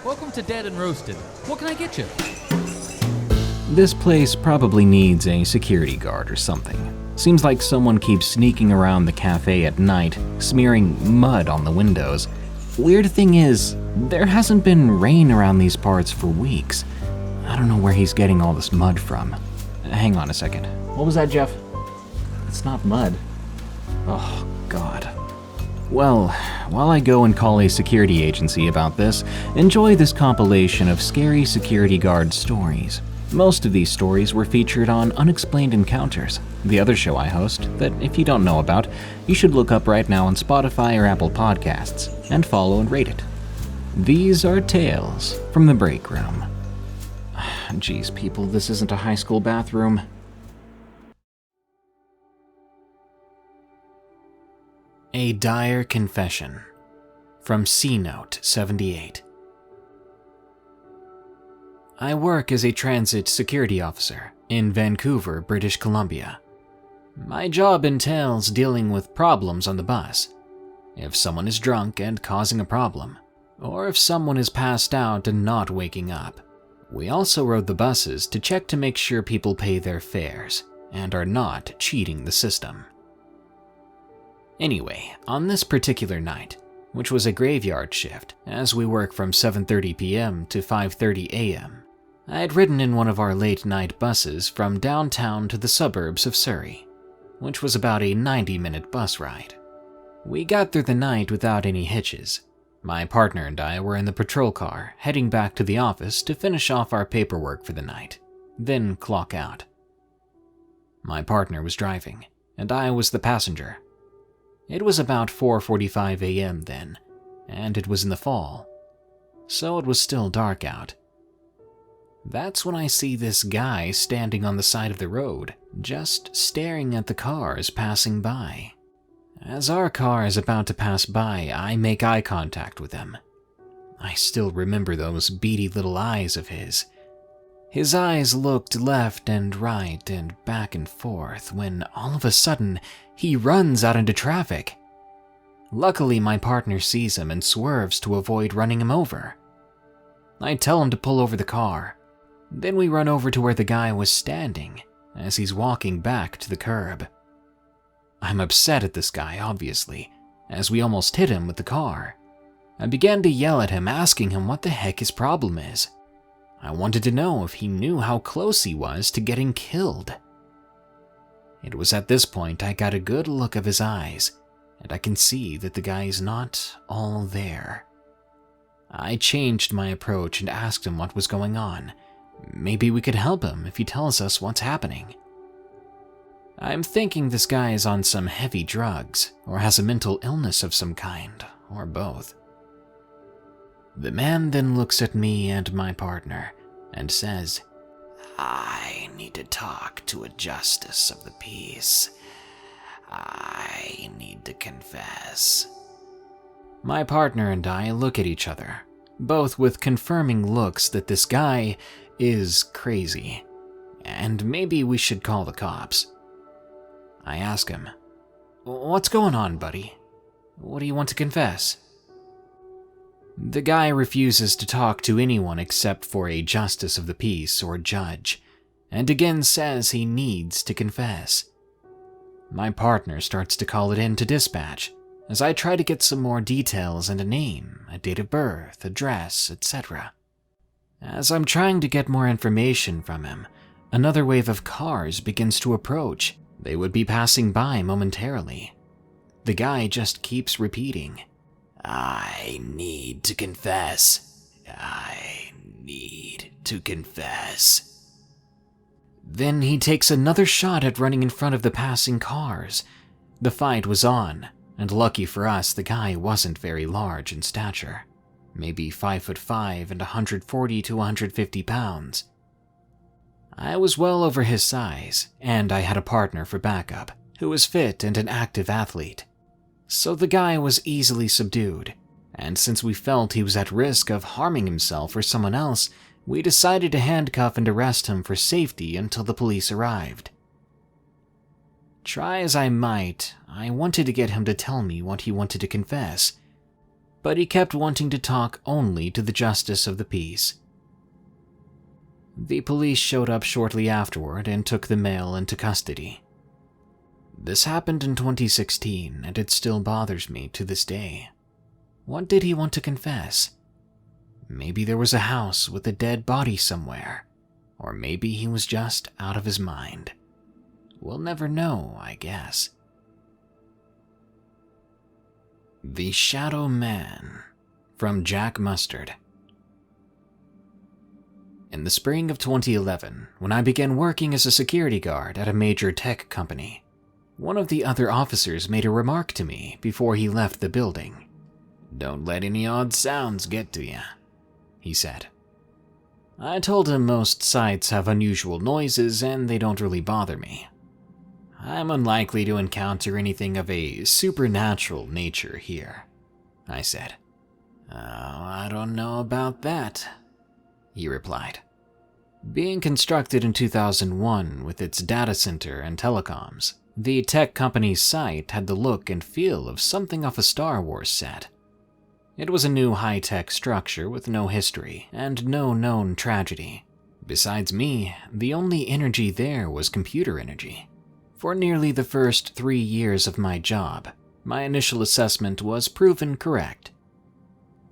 Welcome to Dead and Roasted. What can I get you? This place probably needs a security guard or something. Seems like someone keeps sneaking around the cafe at night, smearing mud on the windows. Weird thing is, there hasn't been rain around these parts for weeks. I don't know where he's getting all this mud from. Hang on a second. What was that, Jeff? It's not mud. Oh, God. Well, while I go and call a security agency about this, enjoy this compilation of scary security guard stories. Most of these stories were featured on Unexplained Encounters, the other show I host that if you don't know about, you should look up right now on Spotify or Apple Podcasts and follow and rate it. These are tales from the break room. Jeez, people, this isn't a high school bathroom. A Dire Confession from C-Note 78. I work as a transit security officer in Vancouver, British Columbia. My job entails dealing with problems on the bus. If someone is drunk and causing a problem, or if someone is passed out and not waking up. We also rode the buses to check to make sure people pay their fares and are not cheating the system. Anyway, on this particular night, which was a graveyard shift, as we work from 7:30 p.m. to 5:30 a.m., I had ridden in one of our late-night buses from downtown to the suburbs of Surrey, which was about a 90-minute bus ride. We got through the night without any hitches. My partner and I were in the patrol car, heading back to the office to finish off our paperwork for the night, then clock out. My partner was driving, and I was the passenger. It was about 4:45 a.m. then, and it was in the fall, so it was still dark out. That's when I see this guy standing on the side of the road, just staring at the cars passing by. As our car is about to pass by, I make eye contact with him. I still remember those beady little eyes of his. His eyes looked left and right and back and forth when all of a sudden he runs out into traffic. Luckily, my partner sees him and swerves to avoid running him over. I tell him to pull over the car. Then we run over to where the guy was standing as he's walking back to the curb. I'm upset at this guy, obviously, as we almost hit him with the car. I began to yell at him, asking him what the heck his problem is. I wanted to know if he knew how close he was to getting killed. It was at this point I got a good look of his eyes, and I can see that the guy's not all there. I changed my approach and asked him what was going on. Maybe we could help him if he tells us what's happening. I'm thinking this guy is on some heavy drugs or has a mental illness of some kind, or both. The man then looks at me and my partner and says, "I need to talk to a justice of the peace. I need to confess." My partner and I look at each other, both with confirming looks that this guy is crazy, and maybe we should call the cops. I ask him, "What's going on, buddy? What do you want to confess?" The guy refuses to talk to anyone except for a justice of the peace or judge, and again says he needs to confess. My partner starts to call it in to dispatch, as I try to get some more details and a name, a date of birth, address, etc. As I'm trying to get more information from him, another wave of cars begins to approach. They would be passing by momentarily. The guy just keeps repeating, "I need to confess. I need to confess." Then he takes another shot at running in front of the passing cars. The fight was on, and lucky for us, the guy wasn't very large in stature. Maybe 5'5" and 140 to 150 pounds. I was well over his size, and I had a partner for backup, who was fit and an active athlete. So the guy was easily subdued, and since we felt he was at risk of harming himself or someone else, we decided to handcuff and arrest him for safety until the police arrived. Try as I might, I wanted to get him to tell me what he wanted to confess. but he kept wanting to talk only to the justice of the peace. The police showed up shortly afterward and took the male into custody. This happened in 2016, and it still bothers me to this day. What did he want to confess? Maybe there was a house with a dead body somewhere, or maybe he was just out of his mind. We'll never know, I guess. The Shadow Man, from Jack Mustard. In the spring of 2011, when I began working as a security guard at a major tech company, one of the other officers made a remark to me before he left the building. "Don't let any odd sounds get to you," he said. I told him most sites have unusual noises and they don't really bother me. I'm unlikely to encounter anything of a supernatural nature here, I said. "Oh, I don't know about that," he replied. Being constructed in 2001 with its data center and telecoms, the tech company's site had the look and feel of something off a Star Wars set. It was a new high-tech structure with no history and no known tragedy. Besides me, the only energy there was computer energy. For nearly the first 3 years of my job, my initial assessment was proven correct.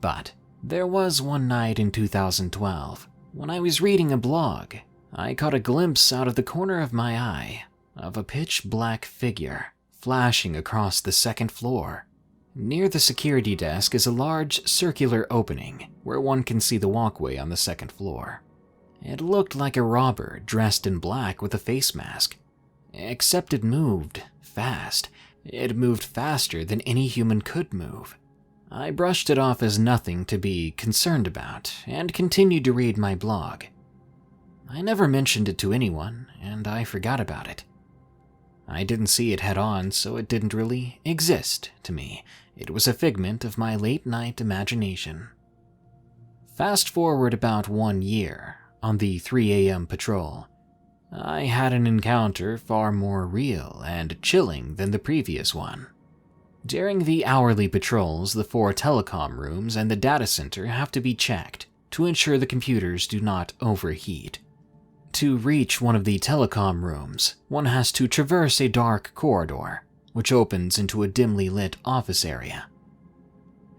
But there was one night in 2012, when I was reading a blog, I caught a glimpse out of the corner of my eye of a pitch-black figure flashing across the second floor. Near the security desk is a large circular opening where one can see the walkway on the second floor. It looked like a robber dressed in black with a face mask, except it moved fast. It moved faster than any human could move. I brushed it off as nothing to be concerned about and continued to read my blog. I never mentioned it to anyone, and I forgot about it. I didn't see it head on, so it didn't really exist to me. It was a figment of my late-night imagination. Fast forward about 1 year, on the 3 a.m. patrol, I had an encounter far more real and chilling than the previous one. During the hourly patrols, the 4 telecom rooms and the data center have to be checked to ensure the computers do not overheat. To reach one of the telecom rooms, one has to traverse a dark corridor, which opens into a dimly lit office area.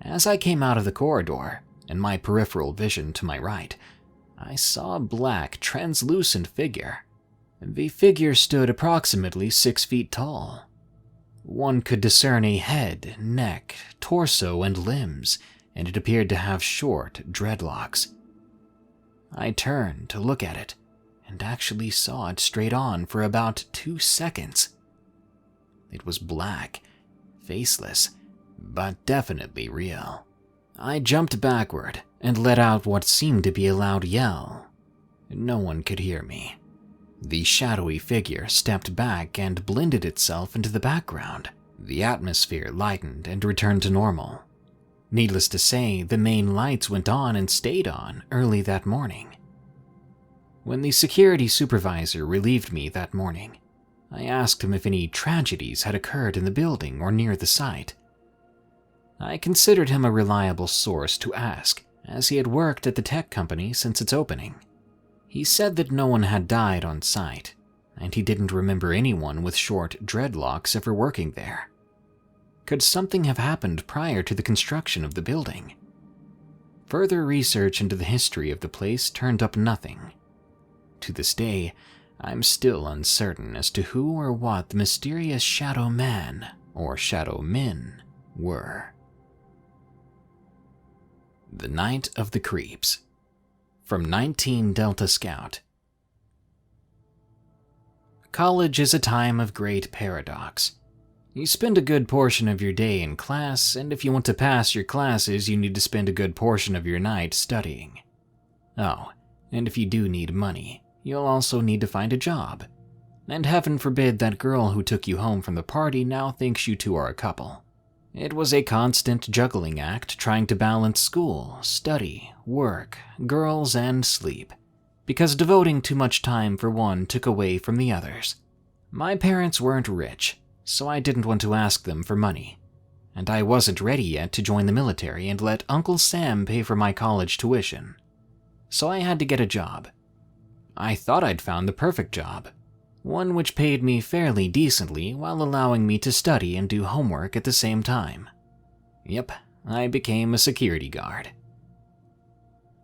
As I came out of the corridor, in my peripheral vision to my right, I saw a black, translucent figure. The figure stood approximately 6 feet tall. One could discern a head, neck, torso, and limbs, and it appeared to have short dreadlocks. I turned to look at it, and actually saw it straight on for about 2 seconds. It was black, faceless, but definitely real. I jumped backward and let out what seemed to be a loud yell. No one could hear me. The shadowy figure stepped back and blended itself into the background. The atmosphere lightened and returned to normal. Needless to say, the main lights went on and stayed on early that morning. When the security supervisor relieved me that morning, I asked him if any tragedies had occurred in the building or near the site. I considered him a reliable source to ask, as he had worked at the tech company since its opening. He said that no one had died on site, and he didn't remember anyone with short dreadlocks ever working there. Could something have happened prior to the construction of the building? Further research into the history of the place turned up nothing. To this day, I'm still uncertain as to who or what the mysterious Shadow Man, or Shadow Men, were. The Night of the Creeps, from 19 Delta Scout. College is a time of great paradox. You spend a good portion of your day in class, and if you want to pass your classes, you need to spend a good portion of your night studying. Oh, and if you do need money, you'll also need to find a job. And heaven forbid that girl who took you home from the party now thinks you two are a couple. It was a constant juggling act trying to balance school, study, work, girls, and sleep, because devoting too much time for one took away from the others. My parents weren't rich, so I didn't want to ask them for money. and I wasn't ready yet to join the military and let Uncle Sam pay for my college tuition. So I had to get a job. I thought I'd found the perfect job, one which paid me fairly decently while allowing me to study and do homework at the same time. Yep, I became a security guard.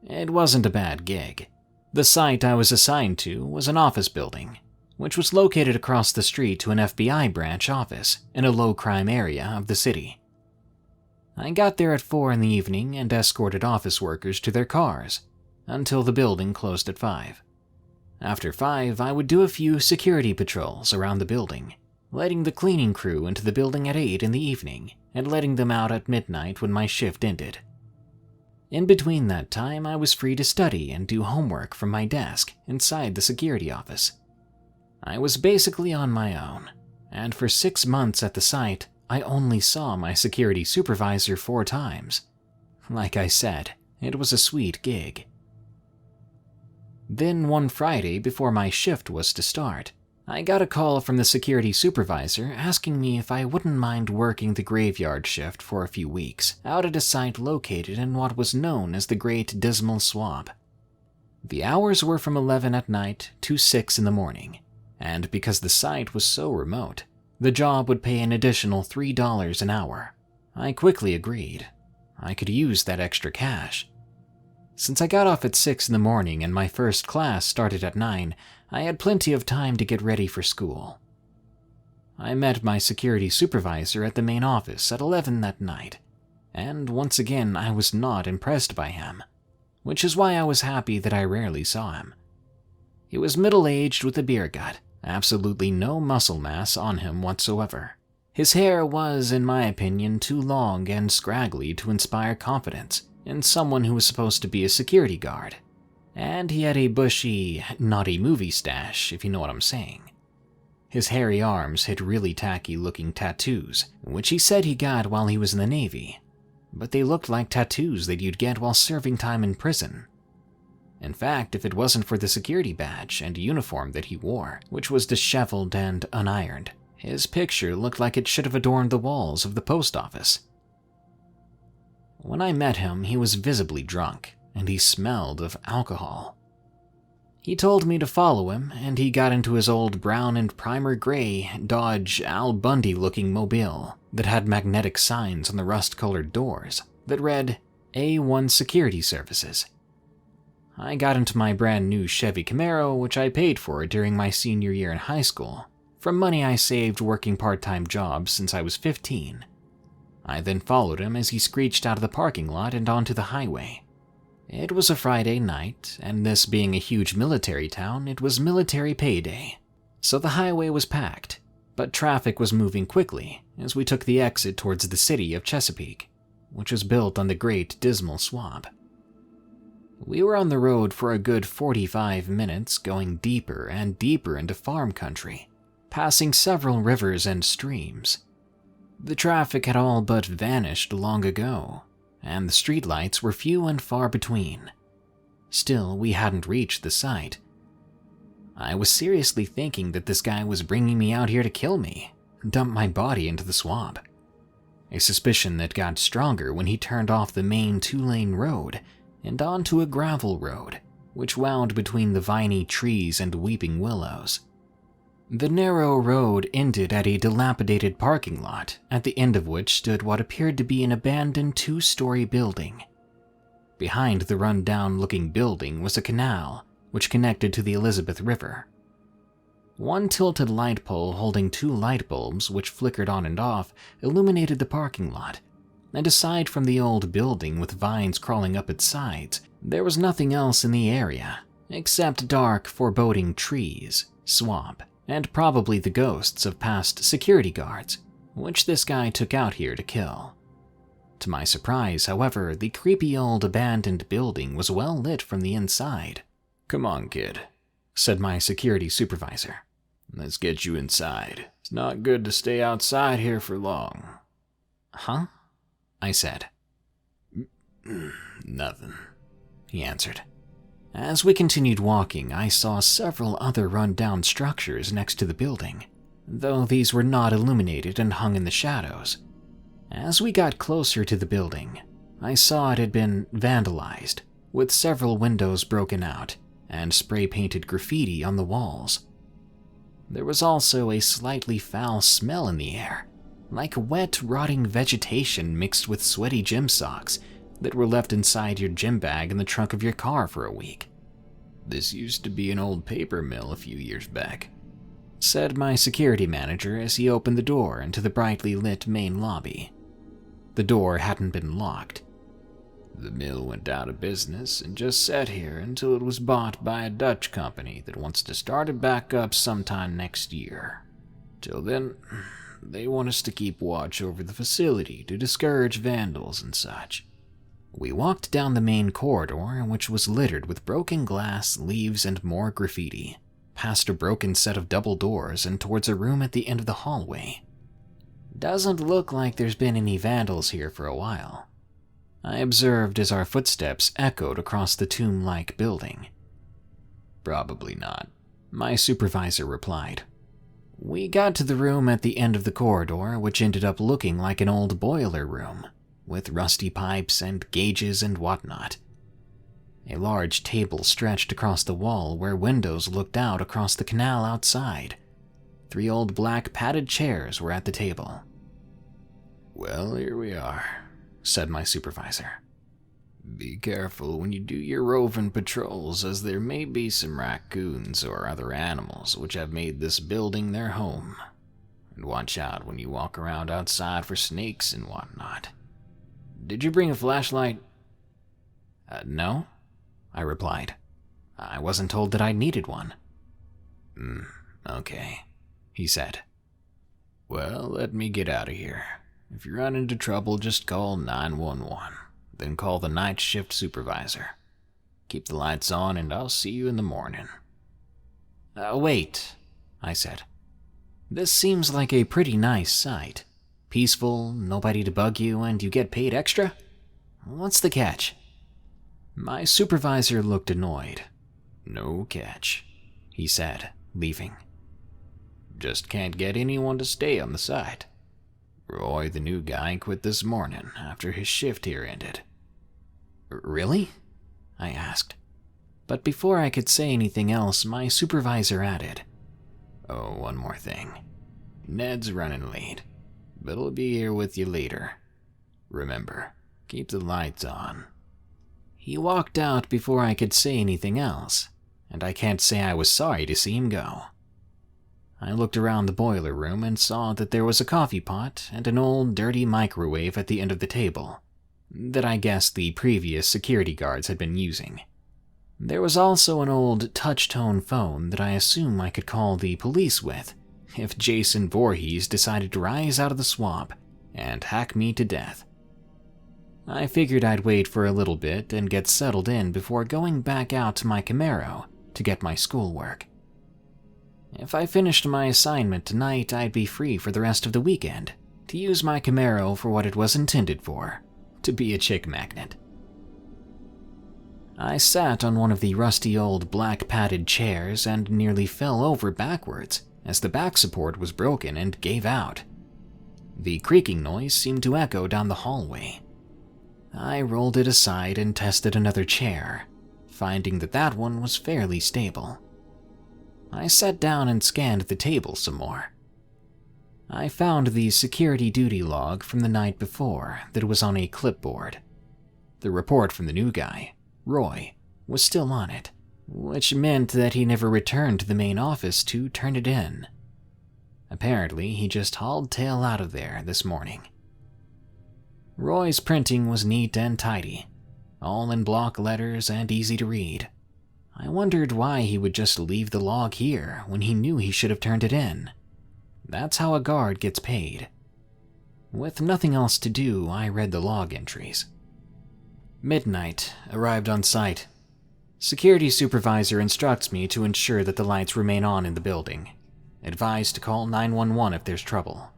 It wasn't a bad gig. The site I was assigned to was an office building, which was located across the street to an FBI branch office in a low-crime area of the city. I got there at 4 in the evening and escorted office workers to their cars until the building closed at 5. After 5, I would do a few security patrols around the building, letting the cleaning crew into the building at 8 in the evening and letting them out at midnight when my shift ended. In between that time, I was free to study and do homework from my desk inside the security office. I was basically on my own, and for 6 months at the site, I only saw my security supervisor 4 times. Like I said, it was a sweet gig. Then one Friday before my shift was to start, I got a call from the security supervisor asking me if I wouldn't mind working the graveyard shift for a few weeks out at a site located in what was known as the Great Dismal Swamp. The hours were from 11 at night to 6 in the morning, and because the site was so remote, the job would pay an additional $3 an hour. I quickly agreed. I could use that extra cash. Since I got off at 6 in the morning and my first class started at 9, I had plenty of time to get ready for school. I met my security supervisor at the main office at 11 that night, and once again I was not impressed by him, which is why I was happy that I rarely saw him. He was middle-aged with a beer gut, absolutely no muscle mass on him whatsoever. His hair was, in my opinion, too long and scraggly to inspire confidence in someone who was supposed to be a security guard, and he had a bushy, naughty movie stash, if you know what I'm saying. His hairy arms hid really tacky-looking tattoos, which he said he got while he was in the Navy, but they looked like tattoos that you'd get while serving time in prison. In fact, if it wasn't for the security badge and uniform that he wore, which was disheveled and unironed, his picture looked like it should have adorned the walls of the post office. When I met him, he was visibly drunk, and he smelled of alcohol. He told me to follow him, and he got into his old brown and primer gray Dodge Al Bundy-looking mobile that had magnetic signs on the rust-colored doors that read, A1 Security Services. I got into my brand new Chevy Camaro, which I paid for during my senior year in high school, from money I saved working part-time jobs since I was 15. I then followed him as he screeched out of the parking lot and onto the highway. It was a Friday night, and this being a huge military town, it was military payday. So the highway was packed, but traffic was moving quickly as we took the exit towards the city of Chesapeake, which was built on the Great Dismal Swamp. We were on the road for a good 45 minutes, going deeper and deeper into farm country, passing several rivers and streams. The traffic had all but vanished long ago, and the streetlights were few and far between. Still, we hadn't reached the site. I was seriously thinking that this guy was bringing me out here to kill me, dump my body into the swamp. A suspicion that got stronger when he turned off the main 2-lane road and onto a gravel road, which wound between the viney trees and weeping willows. The narrow road ended at a dilapidated parking lot, at the end of which stood what appeared to be an abandoned 2-story building. Behind the run-down-looking building was a canal, which connected to the Elizabeth River. One tilted light pole holding 2 light bulbs, which flickered on and off, illuminated the parking lot, and aside from the old building with vines crawling up its sides, there was nothing else in the area, except dark, foreboding trees, swamp, and probably the ghosts of past security guards, which this guy took out here to kill. To my surprise, however, the creepy old abandoned building was well lit from the inside. "Come on, kid," said my security supervisor. "Let's get you inside. It's not good to stay outside here for long." "Huh?" I said. Nothing," he answered. As we continued walking, I saw several other run-down structures next to the building, though these were not illuminated and hung in the shadows. As we got closer to the building, I saw it had been vandalized, with several windows broken out and spray-painted graffiti on the walls. There was also a slightly foul smell in the air, like wet, rotting vegetation mixed with sweaty gym socks that were left inside your gym bag in the trunk of your car for a week. "This used to be an old paper mill a few years back," said my security manager as he opened the door into the brightly lit main lobby. The door hadn't been locked. "The mill went out of business and just sat here until it was bought by a Dutch company that wants to start it back up sometime next year. Till then, they want us to keep watch over the facility to discourage vandals and such." We walked down the main corridor, which was littered with broken glass, leaves, and more graffiti, past a broken set of double doors and towards a room at the end of the hallway. "Doesn't look like there's been any vandals here for a while," I observed as our footsteps echoed across the tomb-like building. "Probably not," my supervisor replied. We got to the room at the end of the corridor, which ended up looking like an old boiler room, with rusty pipes and gauges and whatnot. A large table stretched across the wall where windows looked out across the canal outside. 3 old black padded chairs were at the table. "Well, here we are," said my supervisor. "Be careful when you do your roving patrols, as there may be some raccoons or other animals which have made this building their home. And watch out when you walk around outside for snakes and whatnot. Did you bring a flashlight?" No, I replied. I wasn't told that I needed one. Okay, he said. "Well, let me get out of here. If you run into trouble, just call 911, then call the night shift supervisor. Keep the lights on and I'll see you in the morning." Wait, I said. "This seems like a pretty nice site. Peaceful, nobody to bug you, and you get paid extra? What's the catch?" My supervisor looked annoyed. "No catch," he said, leaving. "Just can't get anyone to stay on the site. Roy, the new guy, quit this morning after his shift here ended." "Really?" I asked. But before I could say anything else, my supervisor added, "Oh, one more thing. Ned's running late, but he'll be here with you later. Remember, keep the lights on." He walked out before I could say anything else, and I can't say I was sorry to see him go. I looked around the boiler room and saw that there was a coffee pot and an old dirty microwave at the end of the table that I guessed the previous security guards had been using. There was also an old touch-tone phone that I assume I could call the police with if Jason Voorhees decided to rise out of the swamp and hack me to death. I figured I'd wait for a little bit and get settled in before going back out to my Camaro to get my schoolwork. If I finished my assignment tonight, I'd be free for the rest of the weekend to use my Camaro for what it was intended for, to be a chick magnet. I sat on one of the rusty old black padded chairs and nearly fell over backwards as the back support was broken and gave out. The creaking noise seemed to echo down the hallway. I rolled it aside and tested another chair, finding that that one was fairly stable. I sat down and scanned the table some more. I found the security duty log from the night before that was on a clipboard. The report from the new guy, Roy, was still on it, which meant that he never returned to the main office to turn it in. Apparently, he just hauled tail out of there this morning. Roy's printing was neat and tidy, all in block letters and easy to read. I wondered why he would just leave the log here when he knew he should have turned it in. That's how a guard gets paid. With nothing else to do, I read the log entries. Midnight, arrived on site. Security supervisor instructs me to ensure that the lights remain on in the building. Advised to call 911 if there's trouble.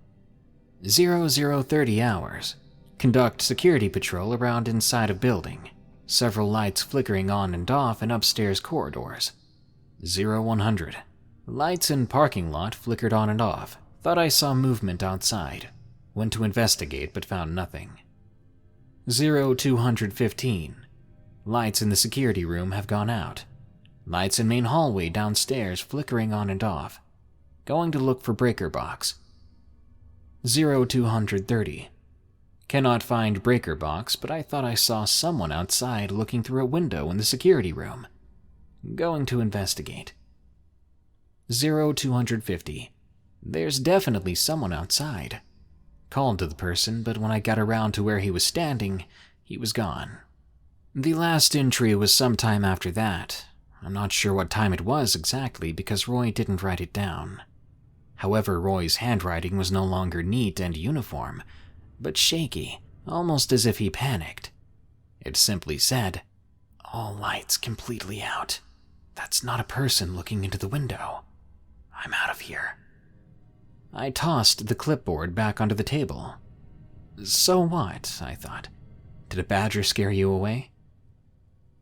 0030 hours. Conduct security patrol around inside a building. Several lights flickering on and off in upstairs corridors. 0100. Lights in parking lot flickered on and off. Thought I saw movement outside. Went to investigate but found nothing. 0215. Lights in the security room have gone out. Lights in main hallway downstairs flickering on and off. Going to look for breaker box. 0230. Cannot find breaker box, but I thought I saw someone outside looking through a window in the security room. Going to investigate. 0250. There's definitely someone outside. Called to the person, but when I got around to where he was standing, he was gone. The last entry was sometime after that. I'm not sure what time it was exactly because Roy didn't write it down. However, Roy's handwriting was no longer neat and uniform, but shaky, almost as if he panicked. It simply said, "All lights completely out. That's not a person looking into the window. I'm out of here." I tossed the clipboard back onto the table. So what, I thought. Did a badger scare you away?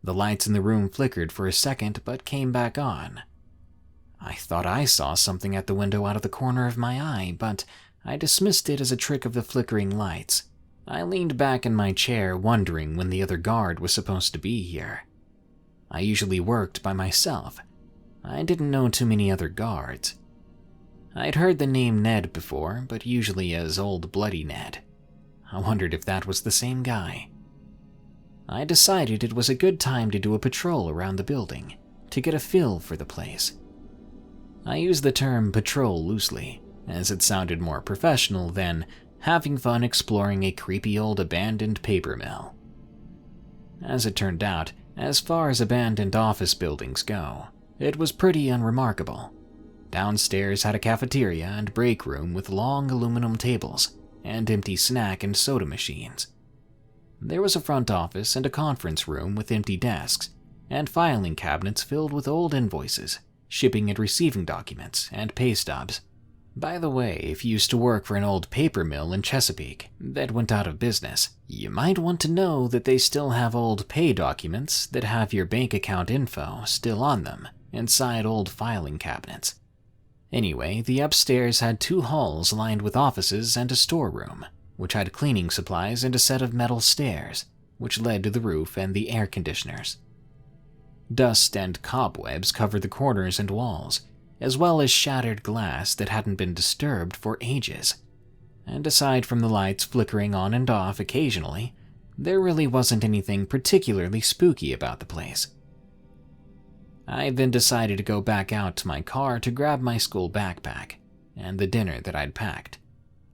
The lights in the room flickered for a second but came back on. I thought I saw something at the window out of the corner of my eye, but I dismissed it as a trick of the flickering lights. I leaned back in my chair wondering when the other guard was supposed to be here. I usually worked by myself. I didn't know too many other guards. I'd heard the name Ned before, but usually as Old Bloody Ned. I wondered if that was the same guy. I decided it was a good time to do a patrol around the building, to get a feel for the place. I use the term patrol loosely, as it sounded more professional than having fun exploring a creepy old abandoned paper mill. As it turned out, as far as abandoned office buildings go, it was pretty unremarkable. Downstairs had a cafeteria and break room with long aluminum tables and empty snack and soda machines. There was a front office and a conference room with empty desks and filing cabinets filled with old invoices, shipping and receiving documents, and pay stubs. By the way, if you used to work for an old paper mill in Chesapeake that went out of business, you might want to know that they still have old pay documents that have your bank account info still on them inside old filing cabinets. Anyway, the upstairs had 2 halls lined with offices and a storeroom, which had cleaning supplies and a set of metal stairs, which led to the roof and the air conditioners. Dust and cobwebs covered the corners and walls, as well as shattered glass that hadn't been disturbed for ages. And aside from the lights flickering on and off occasionally, there really wasn't anything particularly spooky about the place. I then decided to go back out to my car to grab my school backpack and the dinner that I'd packed.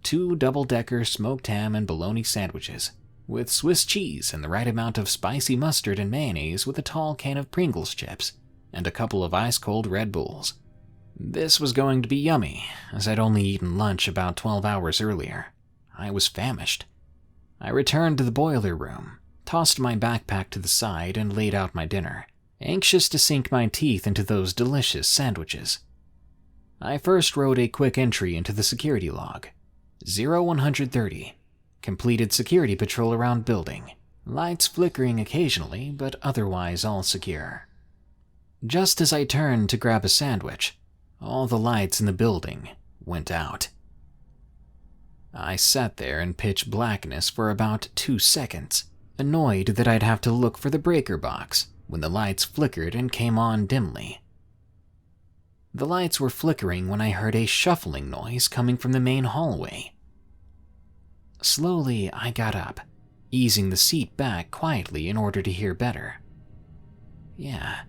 2 double-decker smoked ham and bologna sandwiches, with Swiss cheese and the right amount of spicy mustard and mayonnaise with a tall can of Pringles chips, and a couple of ice-cold Red Bulls. This was going to be yummy, as I'd only eaten lunch about 12 hours earlier. I was famished. I returned to the boiler room, tossed my backpack to the side, and laid out my dinner, anxious to sink my teeth into those delicious sandwiches. I first wrote a quick entry into the security log. 0130. Completed security patrol around building. Lights flickering occasionally, but otherwise all secure. Just as I turned to grab a sandwich, all the lights in the building went out. I sat there in pitch blackness for about 2 seconds, annoyed that I'd have to look for the breaker box when the lights flickered and came on dimly. The lights were flickering when I heard a shuffling noise coming from the main hallway. Slowly, I got up, easing the seat back quietly in order to hear better. Yeah,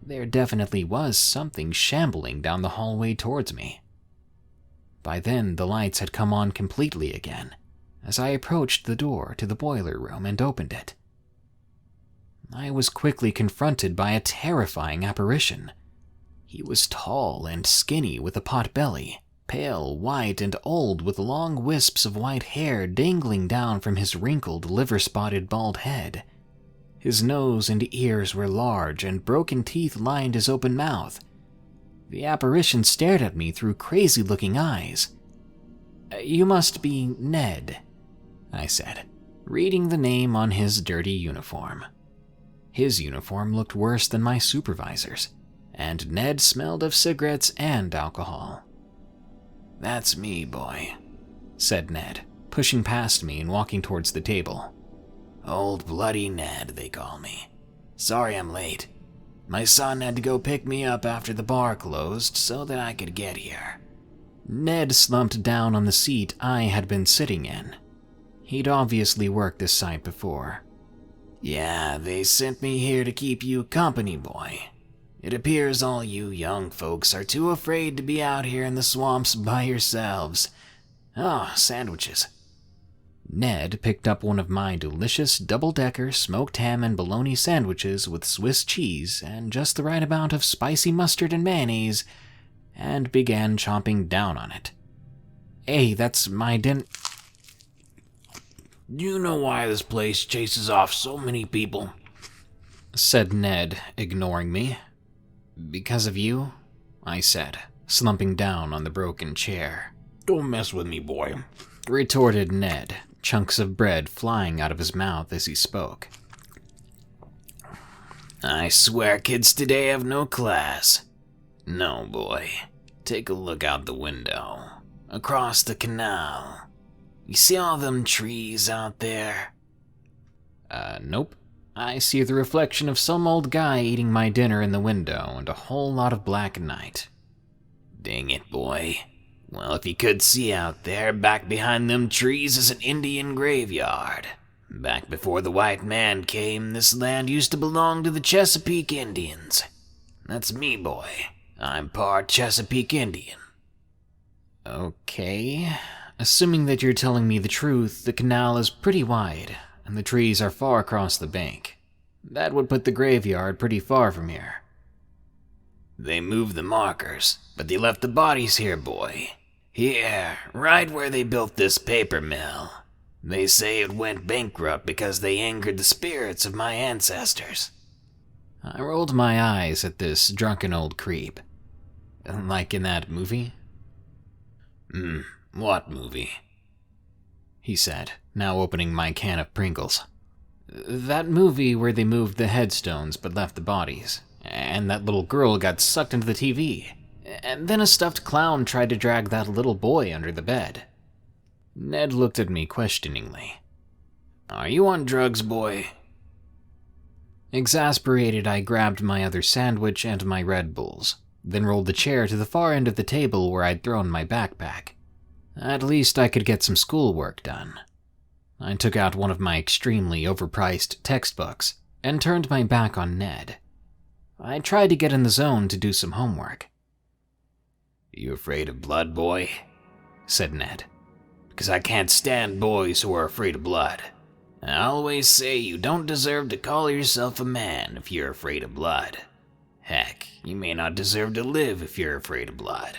there definitely was something shambling down the hallway towards me. By then, the lights had come on completely again, as I approached the door to the boiler room and opened it. I was quickly confronted by a terrifying apparition. He was tall and skinny with a pot belly, pale, white, and old with long wisps of white hair dangling down from his wrinkled, liver-spotted bald head. His nose and ears were large, and broken teeth lined his open mouth. The apparition stared at me through crazy-looking eyes. "You must be Ned," I said, reading the name on his dirty uniform. His uniform looked worse than my supervisor's, and Ned smelled of cigarettes and alcohol. "That's me, boy," said Ned, pushing past me and walking towards the table. Old Bloody Ned, they call me. Sorry I'm late. My son had to go pick me up after the bar closed so that I could get here. Ned slumped down on the seat I had been sitting in. He'd obviously worked this site before. Yeah, they sent me here to keep you company, boy. It appears all you young folks are too afraid to be out here in the swamps by yourselves. Oh, sandwiches. Ned picked up one of my delicious double-decker smoked ham and bologna sandwiches with Swiss cheese and just the right amount of spicy mustard and mayonnaise, and began chomping down on it. Hey, that's my dinner. Do you know why this place chases off so many people? Said Ned, ignoring me. Because of you? I said, slumping down on the broken chair. Don't mess with me, boy. Retorted Ned, chunks of bread flying out of his mouth as he spoke. I swear kids today have no class. No, boy. Take a look out the window. Across the canal. You see all them trees out there? Nope. I see the reflection of some old guy eating my dinner in the window and a whole lot of black night. Dang it, boy. Well, if you could see out there, back behind them trees is an Indian graveyard. Back before the white man came, this land used to belong to the Chesapeake Indians. That's me, boy. I'm part Chesapeake Indian. Okay. Assuming that you're telling me the truth, the canal is pretty wide, and the trees are far across the bank. That would put the graveyard pretty far from here. They moved the markers, but they left the bodies here, boy. Here, right where they built this paper mill. They say it went bankrupt because they angered the spirits of my ancestors. I rolled my eyes at this drunken old creep. Like in that movie? What movie? He said, now opening my can of Pringles. That movie where they moved the headstones but left the bodies, and that little girl got sucked into the TV, and then a stuffed clown tried to drag that little boy under the bed. Ned looked at me questioningly. Are you on drugs, boy? Exasperated, I grabbed my other sandwich and my Red Bulls, then rolled the chair to the far end of the table where I'd thrown my backpack. At least I could get some schoolwork done. I took out one of my extremely overpriced textbooks and turned my back on Ned. I tried to get in the zone to do some homework. You afraid of blood, boy? Said Ned. Because I can't stand boys who are afraid of blood. I always say you don't deserve to call yourself a man if you're afraid of blood. Heck, you may not deserve to live if you're afraid of blood.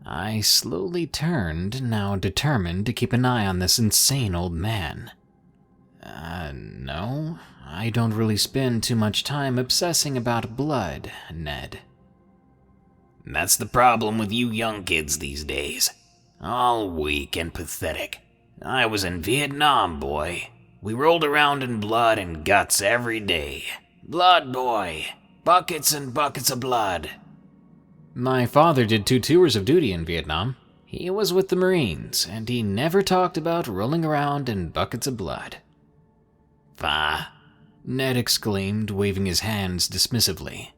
I slowly turned, now determined to keep an eye on this insane old man. No, I don't really spend too much time obsessing about blood, Ned. That's the problem with you young kids these days. All weak and pathetic. I was in Vietnam, boy. We rolled around in blood and guts every day. Blood, boy. Buckets and buckets of blood. My father did 2 tours of duty in Vietnam. He was with the Marines, and he never talked about rolling around in buckets of blood. Bah, Ned exclaimed, waving his hands dismissively.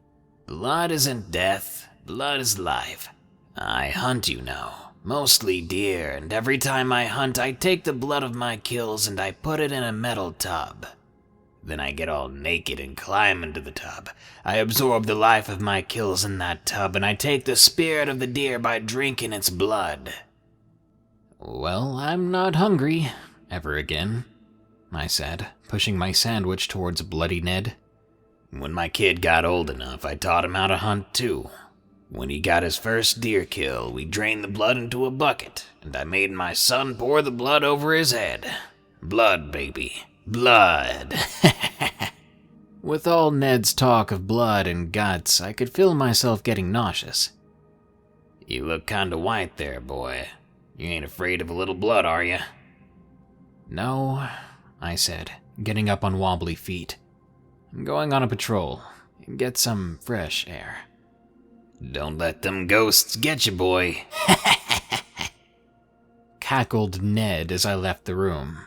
Blood isn't death, blood is life. I hunt, you know, mostly deer, and every time I hunt I take the blood of my kills and I put it in a metal tub. Then I get all naked and climb into the tub. I absorb the life of my kills in that tub, and I take the spirit of the deer by drinking its blood. Well, I'm not hungry, ever again, I said, pushing my sandwich towards Bloody Ned. When my kid got old enough, I taught him how to hunt too. When he got his first deer kill, we drained the blood into a bucket, and I made my son pour the blood over his head. Blood, baby. Blood. With all Ned's talk of blood and guts, I could feel myself getting nauseous. You look kinda white there, boy. You ain't afraid of a little blood, are you? No, I said, getting up on wobbly feet. I'm going on a patrol. Get some fresh air. Don't let them ghosts get you, boy. cackled Ned as I left the room.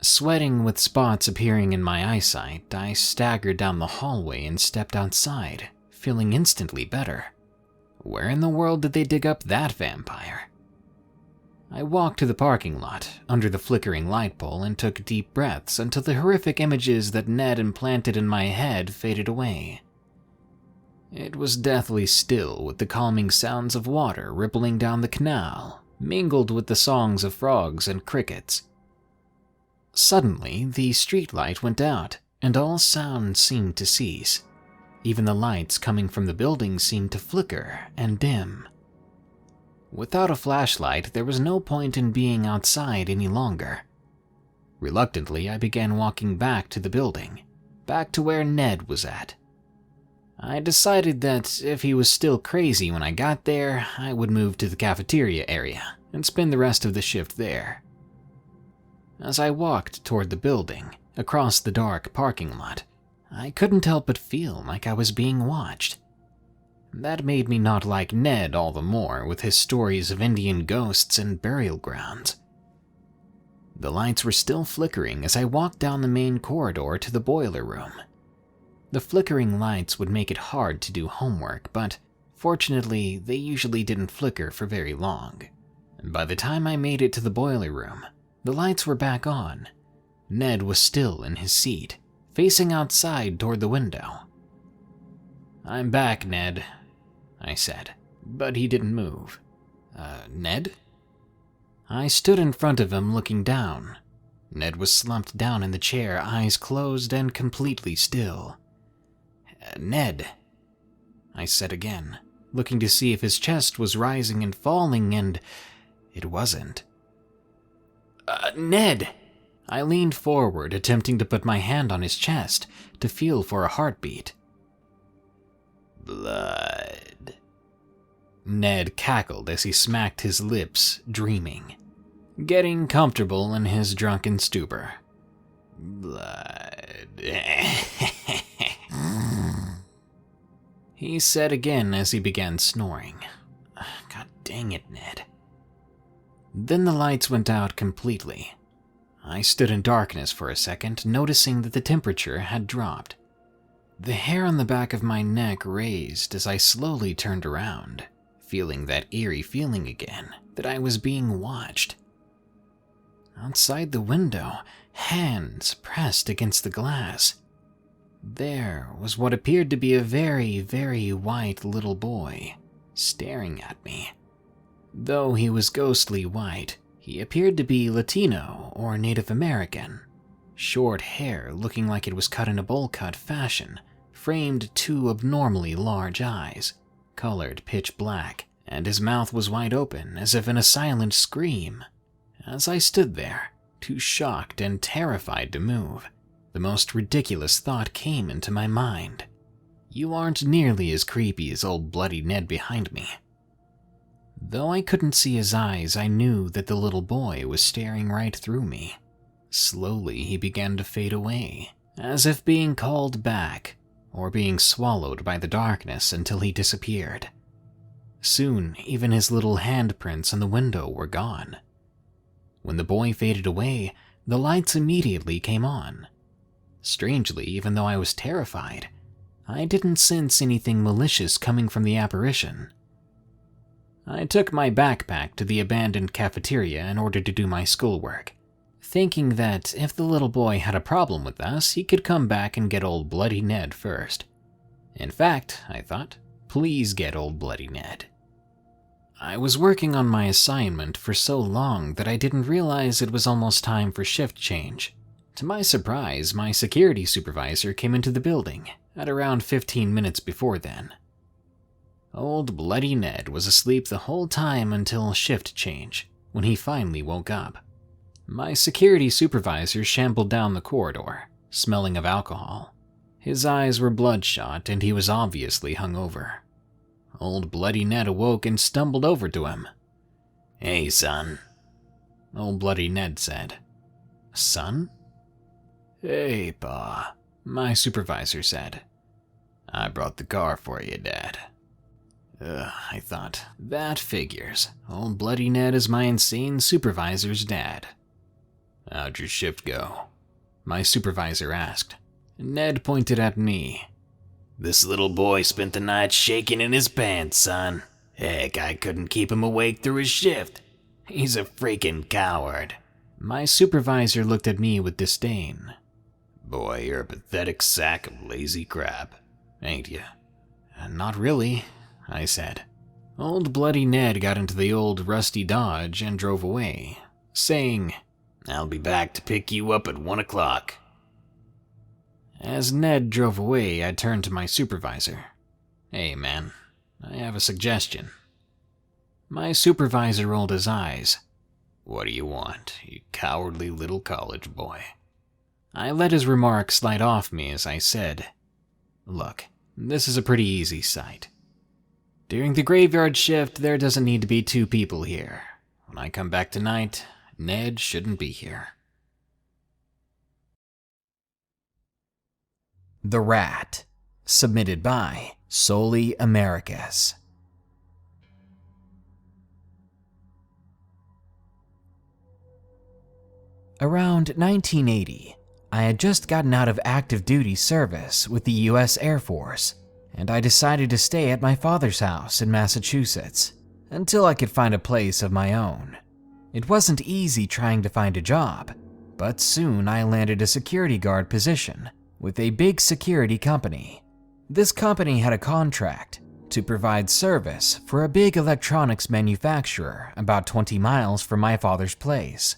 Sweating with spots appearing in my eyesight, I staggered down the hallway and stepped outside, feeling instantly better. Where in the world did they dig up that vampire? I walked to the parking lot, under the flickering light pole, and took deep breaths until the horrific images that Ned implanted in my head faded away. It was deathly still, with the calming sounds of water rippling down the canal, mingled with the songs of frogs and crickets. Suddenly, the streetlight went out, and all sound seemed to cease. Even the lights coming from the building seemed to flicker and dim. Without a flashlight, there was no point in being outside any longer. Reluctantly, I began walking back to the building, back to where Ned was at. I decided that if he was still crazy when I got there, I would move to the cafeteria area and spend the rest of the shift there. As I walked toward the building, across the dark parking lot, I couldn't help but feel like I was being watched. That made me not like Ned all the more with his stories of Indian ghosts and burial grounds. The lights were still flickering as I walked down the main corridor to the boiler room. The flickering lights would make it hard to do homework, but fortunately, they usually didn't flicker for very long. By the time I made it to the boiler room, the lights were back on. Ned was still in his seat, facing outside toward the window. "I'm back, Ned," I said, but he didn't move. Ned?" I stood in front of him looking down. Ned was slumped down in the chair, eyes closed and completely still. "Ned," I said again, looking to see if his chest was rising and falling, and it wasn't. "Ned!" I leaned forward, attempting to put my hand on his chest to feel for a heartbeat. "Blood." Ned cackled as he smacked his lips, dreaming, getting comfortable in his drunken stupor. "Blood." He said again as he began snoring. God dang it, Ned. Then the lights went out completely. I stood in darkness for a second, noticing that the temperature had dropped. The hair on the back of my neck raised as I slowly turned around, feeling that eerie feeling again, that I was being watched. Outside the window, hands pressed against the glass. There was what appeared to be a very, very white little boy, staring at me. Though he was ghostly white, he appeared to be Latino or Native American. Short hair looking like it was cut in a bowl cut fashion, framed two abnormally large eyes, colored pitch black, and his mouth was wide open as if in a silent scream. As I stood there, too shocked and terrified to move, the most ridiculous thought came into my mind. You aren't nearly as creepy as old bloody Ned behind me. Though I couldn't see his eyes, I knew that the little boy was staring right through me. Slowly, he began to fade away, as if being called back, or being swallowed by the darkness until he disappeared. Soon, even his little handprints on the window were gone. When the boy faded away, the lights immediately came on. Strangely, even though I was terrified, I didn't sense anything malicious coming from the apparition. I took my backpack to the abandoned cafeteria in order to do my schoolwork, thinking that if the little boy had a problem with us, he could come back and get old bloody Ned first. In fact, I thought, please get old bloody Ned. I was working on my assignment for so long that I didn't realize it was almost time for shift change. To my surprise, my security supervisor came into the building at around 15 minutes before then. Old bloody Ned was asleep the whole time until shift change, when he finally woke up. My security supervisor shambled down the corridor, smelling of alcohol. His eyes were bloodshot and he was obviously hungover. Old bloody Ned awoke and stumbled over to him. "Hey, son," Old bloody Ned said. "Son?" "Hey, Pa," my supervisor said. "I brought the car for you, Dad." I thought, that figures. Old Bloody Ned is my insane supervisor's dad. How'd your shift go? My supervisor asked. Ned pointed at me. This little boy spent the night shaking in his pants, son. Heck, I couldn't keep him awake through his shift. He's a freaking coward. My supervisor looked at me with disdain. Boy, you're a pathetic sack of lazy crap, ain't you? Not really, I said. Old Bloody Ned got into the old rusty Dodge and drove away, saying, I'll be back to pick you up at 1 o'clock. As Ned drove away, I turned to my supervisor. Hey man, I have a suggestion. My supervisor rolled his eyes. What do you want, you cowardly little college boy? I let his remark slide off me as I said, Look, this is a pretty easy site. During the graveyard shift, there doesn't need to be 2 people here. When I come back tonight, Ned shouldn't be here. The Rat, submitted by Solely Americas. Around 1980, I had just gotten out of active duty service with the US Air Force, and I decided to stay at my father's house in Massachusetts until I could find a place of my own. It wasn't easy trying to find a job, but soon I landed a security guard position with a big security company. This company had a contract to provide service for a big electronics manufacturer about 20 miles from my father's place.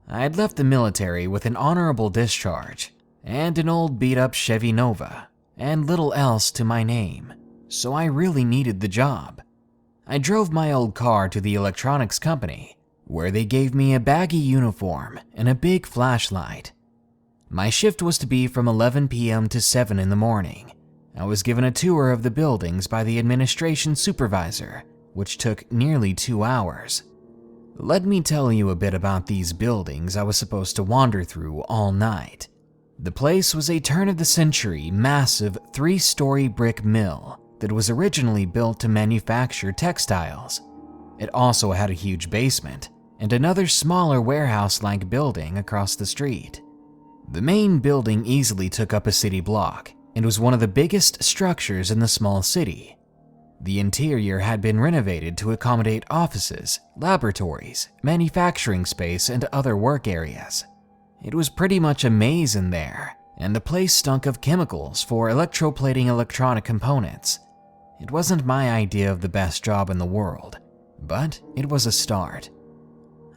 I had left the military with an honorable discharge and an old beat-up Chevy Nova and little else to my name, so I really needed the job. I drove my old car to the electronics company, where they gave me a baggy uniform and a big flashlight. My shift was to be from 11 p.m. to 7 in the morning. I was given a tour of the buildings by the administration supervisor, which took nearly 2 hours. Let me tell you a bit about these buildings I was supposed to wander through all night. The place was a turn-of-the-century, massive 3-story brick mill that was originally built to manufacture textiles. It also had a huge basement and another smaller warehouse-like building across the street. The main building easily took up a city block and was one of the biggest structures in the small city. The interior had been renovated to accommodate offices, laboratories, manufacturing space, and other work areas. It was pretty much a maze in there, and the place stunk of chemicals for electroplating electronic components. It wasn't my idea of the best job in the world, but it was a start.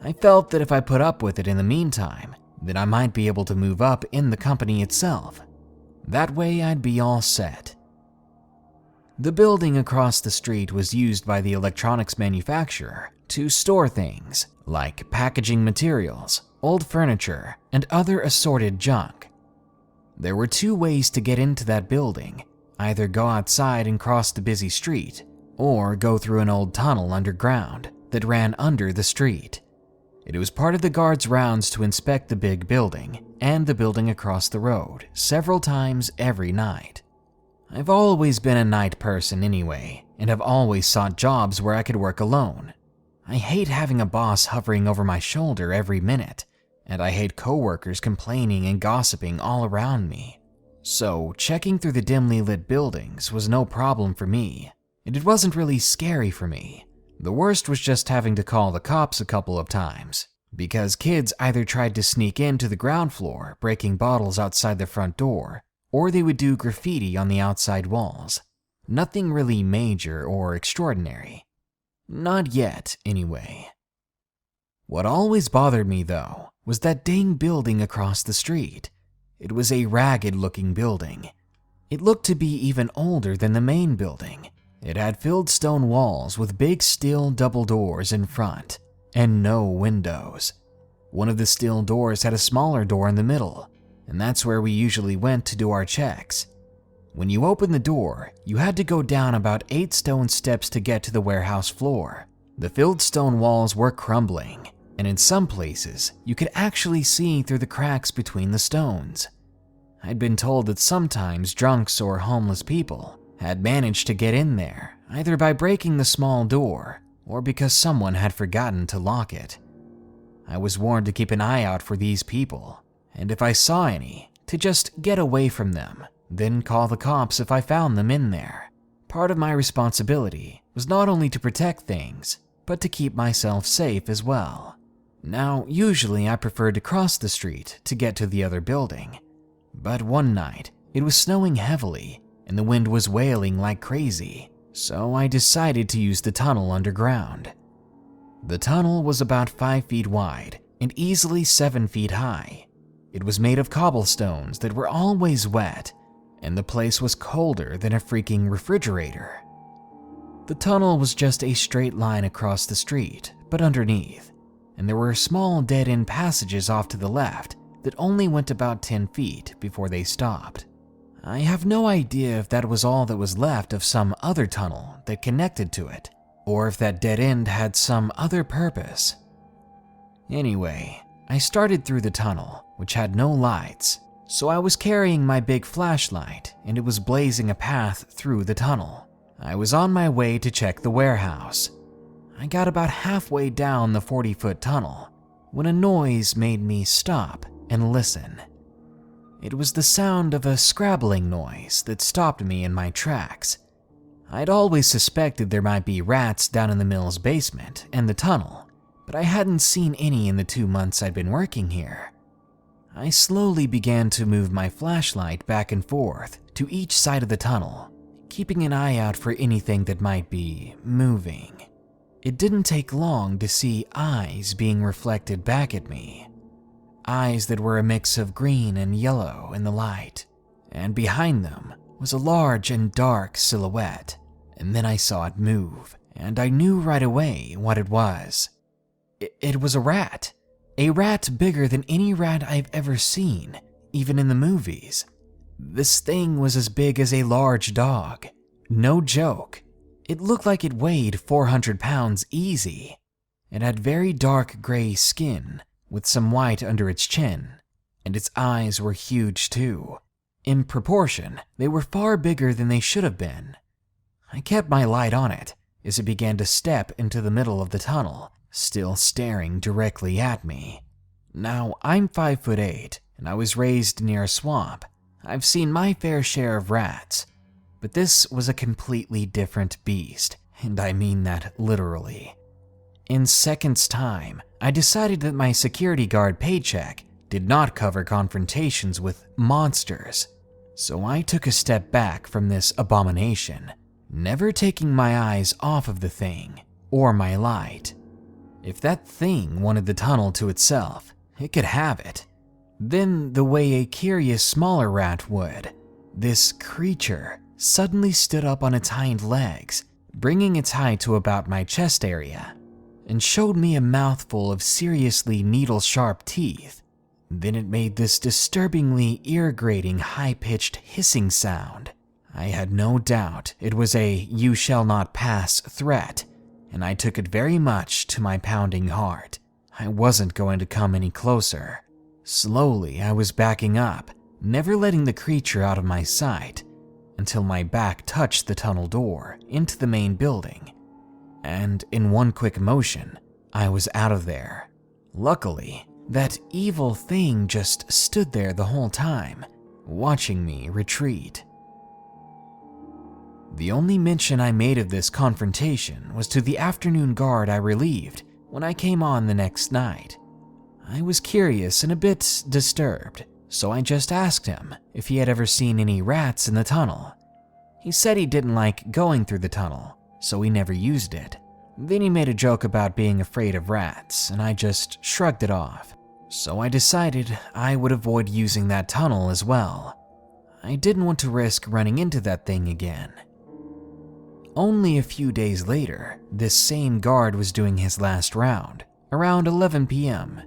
I felt that if I put up with it in the meantime, then I might be able to move up in the company itself. That way I'd be all set. The building across the street was used by the electronics manufacturer to store things like packaging materials, old furniture, and other assorted junk. There were 2 ways to get into that building: either go outside and cross the busy street, or go through an old tunnel underground that ran under the street. It was part of the guards' rounds to inspect the big building and the building across the road several times every night. I've always been a night person anyway, and have always sought jobs where I could work alone. I hate having a boss hovering over my shoulder every minute, and I hate coworkers complaining and gossiping all around me. So checking through the dimly lit buildings was no problem for me, and it wasn't really scary for me. The worst was just having to call the cops a couple of times, because kids either tried to sneak into the ground floor, breaking bottles outside the front door, or they would do graffiti on the outside walls. Nothing really major or extraordinary. Not yet, anyway. What always bothered me, though, was that dang building across the street. It was a ragged-looking building. It looked to be even older than the main building. It had filled stone walls with big steel double doors in front, and no windows. One of the steel doors had a smaller door in the middle, and that's where we usually went to do our checks. When you opened the door, you had to go down about 8 stone steps to get to the warehouse floor. The filled stone walls were crumbling, and in some places, you could actually see through the cracks between the stones. I'd been told that sometimes drunks or homeless people had managed to get in there, either by breaking the small door or because someone had forgotten to lock it. I was warned to keep an eye out for these people, and if I saw any, to just get away from them, then call the cops if I found them in there. Part of my responsibility was not only to protect things, but to keep myself safe as well. Now, usually I preferred to cross the street to get to the other building, but one night it was snowing heavily and the wind was wailing like crazy, so I decided to use the tunnel underground. The tunnel was about 5 feet wide and easily 7 feet high. It was made of cobblestones that were always wet, and the place was colder than a freaking refrigerator. The tunnel was just a straight line across the street, but underneath, and there were small dead-end passages off to the left that only went about 10 feet before they stopped. I have no idea if that was all that was left of some other tunnel that connected to it, or if that dead end had some other purpose. Anyway, I started through the tunnel, which had no lights, so I was carrying my big flashlight and it was blazing a path through the tunnel. I was on my way to check the warehouse. I got about halfway down the 40-foot tunnel when a noise made me stop and listen. It was the sound of a scrabbling noise that stopped me in my tracks. I'd always suspected there might be rats down in the mill's basement and the tunnel, but I hadn't seen any in the 2 months I'd been working here. I slowly began to move my flashlight back and forth to each side of the tunnel, keeping an eye out for anything that might be moving. It didn't take long to see eyes being reflected back at me. Eyes that were a mix of green and yellow in the light, and behind them was a large and dark silhouette, and then I saw it move, and I knew right away what it was. It was a rat bigger than any rat I've ever seen, even in the movies. This thing was as big as a large dog, no joke. It looked like it weighed 400 pounds easy. It had very dark gray skin, with some white under its chin, and its eyes were huge too. In proportion, they were far bigger than they should have been. I kept my light on it as it began to step into the middle of the tunnel, still staring directly at me. Now, I'm 5'8", and I was raised near a swamp. I've seen my fair share of rats, but this was a completely different beast, and I mean that literally. In seconds' time, I decided that my security guard paycheck did not cover confrontations with monsters, so I took a step back from this abomination, never taking my eyes off of the thing or my light. If that thing wanted the tunnel to itself, it could have it. Then, the way a curious smaller rat would, this creature suddenly stood up on its hind legs, bringing its height to about my chest area, and showed me a mouthful of seriously needle-sharp teeth. Then it made this disturbingly ear-grating, high-pitched hissing sound. I had no doubt it was a "you shall not pass" threat, and I took it very much to my pounding heart. I wasn't going to come any closer. Slowly, I was backing up, never letting the creature out of my sight, until my back touched the tunnel door into the main building. And in one quick motion, I was out of there. Luckily, that evil thing just stood there the whole time, watching me retreat. The only mention I made of this confrontation was to the afternoon guard I relieved when I came on the next night. I was curious and a bit disturbed, so I just asked him if he had ever seen any rats in the tunnel. He said he didn't like going through the tunnel, so he never used it. Then he made a joke about being afraid of rats, and I just shrugged it off. So I decided I would avoid using that tunnel as well. I didn't want to risk running into that thing again. Only a few days later, this same guard was doing his last round, around 11 p.m.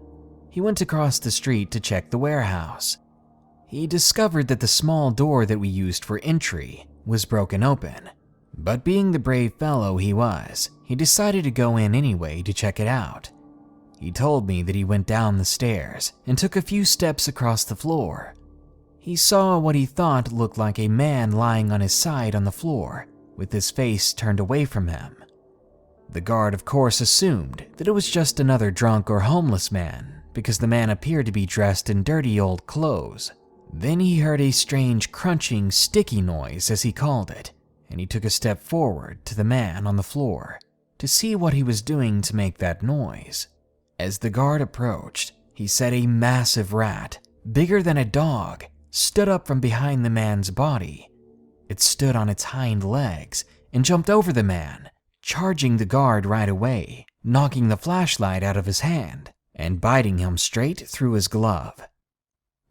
He went across the street to check the warehouse. He discovered that the small door that we used for entry was broken open, but being the brave fellow he was, he decided to go in anyway to check it out. He told me that he went down the stairs and took a few steps across the floor. He saw what he thought looked like a man lying on his side on the floor, with his face turned away from him. The guard, of course, assumed that it was just another drunk or homeless man because the man appeared to be dressed in dirty old clothes. Then he heard a strange crunching, sticky noise, as he called it, and he took a step forward to the man on the floor to see what he was doing to make that noise. As the guard approached, he said a massive rat, bigger than a dog, stood up from behind the man's body. It stood on its hind legs and jumped over the man, charging the guard right away, knocking the flashlight out of his hand and biting him straight through his glove.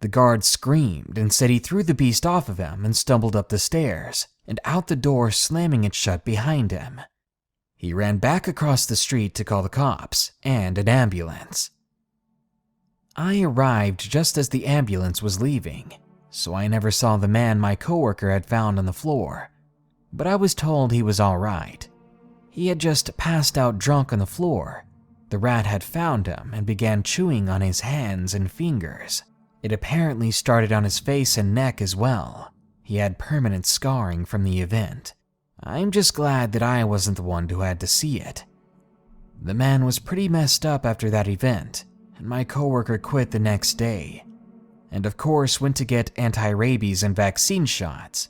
The guard screamed and said he threw the beast off of him and stumbled up the stairs and out the door, slamming it shut behind him. He ran back across the street to call the cops and an ambulance. I arrived just as the ambulance was leaving, so I never saw the man my coworker had found on the floor, but I was told he was all right. He had just passed out drunk on the floor. The rat had found him and began chewing on his hands and fingers. It apparently started on his face and neck as well. He had permanent scarring from the event. I'm just glad that I wasn't the one who had to see it. The man was pretty messed up after that event, and my coworker quit the next day, and of course went to get anti-rabies and vaccine shots.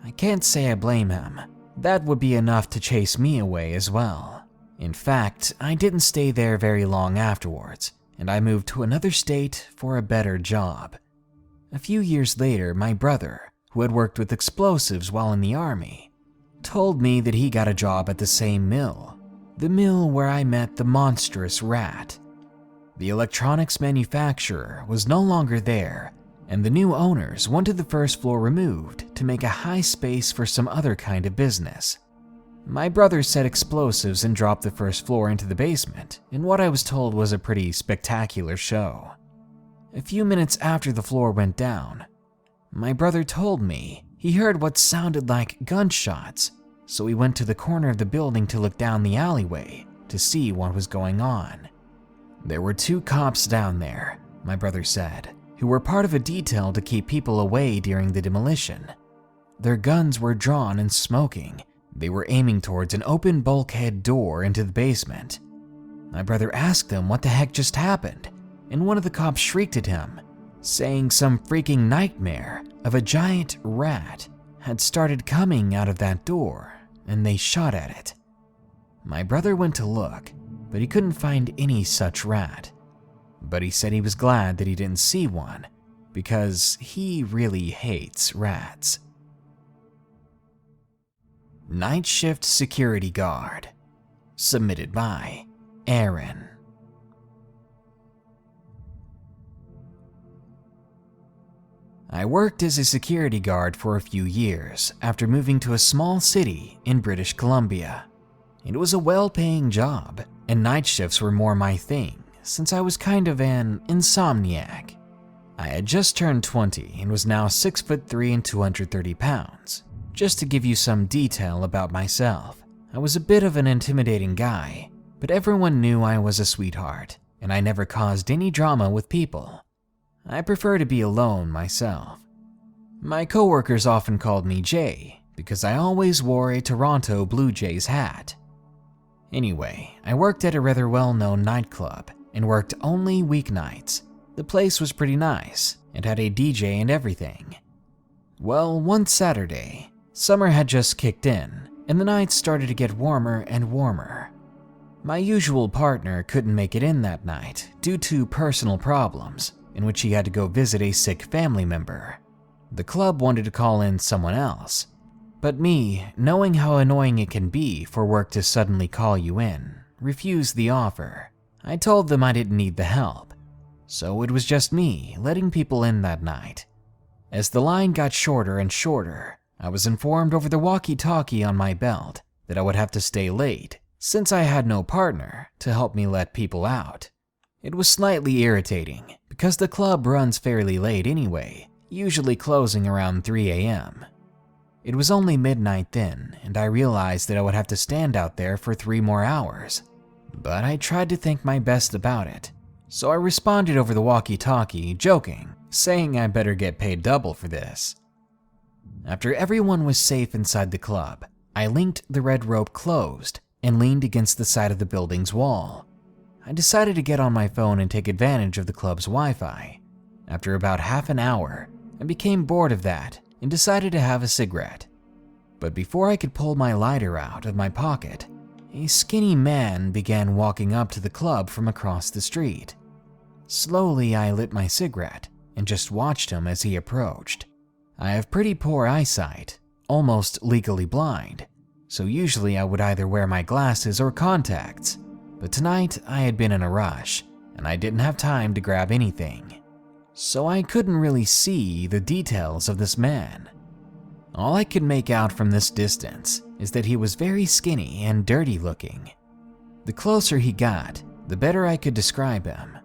I can't say I blame him. That would be enough to chase me away as well. In fact, I didn't stay there very long afterwards, and I moved to another state for a better job. A few years later, my brother, who had worked with explosives while in the army, told me that he got a job at the same mill, the mill where I met the monstrous rat. The electronics manufacturer was no longer there, and the new owners wanted the first floor removed to make a high space for some other kind of business. My brother set explosives and dropped the first floor into the basement in what I was told was a pretty spectacular show. A few minutes after the floor went down, my brother told me he heard what sounded like gunshots, so he went to the corner of the building to look down the alleyway to see what was going on. There were 2 cops down there, my brother said, who were part of a detail to keep people away during the demolition. Their guns were drawn and smoking. They were aiming towards an open bulkhead door into the basement. My brother asked them what the heck just happened, and one of the cops shrieked at him, saying some freaking nightmare of a giant rat had started coming out of that door, and they shot at it. My brother went to look, but he couldn't find any such rat. But he said he was glad that he didn't see one, because he really hates rats. Night Shift Security Guard. Submitted by Aaron. I worked as a security guard for a few years after moving to a small city in British Columbia. It was a well-paying job, and night shifts were more my thing, since I was kind of an insomniac. I had just turned 20 and was now 6'3" and 230 pounds. Just to give you some detail about myself, I was a bit of an intimidating guy, but everyone knew I was a sweetheart, and I never caused any drama with people. I prefer to be alone myself. My coworkers often called me Jay because I always wore a Toronto Blue Jays hat. Anyway, I worked at a rather well-known nightclub and worked only weeknights. The place was pretty nice and had a DJ and everything. Well, one Saturday, summer had just kicked in and the nights started to get warmer and warmer. My usual partner couldn't make it in that night due to personal problems, in which he had to go visit a sick family member. The club wanted to call in someone else, but me, knowing how annoying it can be for work to suddenly call you in, refused the offer. I told them I didn't need the help, so it was just me letting people in that night. As the line got shorter and shorter, I was informed over the walkie-talkie on my belt that I would have to stay late since I had no partner to help me let people out. It was slightly irritating because the club runs fairly late anyway, usually closing around 3 a.m. It was only midnight then, and I realized that I would have to stand out there for 3 more hours. But I tried to think my best about it, So I responded over the walkie-talkie, joking, saying I better get paid double for this. After everyone was safe inside the club, I linked the red rope closed and leaned against the side of the building's wall. I decided to get on my phone and take advantage of the club's Wi-Fi. After about half an hour, I became bored of that and decided to have a cigarette. But before I could pull my lighter out of my pocket, a skinny man began walking up to the club from across the street. Slowly, I lit my cigarette and just watched him as he approached. I have pretty poor eyesight, almost legally blind, so usually I would either wear my glasses or contacts, but tonight I had been in a rush and I didn't have time to grab anything, so I couldn't really see the details of this man. All I could make out from this distance is that he was very skinny and dirty looking. The closer he got, the better I could describe him.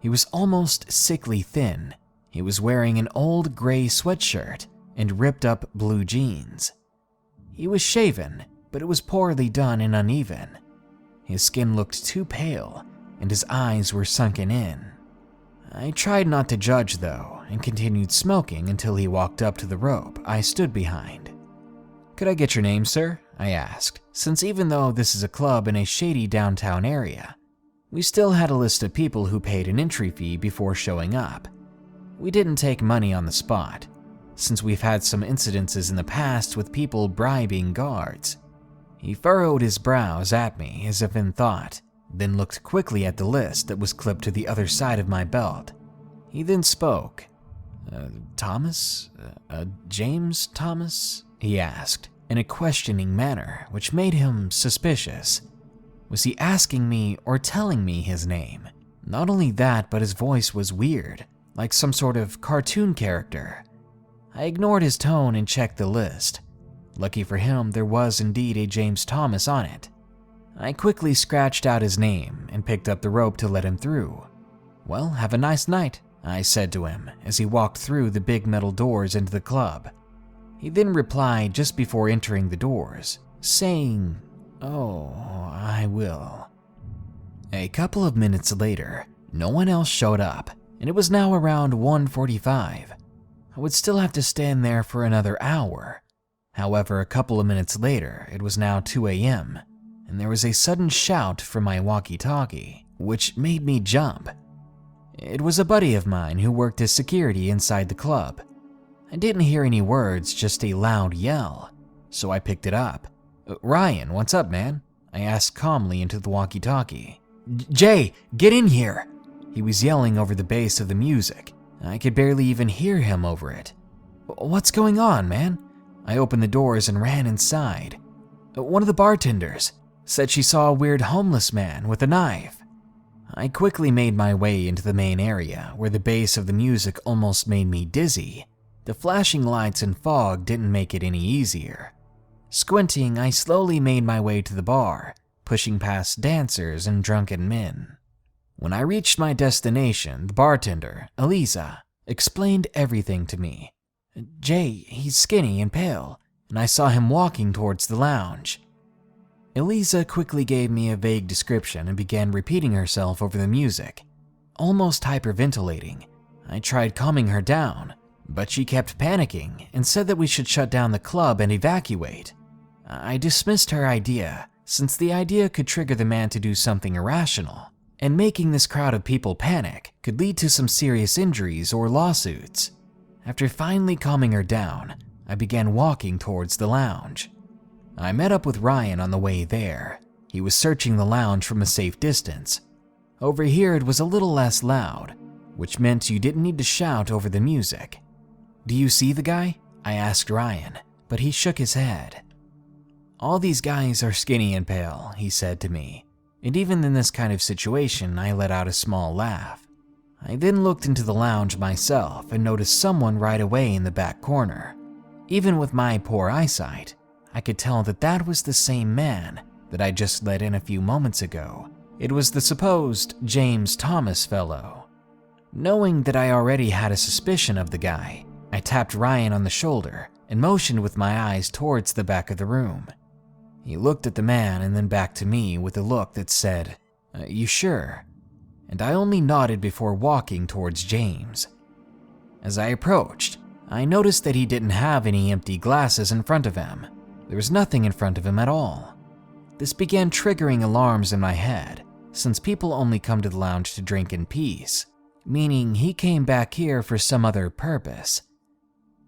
He was almost sickly thin. He was wearing an old gray sweatshirt and ripped up blue jeans. He was shaven, but it was poorly done and uneven. His skin looked too pale, and his eyes were sunken in. I tried not to judge though, and continued smoking until he walked up to the rope I stood behind. "Could I get your name, sir?" I asked, since even though this is a club in a shady downtown area, we still had a list of people who paid an entry fee before showing up. We didn't take money on the spot, since we've had some incidences in the past with people bribing guards. He furrowed his brows at me as if in thought, then looked quickly at the list that was clipped to the other side of my belt. He then spoke. Thomas? James Thomas? He asked, in a questioning manner which made him suspicious. Was he asking me or telling me his name? Not only that, but his voice was weird, like some sort of cartoon character. I ignored his tone and checked the list. Lucky for him, there was indeed a James Thomas on it. I quickly scratched out his name and picked up the rope to let him through. "Well, have a nice night," I said to him as he walked through the big metal doors into the club. He then replied just before entering the doors, saying, "Oh, I will." A couple of minutes later, no one else showed up, and it was now around 1:45. I would still have to stand there for another hour. However, a couple of minutes later, it was now 2 a.m., and there was a sudden shout from my walkie-talkie, which made me jump. It was a buddy of mine who worked as security inside the club. I didn't hear any words, just a loud yell, so I picked it up. "Ryan, what's up, man?" I asked calmly into the walkie-talkie. "Jay, get in here!" He was yelling over the bass of the music. I could barely even hear him over it. "What's going on, man?" I opened the doors and ran inside. One of the bartenders said she saw a weird homeless man with a knife. I quickly made my way into the main area where the bass of the music almost made me dizzy. The flashing lights and fog didn't make it any easier. Squinting, I slowly made my way to the bar, pushing past dancers and drunken men. When I reached my destination, the bartender, Eliza, explained everything to me. "Jay, he's skinny and pale, and I saw him walking towards the lounge." Eliza quickly gave me a vague description and began repeating herself over the music, almost hyperventilating. I tried calming her down, but she kept panicking and said that we should shut down the club and evacuate. I dismissed her idea, since the idea could trigger the man to do something irrational, and making this crowd of people panic could lead to some serious injuries or lawsuits. After finally calming her down, I began walking towards the lounge. I met up with Ryan on the way there. He was searching the lounge from a safe distance. Over here it was a little less loud, which meant you didn't need to shout over the music. "Do you see the guy?" I asked Ryan, but he shook his head. "All these guys are skinny and pale," he said to me, and even in this kind of situation, I let out a small laugh. I then looked into the lounge myself and noticed someone right away in the back corner. Even with my poor eyesight, I could tell that that was the same man that I just let in a few moments ago. It was the supposed James Thomas fellow. Knowing that I already had a suspicion of the guy, I tapped Ryan on the shoulder and motioned with my eyes towards the back of the room. He looked at the man and then back to me with a look that said, "You sure?" and I only nodded before walking towards James. As I approached, I noticed that he didn't have any empty glasses in front of him. There was nothing in front of him at all. This began triggering alarms in my head, since people only come to the lounge to drink in peace, meaning he came back here for some other purpose.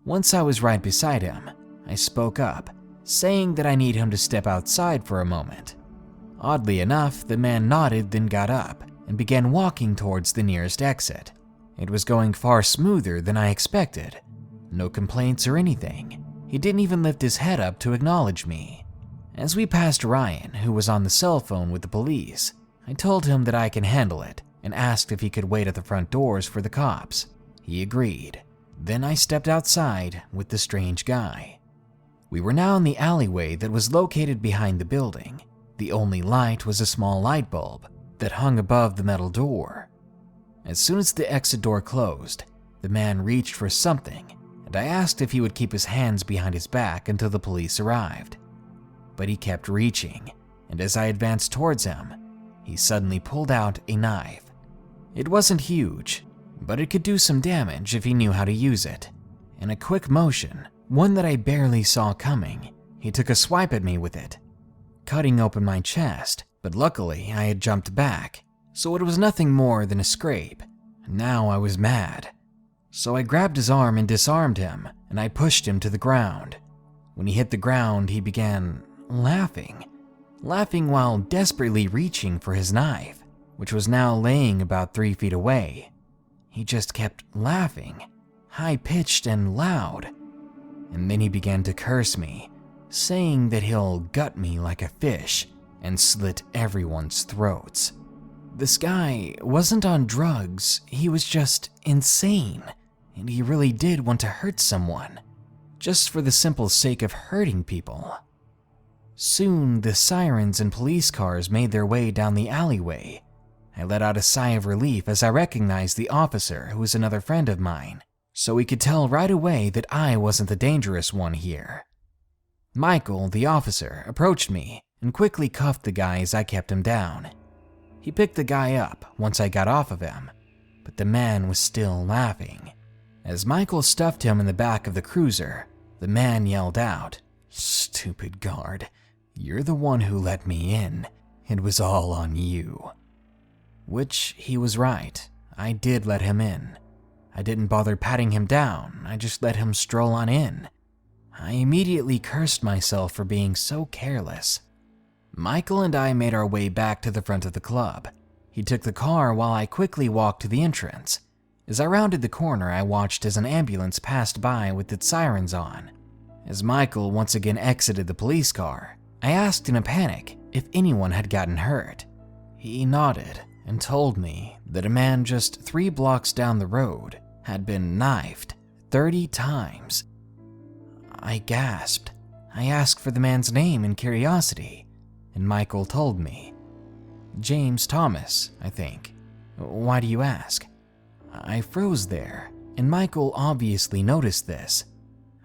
Once I was right beside him, I spoke up, saying that I need him to step outside for a moment. Oddly enough, the man nodded, then got up and began walking towards the nearest exit. It was going far smoother than I expected. No complaints or anything. He didn't even lift his head up to acknowledge me. As we passed Ryan, who was on the cell phone with the police, I told him that I can handle it and asked if he could wait at the front doors for the cops. He agreed. Then I stepped outside with the strange guy. We were now in the alleyway that was located behind the building. The only light was a small light bulb that hung above the metal door. As soon as the exit door closed, the man reached for something, and I asked if he would keep his hands behind his back until the police arrived. But he kept reaching, and as I advanced towards him, he suddenly pulled out a knife. It wasn't huge, but it could do some damage if he knew how to use it. In a quick motion, one that I barely saw coming, he took a swipe at me with it, cutting open my chest, but luckily I had jumped back, so it was nothing more than a scrape. Now I was mad. So I grabbed his arm and disarmed him, and I pushed him to the ground. When he hit the ground, he began laughing while desperately reaching for his knife, which was now laying about 3 feet away. He just kept laughing, high-pitched and loud. And then he began to curse me, saying that he'll gut me like a fish and slit everyone's throats. This guy wasn't on drugs, he was just insane, and he really did want to hurt someone, just for the simple sake of hurting people. Soon, the sirens and police cars made their way down the alleyway. I let out a sigh of relief as I recognized the officer, who was another friend of mine, so he could tell right away that I wasn't the dangerous one here. Michael, the officer, approached me and quickly cuffed the guy as I kept him down. He picked the guy up once I got off of him, but the man was still laughing. As Michael stuffed him in the back of the cruiser, the man yelled out, "Stupid guard, you're the one who let me in. It was all on you." Which he was right. I did let him in. I didn't bother patting him down, I just let him stroll on in. I immediately cursed myself for being so careless. Michael and I made our way back to the front of the club. He took the car while I quickly walked to the entrance. As I rounded the corner, I watched as an ambulance passed by with its sirens on. As Michael once again exited the police car, I asked in a panic if anyone had gotten hurt. He nodded and told me that a man just 3 blocks down the road had been knifed 30 times. I gasped. I asked for the man's name in curiosity, and Michael told me. James Thomas, I think. Why do you ask? I froze there, and Michael obviously noticed this.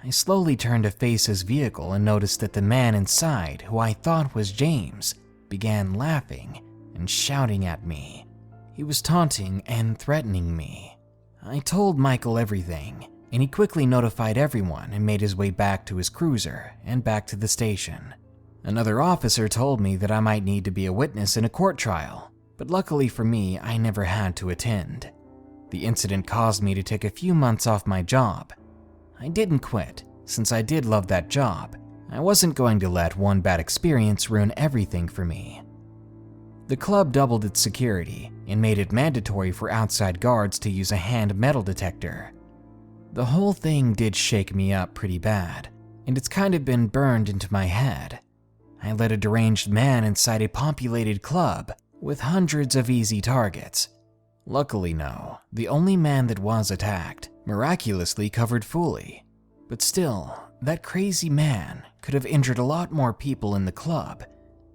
I slowly turned to face his vehicle and noticed that the man inside, who I thought was James, began laughing and shouting at me. He was taunting and threatening me. I told Michael everything, and he quickly notified everyone and made his way back to his cruiser and back to the station. Another officer told me that I might need to be a witness in a court trial, but luckily for me, I never had to attend. The incident caused me to take a few months off my job. I didn't quit, since I did love that job. I wasn't going to let one bad experience ruin everything for me. The club doubled its security and made it mandatory for outside guards to use a hand metal detector. The whole thing did shake me up pretty bad, and it's kind of been burned into my head. I let a deranged man inside a populated club with hundreds of easy targets. Luckily no, the only man that was attacked miraculously covered fully. But still, that crazy man could have injured a lot more people in the club,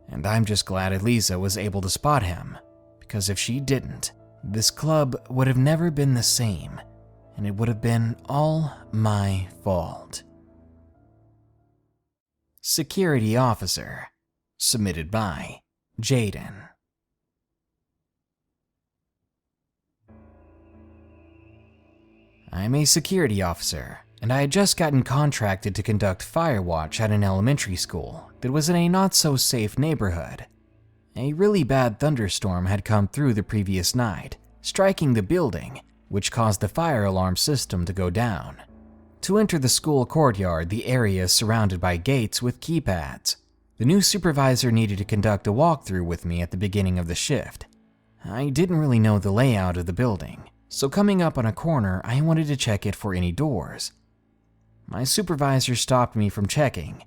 and I'm just glad Elisa was able to spot him, because if she didn't, this club would have never been the same, and it would have been all my fault. Security Officer, submitted by Jaden. I'm a security officer, and I had just gotten contracted to conduct fire watch at an elementary school that was in a not-so-safe neighborhood. A really bad thunderstorm had come through the previous night, striking the building, which caused the fire alarm system to go down. To enter the school courtyard, the area is surrounded by gates with keypads. The new supervisor needed to conduct a walkthrough with me at the beginning of the shift. I didn't really know the layout of the building, so coming up on a corner, I wanted to check it for any doors. My supervisor stopped me from checking,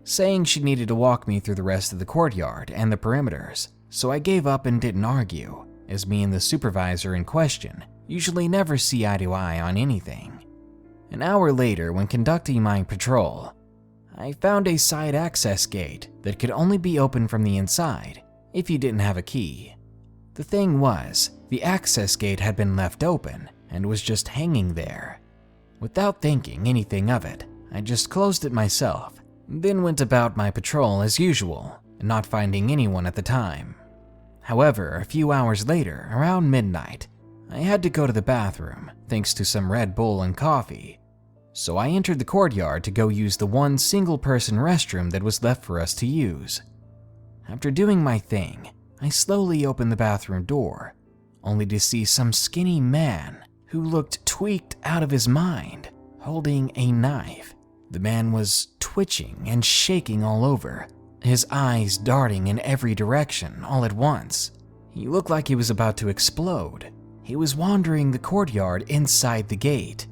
saying she needed to walk me through the rest of the courtyard and the perimeters, so I gave up and didn't argue, as me and the supervisor in question usually never see eye to eye on anything. An hour later, when conducting my patrol, I found a side access gate that could only be opened from the inside if you didn't have a key. The thing was, the access gate had been left open and was just hanging there. Without thinking anything of it, I just closed it myself, then went about my patrol as usual, not finding anyone at the time. However, a few hours later, around midnight, I had to go to the bathroom thanks to some Red Bull and coffee. So I entered the courtyard to go use the one single-person restroom that was left for us to use. After doing my thing, I slowly opened the bathroom door, only to see some skinny man who looked tweaked out of his mind, holding a knife. The man was twitching and shaking all over, his eyes darting in every direction all at once. He looked like he was about to explode. He was wandering the courtyard inside the gate.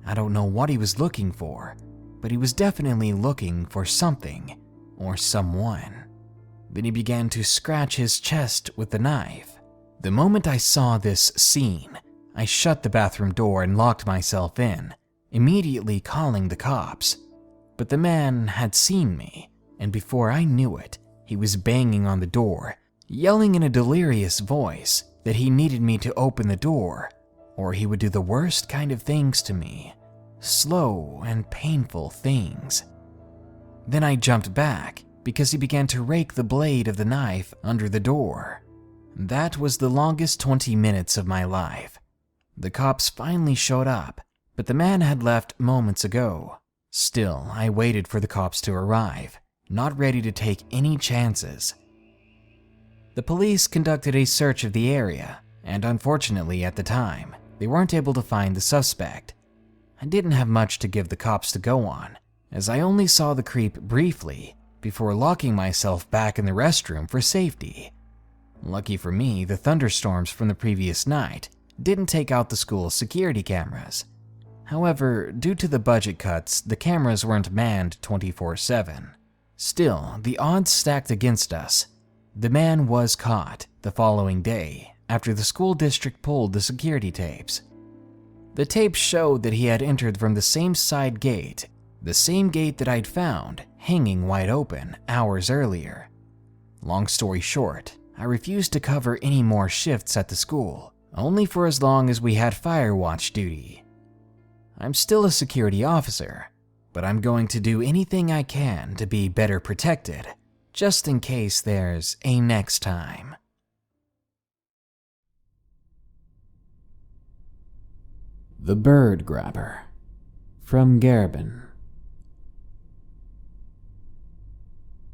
I don't know what he was looking for, but he was definitely looking for something or someone. Then he began to scratch his chest with the knife. The moment I saw this scene, I shut the bathroom door and locked myself in, immediately calling the cops. But the man had seen me, and before I knew it, he was banging on the door, yelling in a delirious voice that he needed me to open the door, or he would do the worst kind of things to me. Slow and painful things. Then I jumped back because he began to rake the blade of the knife under the door. That was the longest 20 minutes of my life. The cops finally showed up, but the man had left moments ago. Still, I waited for the cops to arrive, not ready to take any chances. The police conducted a search of the area, and unfortunately at the time, they weren't able to find the suspect. I didn't have much to give the cops to go on, as I only saw the creep briefly before locking myself back in the restroom for safety. Lucky for me, the thunderstorms from the previous night didn't take out the school's security cameras. However, due to the budget cuts, the cameras weren't manned 24/7. Still, the odds stacked against us. The man was caught the following day after the school district pulled the security tapes. The tapes showed that he had entered from the same side gate, the same gate that I'd found hanging wide open hours earlier. Long story short, I refused to cover any more shifts at the school, only for as long as we had fire watch duty. I'm still a security officer, but I'm going to do anything I can to be better protected, just in case there's a next time. The Bird Grabber, from Garabin.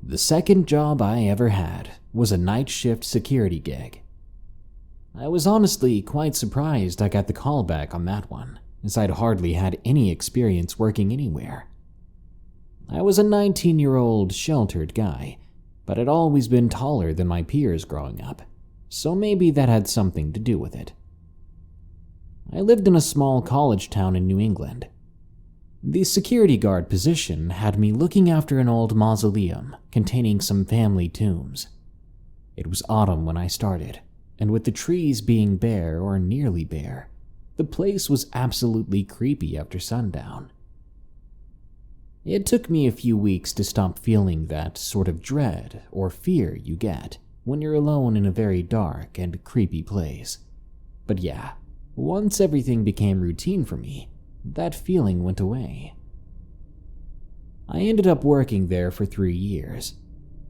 The second job I ever had was a night shift security gig. I was honestly quite surprised I got the call back on that one, as I'd hardly had any experience working anywhere. I was a 19-year-old sheltered guy, but I'd always been taller than my peers growing up, so maybe that had something to do with it. I lived in a small college town in New England. The security guard position had me looking after an old mausoleum containing some family tombs. It was autumn when I started, and with the trees being bare or nearly bare, the place was absolutely creepy after sundown. It took me a few weeks to stop feeling that sort of dread or fear you get when you're alone in a very dark and creepy place. But yeah, once everything became routine for me, that feeling went away. I ended up working there for 3 years.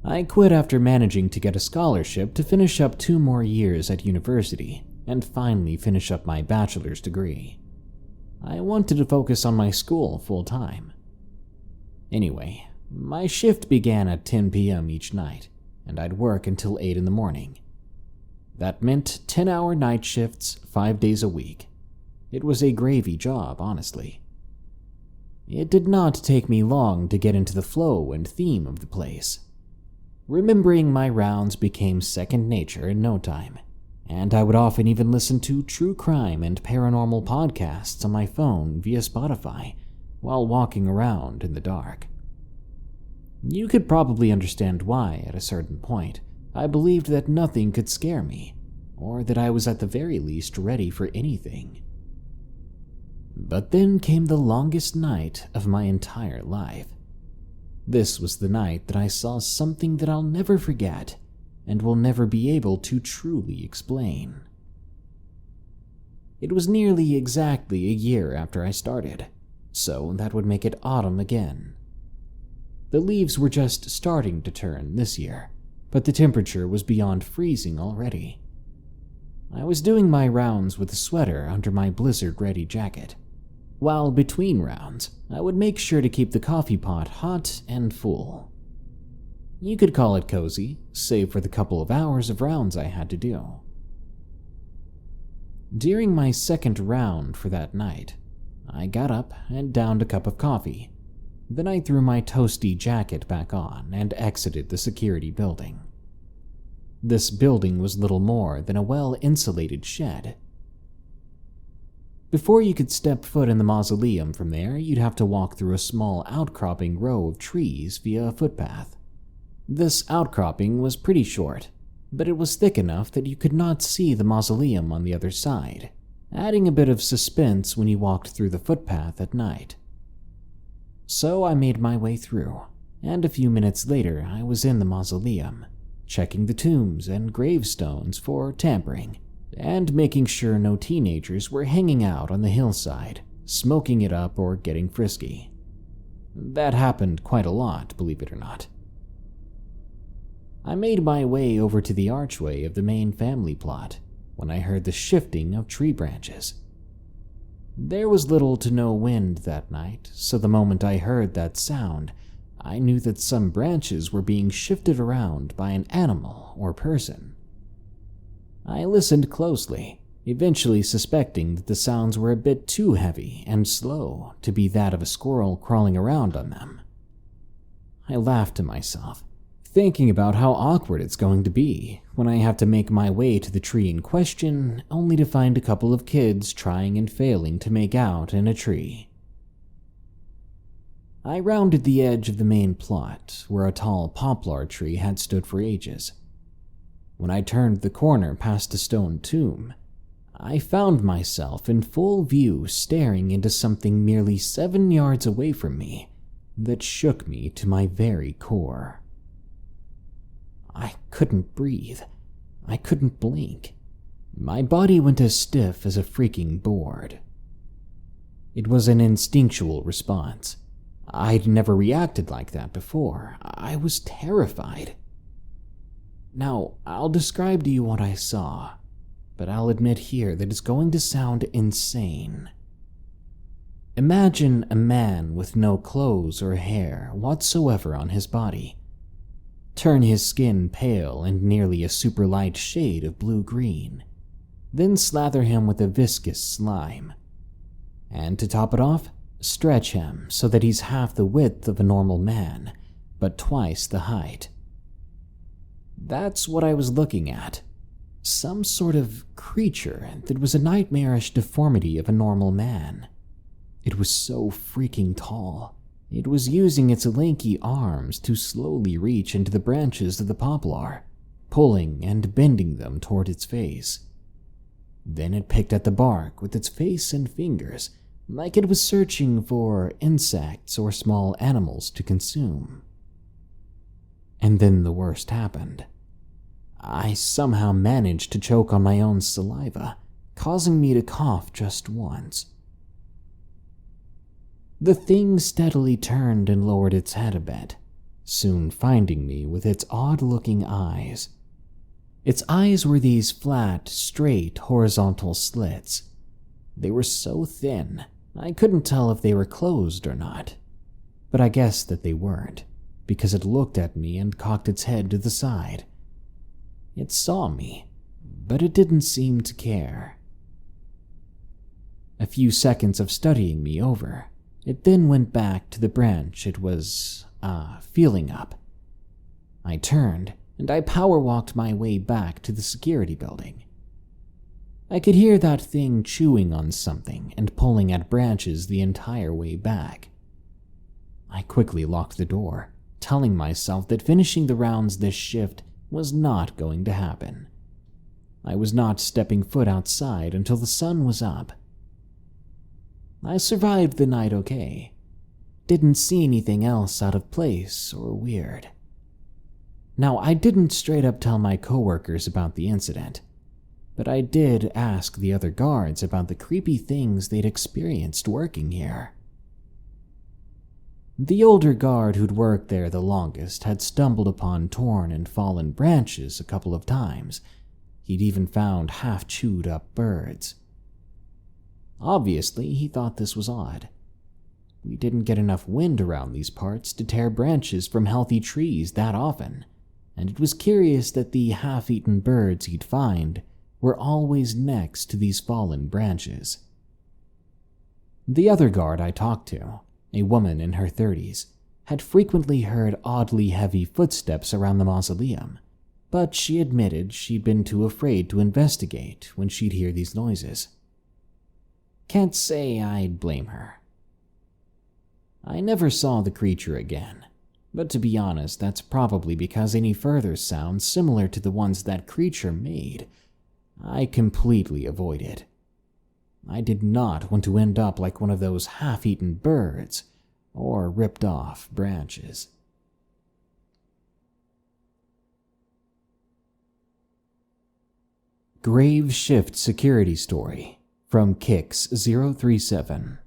I quit after managing to get a scholarship to finish up 2 more years at university and finally finish up my bachelor's degree. I wanted to focus on my school full time. Anyway, my shift began at 10 p.m. each night, and I'd work until 8 in the morning. That meant 10-hour night shifts 5 days a week. It was a gravy job, honestly. It did not take me long to get into the flow and theme of the place. Remembering my rounds became second nature in no time, and I would often even listen to true crime and paranormal podcasts on my phone via Spotify while walking around in the dark. You could probably understand why, at a certain point, I believed that nothing could scare me, or that I was at the very least ready for anything. But then came the longest night of my entire life. This was the night that I saw something that I'll never forget and will never be able to truly explain. It was nearly exactly a year after I started, so that would make it autumn again. The leaves were just starting to turn this year, but the temperature was beyond freezing already. I was doing my rounds with a sweater under my blizzard-ready jacket. While between rounds, I would make sure to keep the coffee pot hot and full. You could call it cozy, save for the couple of hours of rounds I had to do. During my second round for that night, I got up and downed a cup of coffee. Then I threw my toasty jacket back on and exited the security building. This building was little more than a well-insulated shed. Before you could step foot in the mausoleum from there, you'd have to walk through a small outcropping row of trees via a footpath. This outcropping was pretty short, but it was thick enough that you could not see the mausoleum on the other side, adding a bit of suspense when you walked through the footpath at night. So I made my way through, and a few minutes later I was in the mausoleum, checking the tombs and gravestones for tampering, and making sure no teenagers were hanging out on the hillside, smoking it up or getting frisky. That happened quite a lot, believe it or not. I made my way over to the archway of the main family plot when I heard the shifting of tree branches. There was little to no wind that night, so the moment I heard that sound, I knew that some branches were being shifted around by an animal or person. I listened closely, eventually suspecting that the sounds were a bit too heavy and slow to be that of a squirrel crawling around on them. I laughed to myself, thinking about how awkward it's going to be when I have to make my way to the tree in question, only to find a couple of kids trying and failing to make out in a tree. I rounded the edge of the main plot, where a tall poplar tree had stood for ages. When I turned the corner past a stone tomb, I found myself in full view staring into something nearly 7 yards away from me that shook me to my very core. I couldn't breathe. I couldn't blink. My body went as stiff as a freaking board. It was an instinctual response. I'd never reacted like that before. I was terrified. Now, I'll describe to you what I saw, but I'll admit here that it's going to sound insane. Imagine a man with no clothes or hair whatsoever on his body. Turn his skin pale and nearly a super light shade of blue-green, then slather him with a viscous slime. And to top it off, stretch him so that he's half the width of a normal man, but twice the height. That's what I was looking at. Some sort of creature that was a nightmarish deformity of a normal man. It was so freaking tall. It was using its lanky arms to slowly reach into the branches of the poplar, pulling and bending them toward its face. Then it picked at the bark with its face and fingers, like it was searching for insects or small animals to consume. And then the worst happened. I somehow managed to choke on my own saliva, causing me to cough just once. The thing steadily turned and lowered its head a bit, soon finding me with its odd-looking eyes. Its eyes were these flat, straight, horizontal slits. They were so thin I couldn't tell if they were closed or not, but I guessed that they weren't, because it looked at me and cocked its head to the side. It saw me, but it didn't seem to care. A few seconds of studying me over, it then went back to the branch it was, feeling up. I turned, and I power-walked my way back to the security building. I could hear that thing chewing on something and pulling at branches the entire way back. I quickly locked the door, telling myself that finishing the rounds this shift was not going to happen. I was not stepping foot outside until the sun was up. I survived the night okay. Didn't see anything else out of place or weird. Now, I didn't straight up tell my coworkers about the incident, but I did ask the other guards about the creepy things they'd experienced working here. The older guard who'd worked there the longest had stumbled upon torn and fallen branches a couple of times. He'd even found half-chewed-up birds. Obviously, he thought this was odd. We didn't get enough wind around these parts to tear branches from healthy trees that often, and it was curious that the half-eaten birds he'd find were always next to these fallen branches. The other guard I talked to, a woman in her 30s, had frequently heard oddly heavy footsteps around the mausoleum, but she admitted she'd been too afraid to investigate when she'd hear these noises. Can't say I'd blame her. I never saw the creature again, but to be honest, that's probably because any further sounds similar to the ones that creature made, I completely avoided. I did not want to end up like one of those half-eaten birds or ripped off branches. Grave Shift Security Story from Kix037.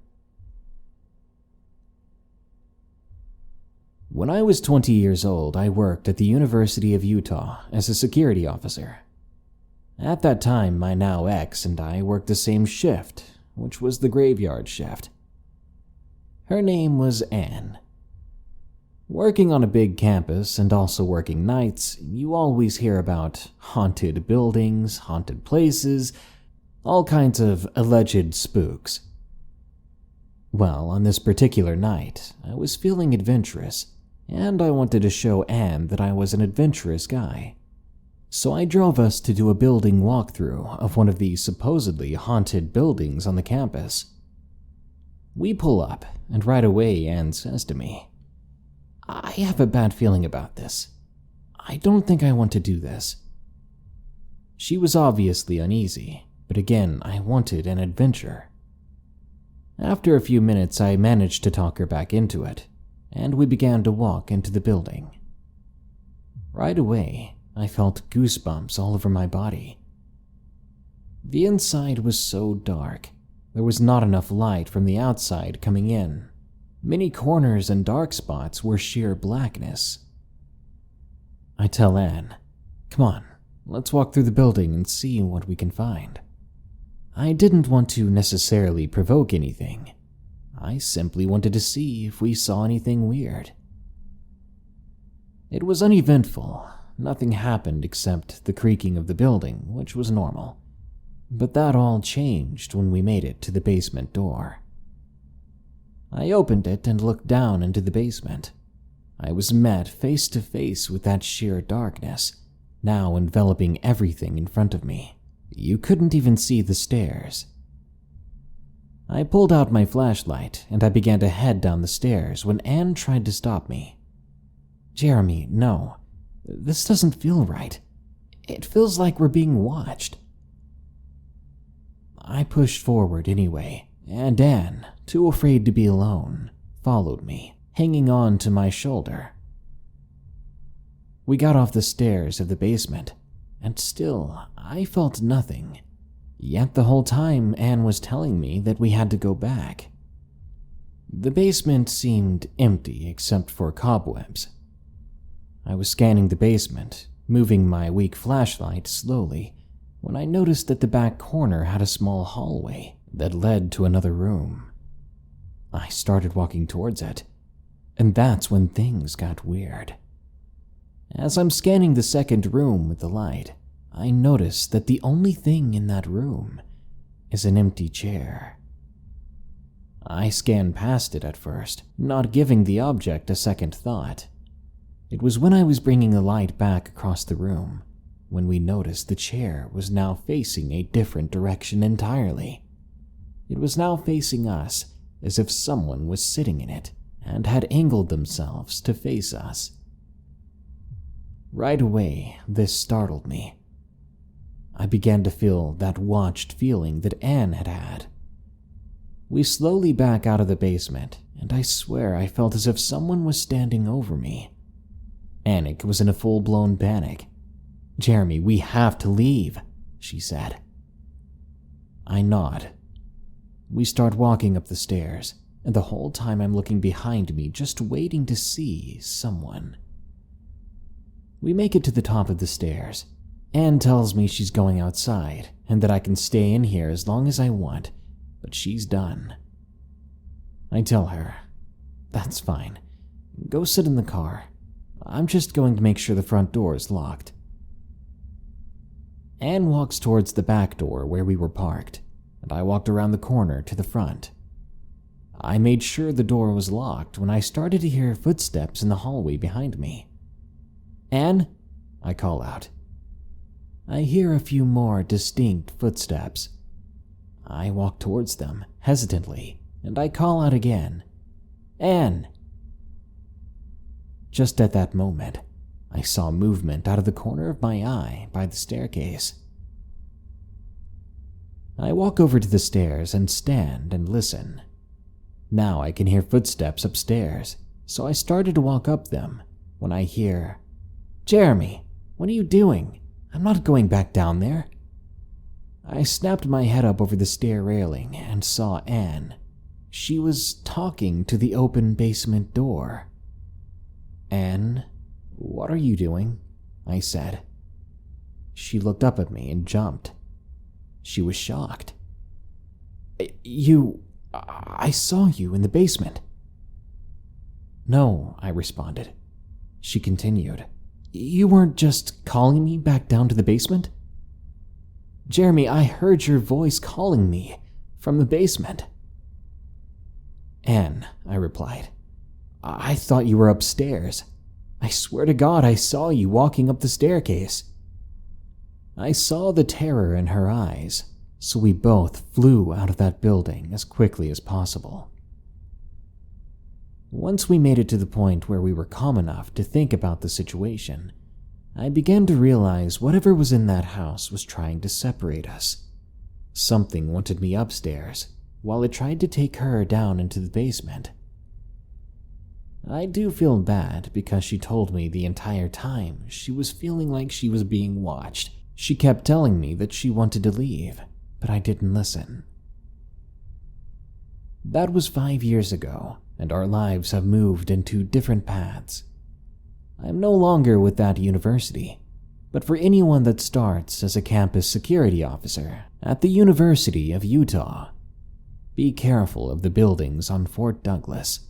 When I was 20 years old, I worked at the University of Utah as a security officer. At that time, my now ex and I worked the same shift, which was the graveyard shift. Her name was Anne. Working on a big campus and also working nights, you always hear about haunted buildings, haunted places, all kinds of alleged spooks. Well, on this particular night, I was feeling adventurous, and I wanted to show Anne that I was an adventurous guy. So I drove us to do a building walkthrough of one of the supposedly haunted buildings on the campus. We pull up, and right away Anne says to me, "I have a bad feeling about this. I don't think I want to do this." She was obviously uneasy, but again, I wanted an adventure. After a few minutes, I managed to talk her back into it, and we began to walk into the building. Right away, I felt goosebumps all over my body. The inside was so dark, there was not enough light from the outside coming in. Many corners and dark spots were sheer blackness. I tell Anne, "Come on, let's walk through the building and see what we can find." I didn't want to necessarily provoke anything. I simply wanted to see if we saw anything weird. It was uneventful. Nothing happened except the creaking of the building, which was normal. But that all changed when we made it to the basement door. I opened it and looked down into the basement. I was met face to face with that sheer darkness, now enveloping everything in front of me. You couldn't even see the stairs. I pulled out my flashlight and I began to head down the stairs when Anne tried to stop me. "Jeremy, no. This doesn't feel right. It feels like we're being watched." I pushed forward anyway, and Anne, too afraid to be alone, followed me, hanging on to my shoulder. We got off the stairs of the basement, and still, I felt nothing. Yet the whole time Anne was telling me that we had to go back. The basement seemed empty except for cobwebs. I was scanning the basement, moving my weak flashlight slowly, when I noticed that the back corner had a small hallway that led to another room. I started walking towards it, and that's when things got weird. As I'm scanning the second room with the light, I notice that the only thing in that room is an empty chair. I scanned past it at first, not giving the object a second thought. It was when I was bringing the light back across the room when we noticed the chair was now facing a different direction entirely. It was now facing us as if someone was sitting in it and had angled themselves to face us. Right away, this startled me. I began to feel that watched feeling that Anne had had. We slowly back out of the basement, and I swear I felt as if someone was standing over me. Anik was in a full-blown panic. "Jeremy, we have to leave," she said. I nod. We start walking up the stairs, and the whole time I'm looking behind me, just waiting to see someone. We make it to the top of the stairs. Anne tells me she's going outside, and that I can stay in here as long as I want, but she's done. I tell her, "That's fine. Go sit in the car. I'm just going to make sure the front door is locked." Anne walks towards the back door where we were parked, and I walked around the corner to the front. I made sure the door was locked when I started to hear footsteps in the hallway behind me. "Anne?" I call out. I hear a few more distinct footsteps. I walk towards them, hesitantly, and I call out again, "Anne!" Just at that moment, I saw movement out of the corner of my eye by the staircase. I walk over to the stairs and stand and listen. Now I can hear footsteps upstairs, so I started to walk up them when I hear, "Jeremy, what are you doing? I'm not going back down there." I snapped my head up over the stair railing and saw Anne. She was talking to the open basement door. "Anne, what are you doing?" I said. She looked up at me and jumped. She was shocked. I saw you in the basement." "No," I responded. She continued, "You weren't just calling me back down to the basement?" "Jeremy, I heard your voice calling me from the basement." "Anne," I replied, "I thought you were upstairs. I swear to God I saw you walking up the staircase." I saw the terror in her eyes, so we both flew out of that building as quickly as possible. Once we made it to the point where we were calm enough to think about the situation, I began to realize whatever was in that house was trying to separate us. Something wanted me upstairs, while it tried to take her down into the basement. I do feel bad because she told me the entire time she was feeling like she was being watched. She kept telling me that she wanted to leave, but I didn't listen. That was 5 years ago, and our lives have moved into different paths. I'm no longer with that university, but for anyone that starts as a campus security officer at the University of Utah, be careful of the buildings on Fort Douglas.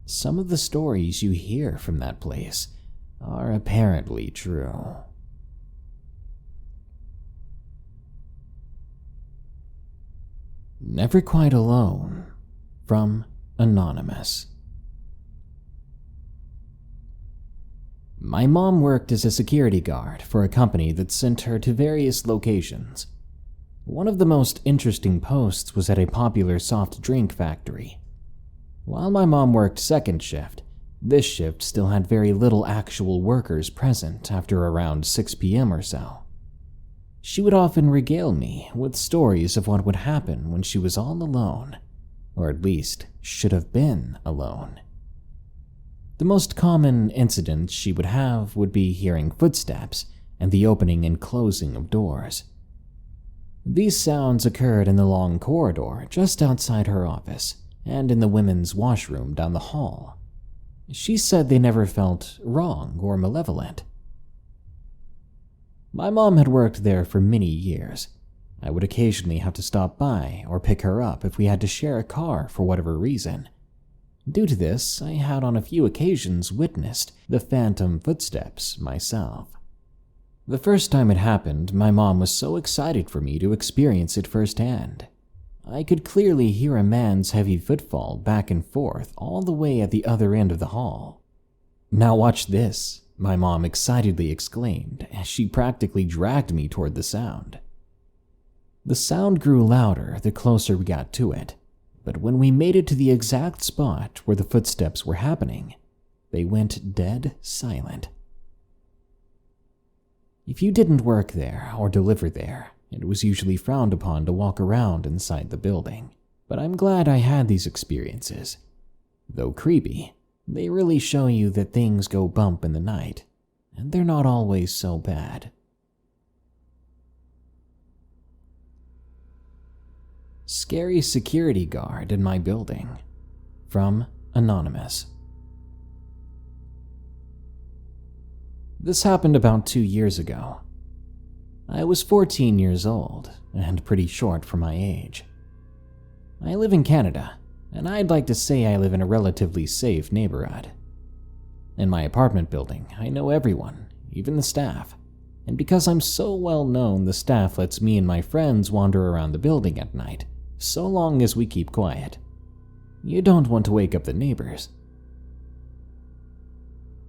Some of the stories you hear from that place are apparently true. Never Quite Alone, from Anonymous. My mom worked as a security guard for a company that sent her to various locations. One of the most interesting posts was at a popular soft drink factory. While my mom worked second shift, this shift still had very little actual workers present after around 6 p.m. or so. She would often regale me with stories of what would happen when she was all alone, or at least should have been alone. The most common incidents she would have would be hearing footsteps and the opening and closing of doors. These sounds occurred in the long corridor just outside her office and in the women's washroom down the hall. She said they never felt wrong or malevolent. My mom had worked there for many years, I would occasionally have to stop by or pick her up if we had to share a car for whatever reason. Due to this, I had on a few occasions witnessed the phantom footsteps myself. The first time it happened, my mom was so excited for me to experience it firsthand. I could clearly hear a man's heavy footfall back and forth all the way at the other end of the hall. "Now watch this," my mom excitedly exclaimed as she practically dragged me toward the sound. The sound grew louder the closer we got to it, but when we made it to the exact spot where the footsteps were happening, they went dead silent. If you didn't work there or deliver there, it was usually frowned upon to walk around inside the building, but I'm glad I had these experiences. Though creepy, they really show you that things go bump in the night, and they're not always so bad. Scary security guard in my building. From Anonymous. This happened about 2 years ago. I was 14 years old and pretty short for my age. I live in Canada, and I'd like to say I live in a relatively safe neighborhood. In my apartment building, I know everyone, even the staff, and because I'm so well known, the staff lets me and my friends wander around the building at night, so long as we keep quiet. You don't want to wake up the neighbors.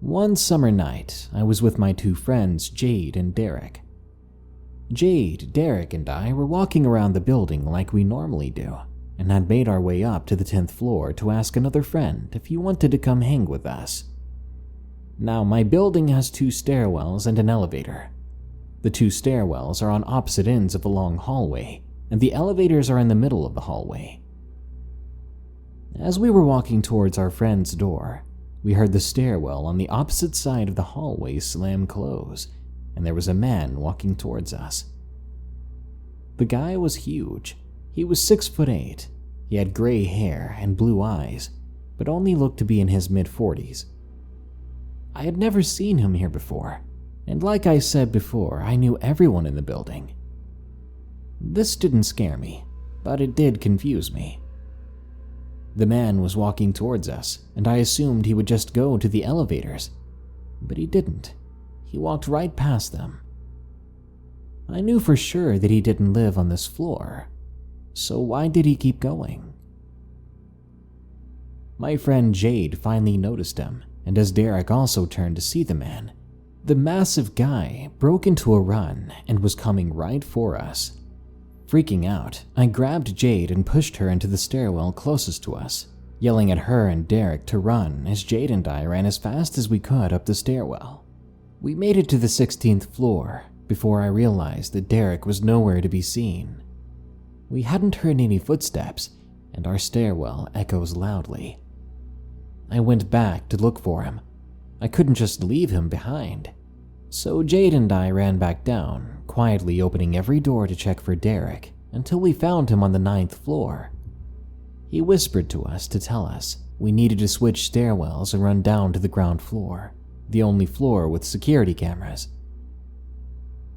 One summer night, I was with my 2 friends, Jade and Derek. Jade, Derek, and I were walking around the building like we normally do, and had made our way up to the 10th floor to ask another friend if he wanted to come hang with us. Now, my building has 2 stairwells and an elevator. The 2 stairwells are on opposite ends of a long hallway, and the elevators are in the middle of the hallway. As we were walking towards our friend's door, we heard the stairwell on the opposite side of the hallway slam close, and there was a man walking towards us. The guy was huge. He was 6'8". He had gray hair and blue eyes, but only looked to be in his mid-40s. I had never seen him here before, and like I said before, I knew everyone in the building. This didn't scare me, but it did confuse me. The man was walking towards us, and I assumed he would just go to the elevators, but he didn't. He walked right past them. I knew for sure that he didn't live on this floor, so why did he keep going? My friend Jade finally noticed him, and as Derek also turned to see the man, the massive guy broke into a run and was coming right for us. Freaking out, I grabbed Jade and pushed her into the stairwell closest to us, yelling at her and Derek to run as Jade and I ran as fast as we could up the stairwell. We made it to the 16th floor before I realized that Derek was nowhere to be seen. We hadn't heard any footsteps, and our stairwell echoes loudly. I went back to look for him. I couldn't just leave him behind. So Jade and I ran back down, quietly opening every door to check for Derek until we found him on the 9th floor. He whispered to us to tell us we needed to switch stairwells and run down to the ground floor, the only floor with security cameras.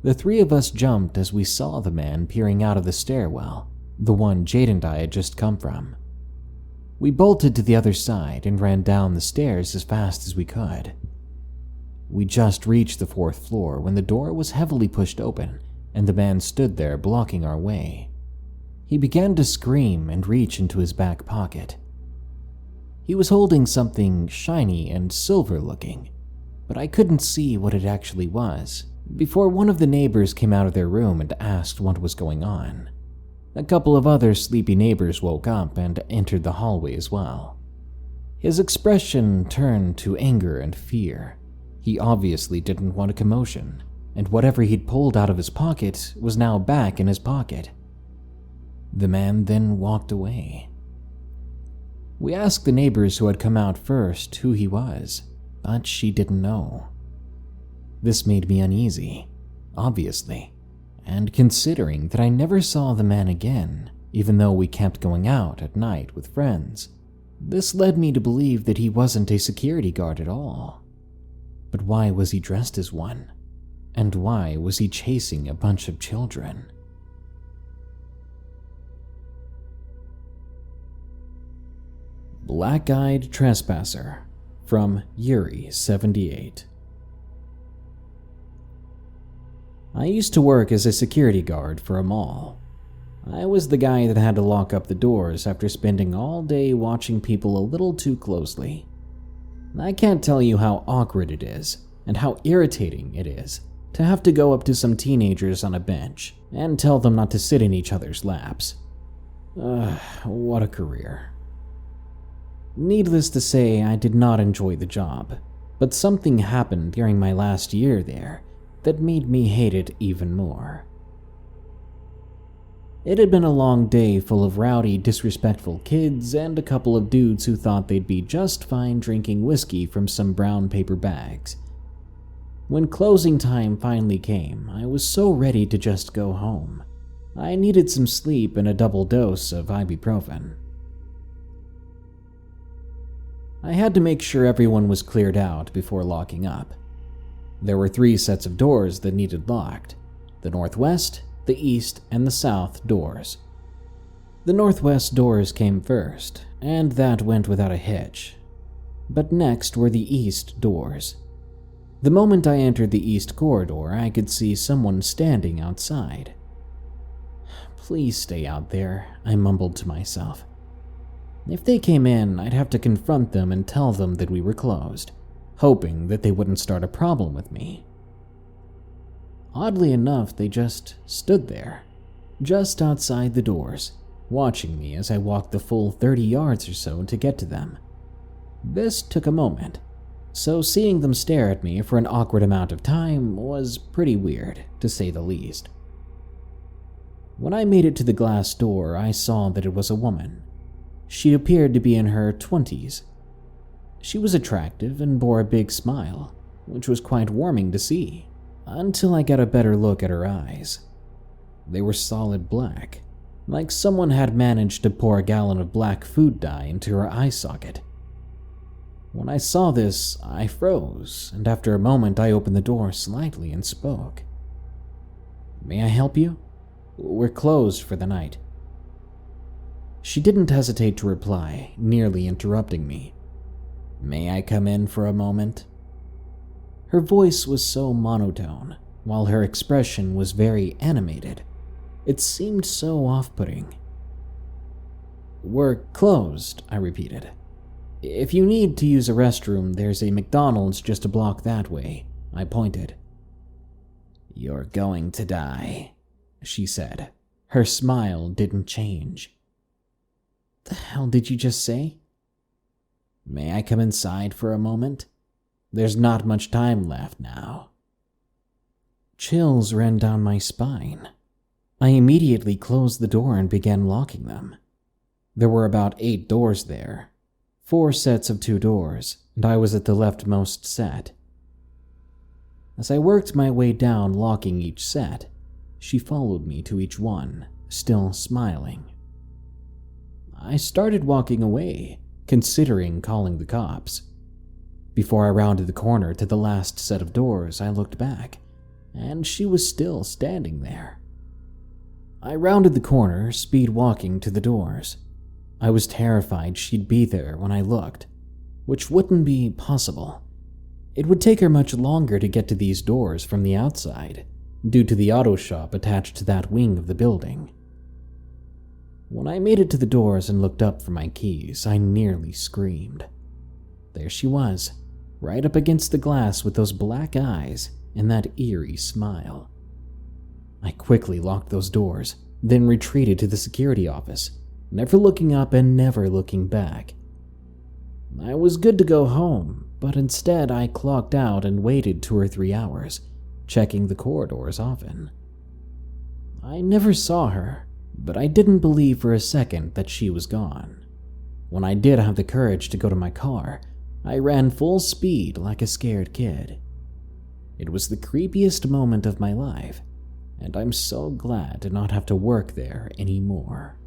The 3 of us jumped as we saw the man peering out of the stairwell, the one Jade and I had just come from. We bolted to the other side and ran down the stairs as fast as we could. We just reached the 4th floor when the door was heavily pushed open and the man stood there blocking our way. He began to scream and reach into his back pocket. He was holding something shiny and silver looking, but I couldn't see what it actually was before one of the neighbors came out of their room and asked what was going on. A couple of other sleepy neighbors woke up and entered the hallway as well. His expression turned to anger and fear. He obviously didn't want a commotion, and whatever he'd pulled out of his pocket was now back in his pocket. The man then walked away. We asked the neighbors who had come out first who he was, but she didn't know. This made me uneasy, obviously, and considering that I never saw the man again, even though we kept going out at night with friends, this led me to believe that he wasn't a security guard at all. But why was he dressed as one? And why was he chasing a bunch of children? Black-Eyed Trespasser from Yuri78. I used to work as a security guard for a mall. I was the guy that had to lock up the doors after spending all day watching people a little too closely. I can't tell you how awkward it is, and how irritating it is, to have to go up to some teenagers on a bench and tell them not to sit in each other's laps. What a career. Needless to say, I did not enjoy the job, but something happened during my last year there that made me hate it even more. It had been a long day full of rowdy, disrespectful kids and a couple of dudes who thought they'd be just fine drinking whiskey from some brown paper bags. When closing time finally came, I was so ready to just go home. I needed some sleep and a double dose of ibuprofen. I had to make sure everyone was cleared out before locking up. There were 3 sets of doors that needed locked: the northwest, the east, and the south doors. The northwest doors came first, and that went without a hitch. But next were the east doors. The moment I entered the east corridor, I could see someone standing outside. "Please stay out there," I mumbled to myself. If they came in, I'd have to confront them and tell them that we were closed, hoping that they wouldn't start a problem with me. Oddly enough, they just stood there, just outside the doors, watching me as I walked the full 30 yards or so to get to them. This took a moment, so seeing them stare at me for an awkward amount of time was pretty weird, to say the least. When I made it to the glass door, I saw that it was a woman. She appeared to be in her 20s. She was attractive and bore a big smile, which was quite warming to see, until I got a better look at her eyes. They were solid black, like someone had managed to pour a gallon of black food dye into her eye socket. When I saw this, I froze, and after a moment I opened the door slightly and spoke. "May I help you? We're closed for the night." She didn't hesitate to reply, nearly interrupting me. "May I come in for a moment?" Her voice was so monotone, while her expression was very animated. It seemed so off-putting. "We're closed," I repeated. "If you need to use a restroom, there's a McDonald's just a block that way," I pointed. "You're going to die," she said. Her smile didn't change. "The hell did you just say?" "May I come inside for a moment? There's not much time left now." Chills ran down my spine. I immediately closed the door and began locking them. There were about 8 doors there, 4 sets of 2 doors, and I was at the leftmost set. As I worked my way down locking each set, she followed me to each one, still smiling. I started walking away, considering calling the cops. Before I rounded the corner to the last set of doors, I looked back, and she was still standing there. I rounded the corner, speed walking to the doors. I was terrified she'd be there when I looked, which wouldn't be possible. It would take her much longer to get to these doors from the outside, due to the auto shop attached to that wing of the building. When I made it to the doors and looked up for my keys, I nearly screamed. There she was, right up against the glass with those black eyes and that eerie smile. I quickly locked those doors, then retreated to the security office, never looking up and never looking back. I was good to go home, but instead I clocked out and waited 2 or 3 hours, checking the corridors often. I never saw her, but I didn't believe for a second that she was gone. When I did have the courage to go to my car, I ran full speed like a scared kid. It was the creepiest moment of my life, and I'm so glad to not have to work there anymore.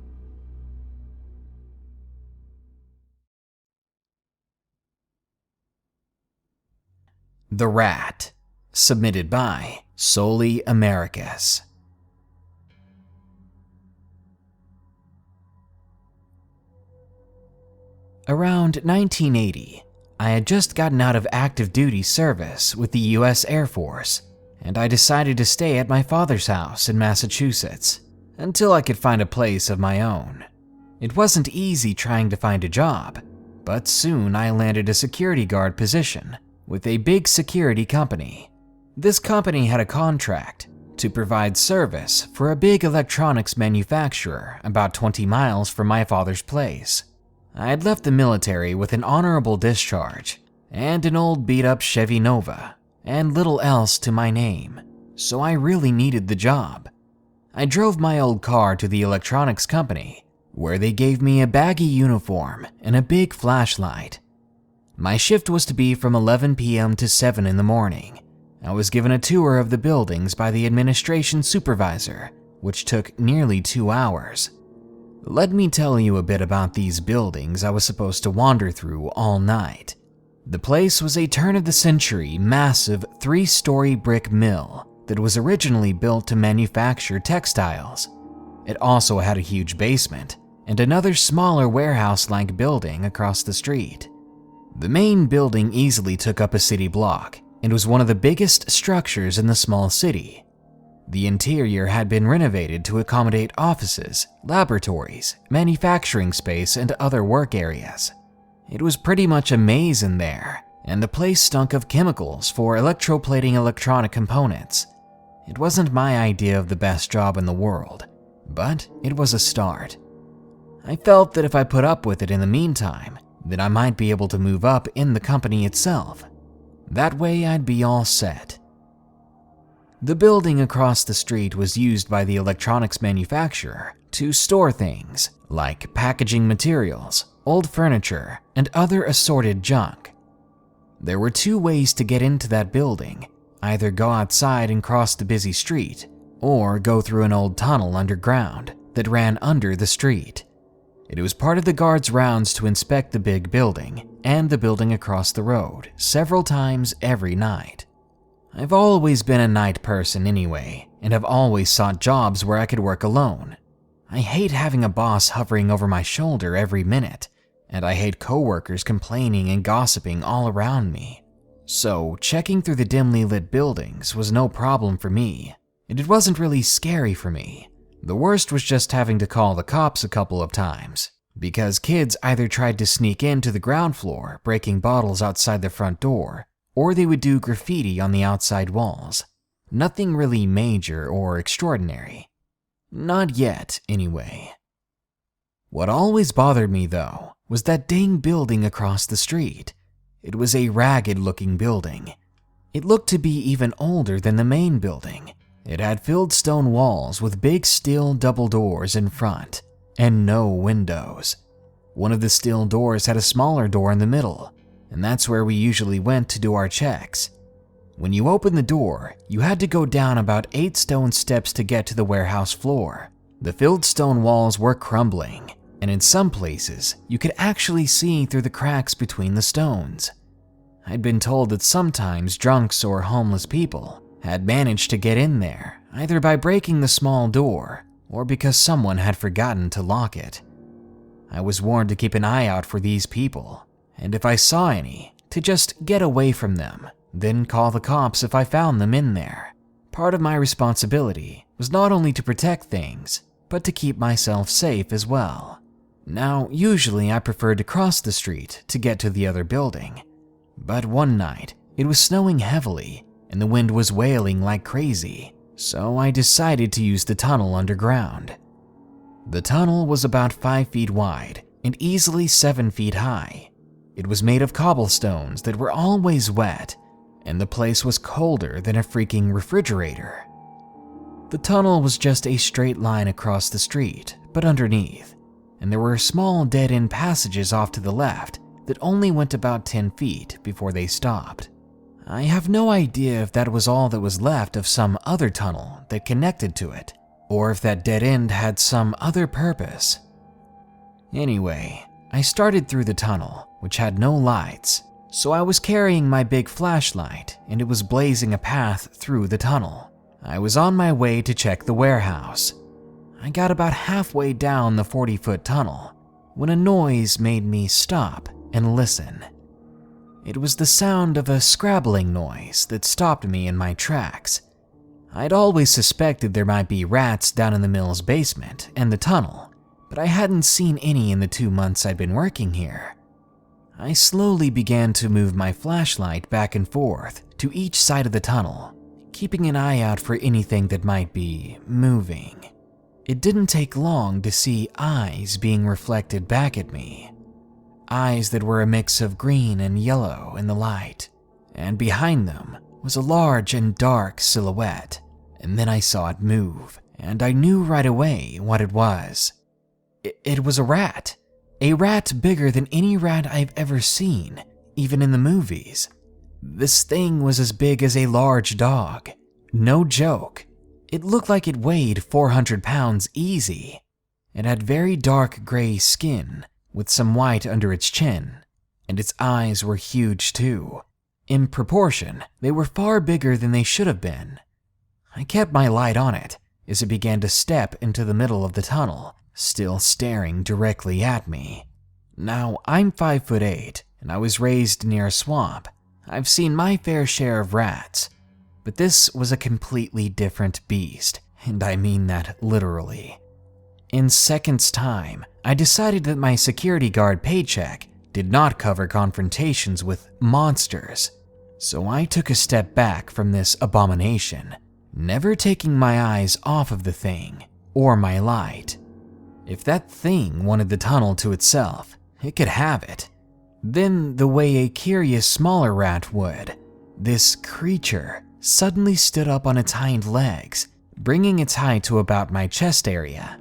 The Rat, submitted by Solely Americas. Around 1980, I had just gotten out of active duty service with the US Air Force, and I decided to stay at my father's house in Massachusetts until I could find a place of my own. It wasn't easy trying to find a job, but soon I landed a security guard position with a big security company. This company had a contract to provide service for a big electronics manufacturer about 20 miles from my father's place. I had left the military with an honorable discharge and an old beat-up Chevy Nova and little else to my name, so I really needed the job. I drove my old car to the electronics company, where they gave me a baggy uniform and a big flashlight. My shift was to be from 11 p.m. to 7 in the morning. I was given a tour of the buildings by the administration supervisor, which took nearly 2 hours. Let me tell you a bit about these buildings I was supposed to wander through all night. The place was a turn-of-the-century, massive 3-story brick mill that was originally built to manufacture textiles. It also had a huge basement and another smaller warehouse-like building across the street. The main building easily took up a city block and was one of the biggest structures in the small city. The interior had been renovated to accommodate offices, laboratories, manufacturing space, and other work areas. It was pretty much a maze in there, and the place stunk of chemicals for electroplating electronic components. It wasn't my idea of the best job in the world, but it was a start. I felt that if I put up with it in the meantime, then I might be able to move up in the company itself. That way I'd be all set. The building across the street was used by the electronics manufacturer to store things like packaging materials, old furniture, and other assorted junk. There were 2 ways to get into that building: either go outside and cross the busy street, or go through an old tunnel underground that ran under the street. It was part of the guards' rounds to inspect the big building and the building across the road several times every night. I've always been a night person anyway, and have always sought jobs where I could work alone. I hate having a boss hovering over my shoulder every minute, and I hate coworkers complaining and gossiping all around me. So checking through the dimly lit buildings was no problem for me, and it wasn't really scary for me. The worst was just having to call the cops a couple of times, because kids either tried to sneak into the ground floor, breaking bottles outside the front door, or they would do graffiti on the outside walls. Nothing really major or extraordinary. Not yet, anyway. What always bothered me, though, was that dang building across the street. It was a ragged-looking building. It looked to be even older than the main building. It had filled stone walls with big steel double doors in front, and no windows. One of the steel doors had a smaller door in the middle, and that's where we usually went to do our checks. When you opened the door, you had to go down about 8 stone steps to get to the warehouse floor. The filled stone walls were crumbling, and in some places, you could actually see through the cracks between the stones. I'd been told that sometimes drunks or homeless people had managed to get in there, either by breaking the small door or because someone had forgotten to lock it. I was warned to keep an eye out for these people, and if I saw any, to just get away from them, then call the cops if I found them in there. Part of my responsibility was not only to protect things, but to keep myself safe as well. Now, usually I preferred to cross the street to get to the other building, but one night it was snowing heavily and the wind was wailing like crazy, so I decided to use the tunnel underground. The tunnel was about 5 feet wide and easily 7 feet high. It was made of cobblestones that were always wet, and the place was colder than a freaking refrigerator. The tunnel was just a straight line across the street, but underneath, and there were small dead-end passages off to the left that only went about 10 feet before they stopped. I have no idea if that was all that was left of some other tunnel that connected to it, or if that dead end had some other purpose. Anyway, I started through the tunnel, which had no lights, so I was carrying my big flashlight and it was blazing a path through the tunnel. I was on my way to check the warehouse. I got about halfway down the 40-foot tunnel, when a noise made me stop and listen. It was the sound of a scrabbling noise that stopped me in my tracks. I'd always suspected there might be rats down in the mill's basement and the tunnel, but I hadn't seen any in the 2 months I'd been working here. I slowly began to move my flashlight back and forth to each side of the tunnel, keeping an eye out for anything that might be moving. It didn't take long to see eyes being reflected back at me. Eyes that were a mix of green and yellow in the light, and behind them was a large and dark silhouette. And then I saw it move, and I knew right away what it was. It was a rat bigger than any rat I've ever seen, even in the movies. This thing was as big as a large dog. No joke. It looked like it weighed 400 pounds easy. It had very dark gray skin with some white under its chin, and its eyes were huge too. In proportion, they were far bigger than they should have been. I kept my light on it as it began to step into the middle of the tunnel, still staring directly at me. Now, I'm 5'8", and I was raised near a swamp. I've seen my fair share of rats, but this was a completely different beast, and I mean that literally. In seconds' time, I decided that my security guard paycheck did not cover confrontations with monsters, so I took a step back from this abomination, never taking my eyes off of the thing or my light. If that thing wanted the tunnel to itself, it could have it. Then, the way a curious smaller rat would, this creature suddenly stood up on its hind legs, bringing its height to about my chest area,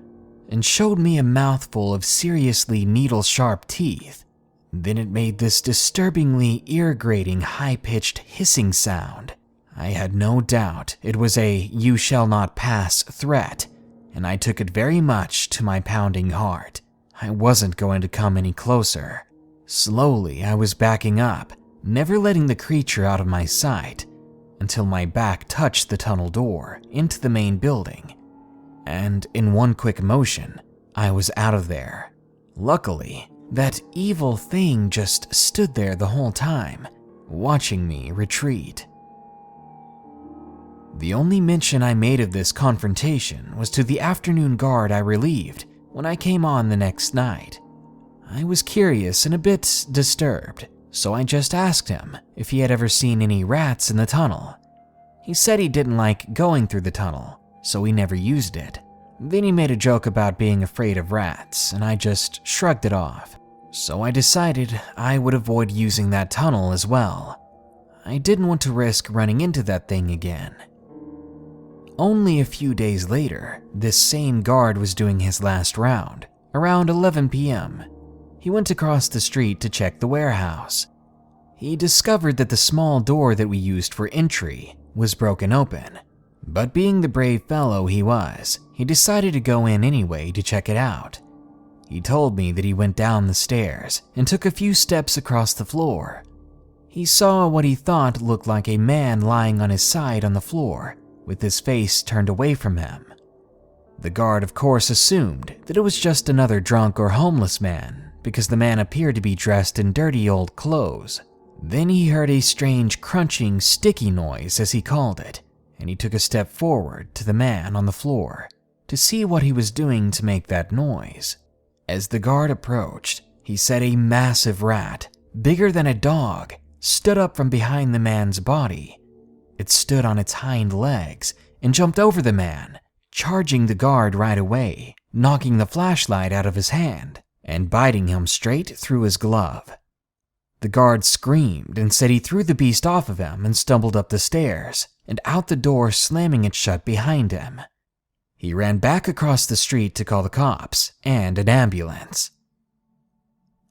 and showed me a mouthful of seriously needle-sharp teeth. Then it made this disturbingly ear-grating, high-pitched hissing sound. I had no doubt it was a "you shall not pass" threat, and I took it very much to my pounding heart. I wasn't going to come any closer. Slowly, I was backing up, never letting the creature out of my sight, until my back touched the tunnel door into the main building. And in one quick motion, I was out of there. Luckily, that evil thing just stood there the whole time, watching me retreat. The only mention I made of this confrontation was to the afternoon guard I relieved when I came on the next night. I was curious and a bit disturbed, so I just asked him if he had ever seen any rats in the tunnel. He said he didn't like going through the tunnel, so he never used it. Then he made a joke about being afraid of rats, and I just shrugged it off. So I decided I would avoid using that tunnel as well. I didn't want to risk running into that thing again. Only a few days later, this same guard was doing his last round, around 11 p.m. He went across the street to check the warehouse. He discovered that the small door that we used for entry was broken open, but being the brave fellow he was, he decided to go in anyway to check it out. He told me that he went down the stairs and took a few steps across the floor. He saw what he thought looked like a man lying on his side on the floor, with his face turned away from him. The guard, of course, assumed that it was just another drunk or homeless man because the man appeared to be dressed in dirty old clothes. Then he heard a strange crunching, sticky noise, as he called it, and he took a step forward to the man on the floor to see what he was doing to make that noise. As the guard approached, he said a massive rat, bigger than a dog, stood up from behind the man's body. It stood on its hind legs and jumped over the man, charging the guard right away, knocking the flashlight out of his hand and biting him straight through his glove. The guard screamed and said he threw the beast off of him and stumbled up the stairs and out the door, slamming it shut behind him. He ran back across the street to call the cops and an ambulance.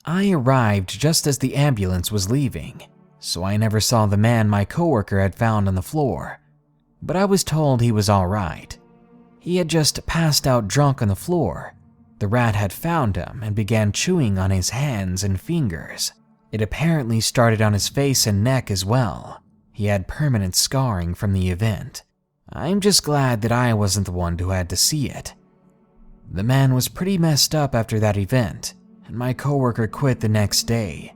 I arrived just as the ambulance was leaving, so I never saw the man my coworker had found on the floor, but I was told he was all right. He had just passed out drunk on the floor. The rat had found him and began chewing on his hands and fingers. It apparently started on his face and neck as well. He had permanent scarring from the event. I'm just glad that I wasn't the one who had to see it. The man was pretty messed up after that event, and my coworker quit the next day,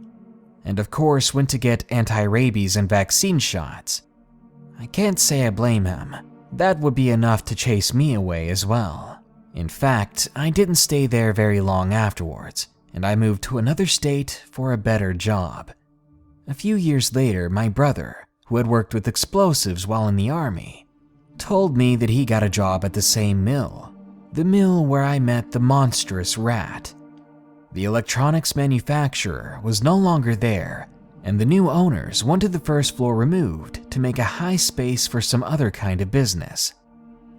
and of course went to get anti-rabies and vaccine shots. I can't say I blame him. That would be enough to chase me away as well. In fact, I didn't stay there very long afterwards, and I moved to another state for a better job. A few years later, my brother, who had worked with explosives while in the army, told me that he got a job at the same mill, the mill where I met the monstrous rat. The electronics manufacturer was no longer there, and the new owners wanted the first floor removed to make a high space for some other kind of business.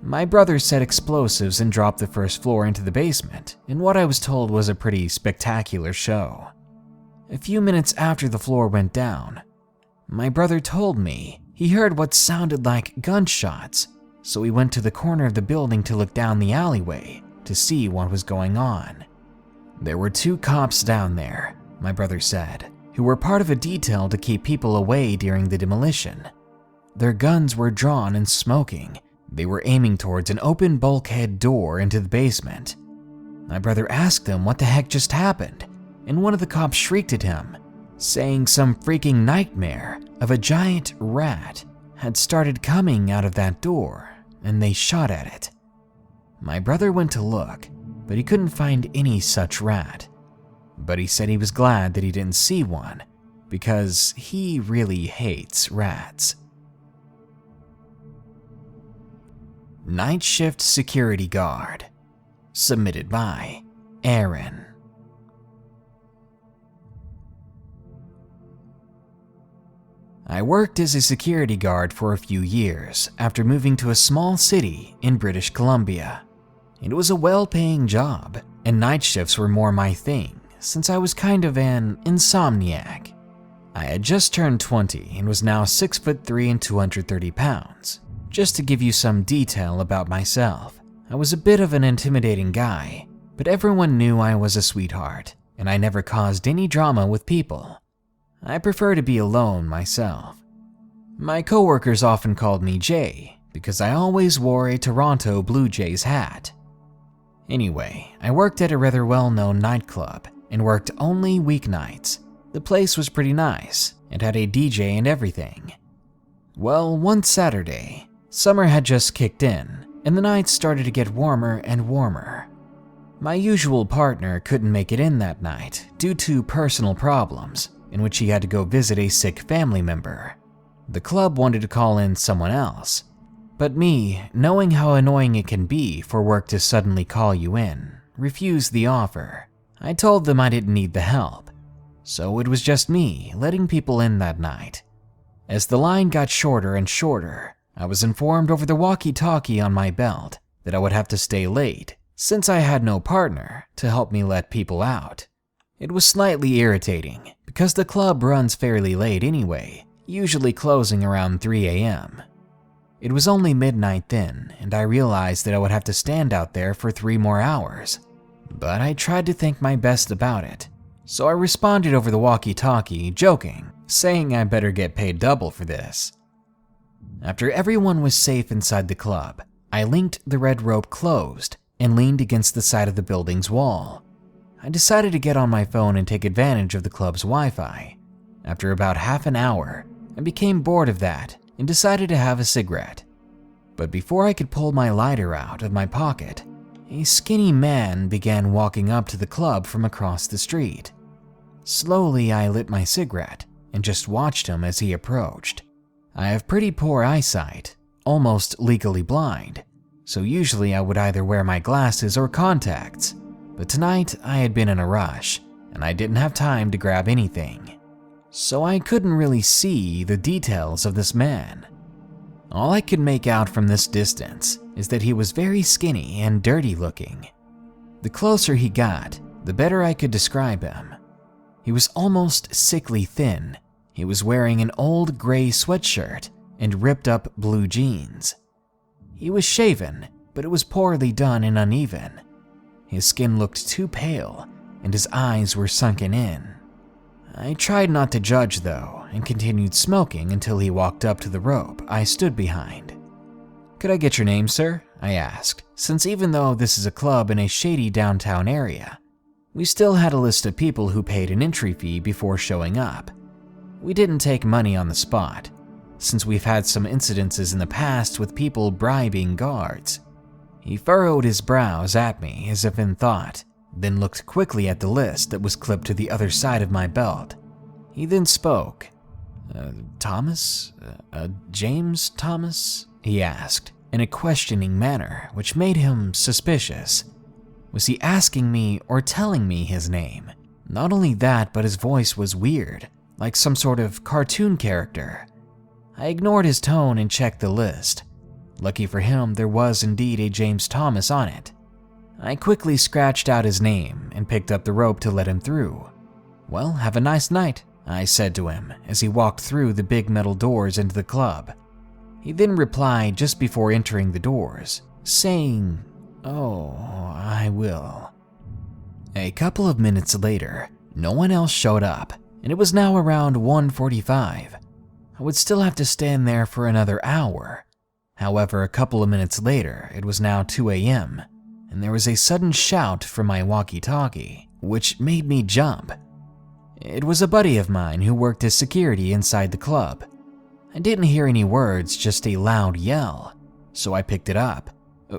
My brother set explosives and dropped the first floor into the basement in what I was told was a pretty spectacular show. A few minutes after the floor went down, my brother told me he heard what sounded like gunshots, so he went to the corner of the building to look down the alleyway to see what was going on. There were 2 cops down there, my brother said, who were part of a detail to keep people away during the demolition. Their guns were drawn and smoking. They were aiming towards an open bulkhead door into the basement. My brother asked them what the heck just happened, and one of the cops shrieked at him, saying some freaking nightmare of a giant rat had started coming out of that door, and they shot at it. My brother went to look, but he couldn't find any such rat. But he said he was glad that he didn't see one, because he really hates rats. Night Shift Security Guard. Submitted by Aaron. I worked as a security guard for a few years after moving to a small city in British Columbia. It was a well-paying job, and night shifts were more my thing since I was kind of an insomniac. I had just turned 20 and was now 6'3" and 230 pounds. Just to give you some detail about myself, I was a bit of an intimidating guy, but everyone knew I was a sweetheart, and I never caused any drama with people. I prefer to be alone myself. My coworkers often called me Jay because I always wore a Toronto Blue Jays hat. Anyway, I worked at a rather well-known nightclub and worked only weeknights. The place was pretty nice and had a DJ and everything. Well, one Saturday, summer had just kicked in and the nights started to get warmer and warmer. My usual partner couldn't make it in that night due to personal problems, in which he had to go visit a sick family member. The club wanted to call in someone else, but me, knowing how annoying it can be for work to suddenly call you in, refused the offer. I told them I didn't need the help, so it was just me letting people in that night. As the line got shorter and shorter, I was informed over the walkie-talkie on my belt that I would have to stay late since I had no partner to help me let people out. It was slightly irritating because the club runs fairly late anyway, usually closing around 3 a.m. It was only midnight then, and I realized that I would have to stand out there for 3 more hours. But I tried to think my best about it, so I responded over the walkie-talkie, joking, saying I better get paid double for this. After everyone was safe inside the club, I linked the red rope closed and leaned against the side of the building's wall. I decided to get on my phone and take advantage of the club's Wi-Fi. After about half an hour, I became bored of that and decided to have a cigarette. But before I could pull my lighter out of my pocket, a skinny man began walking up to the club from across the street. Slowly, I lit my cigarette and just watched him as he approached. I have pretty poor eyesight, almost legally blind, so usually I would either wear my glasses or contacts. But tonight I had been in a rush, and I didn't have time to grab anything, so I couldn't really see the details of this man. All I could make out from this distance is that he was very skinny and dirty looking. The closer he got, the better I could describe him. He was almost sickly thin. He was wearing an old gray sweatshirt and ripped up blue jeans. He was shaven, but it was poorly done and uneven. His skin looked too pale, and his eyes were sunken in. I tried not to judge though, and continued smoking until he walked up to the rope I stood behind. "Could I get your name, sir?" I asked, since even though this is a club in a shady downtown area, We still had a list of people who paid an entry fee before showing up. We didn't take money on the spot, since we've had some incidences in the past with people bribing guards. He furrowed his brows at me as if in thought, then looked quickly at the list that was clipped to the other side of my belt. He then spoke. Thomas? James Thomas? He asked, in a questioning manner which made him suspicious. Was he asking me or telling me his name? Not only that, but his voice was weird, like some sort of cartoon character. I ignored his tone and checked the list. Lucky for him, there was indeed a James Thomas on it. I quickly scratched out his name and picked up the rope to let him through. Well, have a nice night, I said to him as he walked through the big metal doors into the club. He then replied just before entering the doors, saying, "Oh, I will." A couple of minutes later, no one else showed up, and it was now around 1:45. I would still have to stand there for another hour. However, a couple of minutes later, it was now 2 a.m., and there was a sudden shout from my walkie-talkie, which made me jump. It was a buddy of mine who worked as security inside the club. I didn't hear any words, just a loud yell, so I picked it up.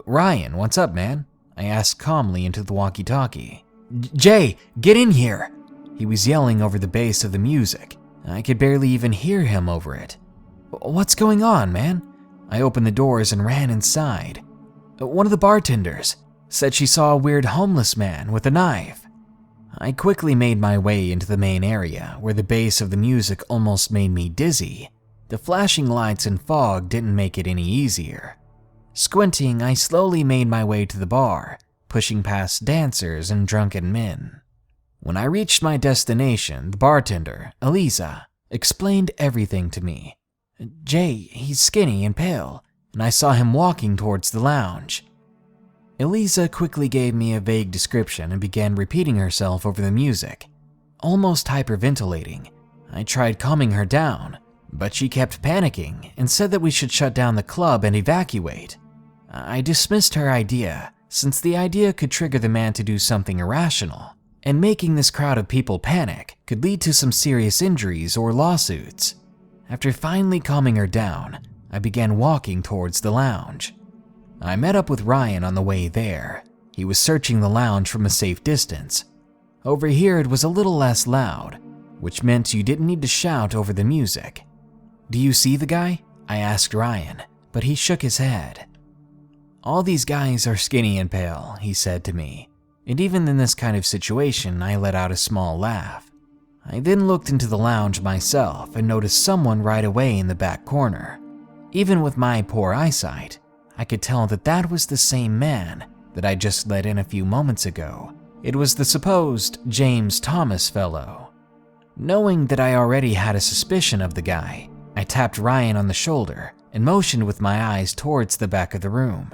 "Ryan, what's up, man?" I asked calmly into the walkie-talkie. "Jay, get in here!" He was yelling over the bass of the music. I could barely even hear him over it. "What's going on, man?" I opened the doors and ran inside. One of the bartenders said she saw a weird homeless man with a knife. I quickly made my way into the main area where the bass of the music almost made me dizzy. The flashing lights and fog didn't make it any easier. Squinting, I slowly made my way to the bar, pushing past dancers and drunken men. When I reached my destination, the bartender, Eliza, explained everything to me. "Jay, he's skinny and pale, and I saw him walking towards the lounge." Eliza quickly gave me a vague description and began repeating herself over the music, almost hyperventilating. I tried calming her down, but she kept panicking and said that we should shut down the club and evacuate. I dismissed her idea, since the idea could trigger the man to do something irrational, and making this crowd of people panic could lead to some serious injuries or lawsuits. After finally calming her down, I began walking towards the lounge. I met up with Ryan on the way there. He was searching the lounge from a safe distance. Over here it was a little less loud, which meant you didn't need to shout over the music. "Do you see the guy?" I asked Ryan, but he shook his head. "All these guys are skinny and pale," he said to me, and even in this kind of situation, I let out a small laugh. I then looked into the lounge myself and noticed someone right away in the back corner. Even with my poor eyesight, I could tell that that was the same man that I just let in a few moments ago. It was the supposed James Thomas fellow. Knowing that I already had a suspicion of the guy, I tapped Ryan on the shoulder and motioned with my eyes towards the back of the room.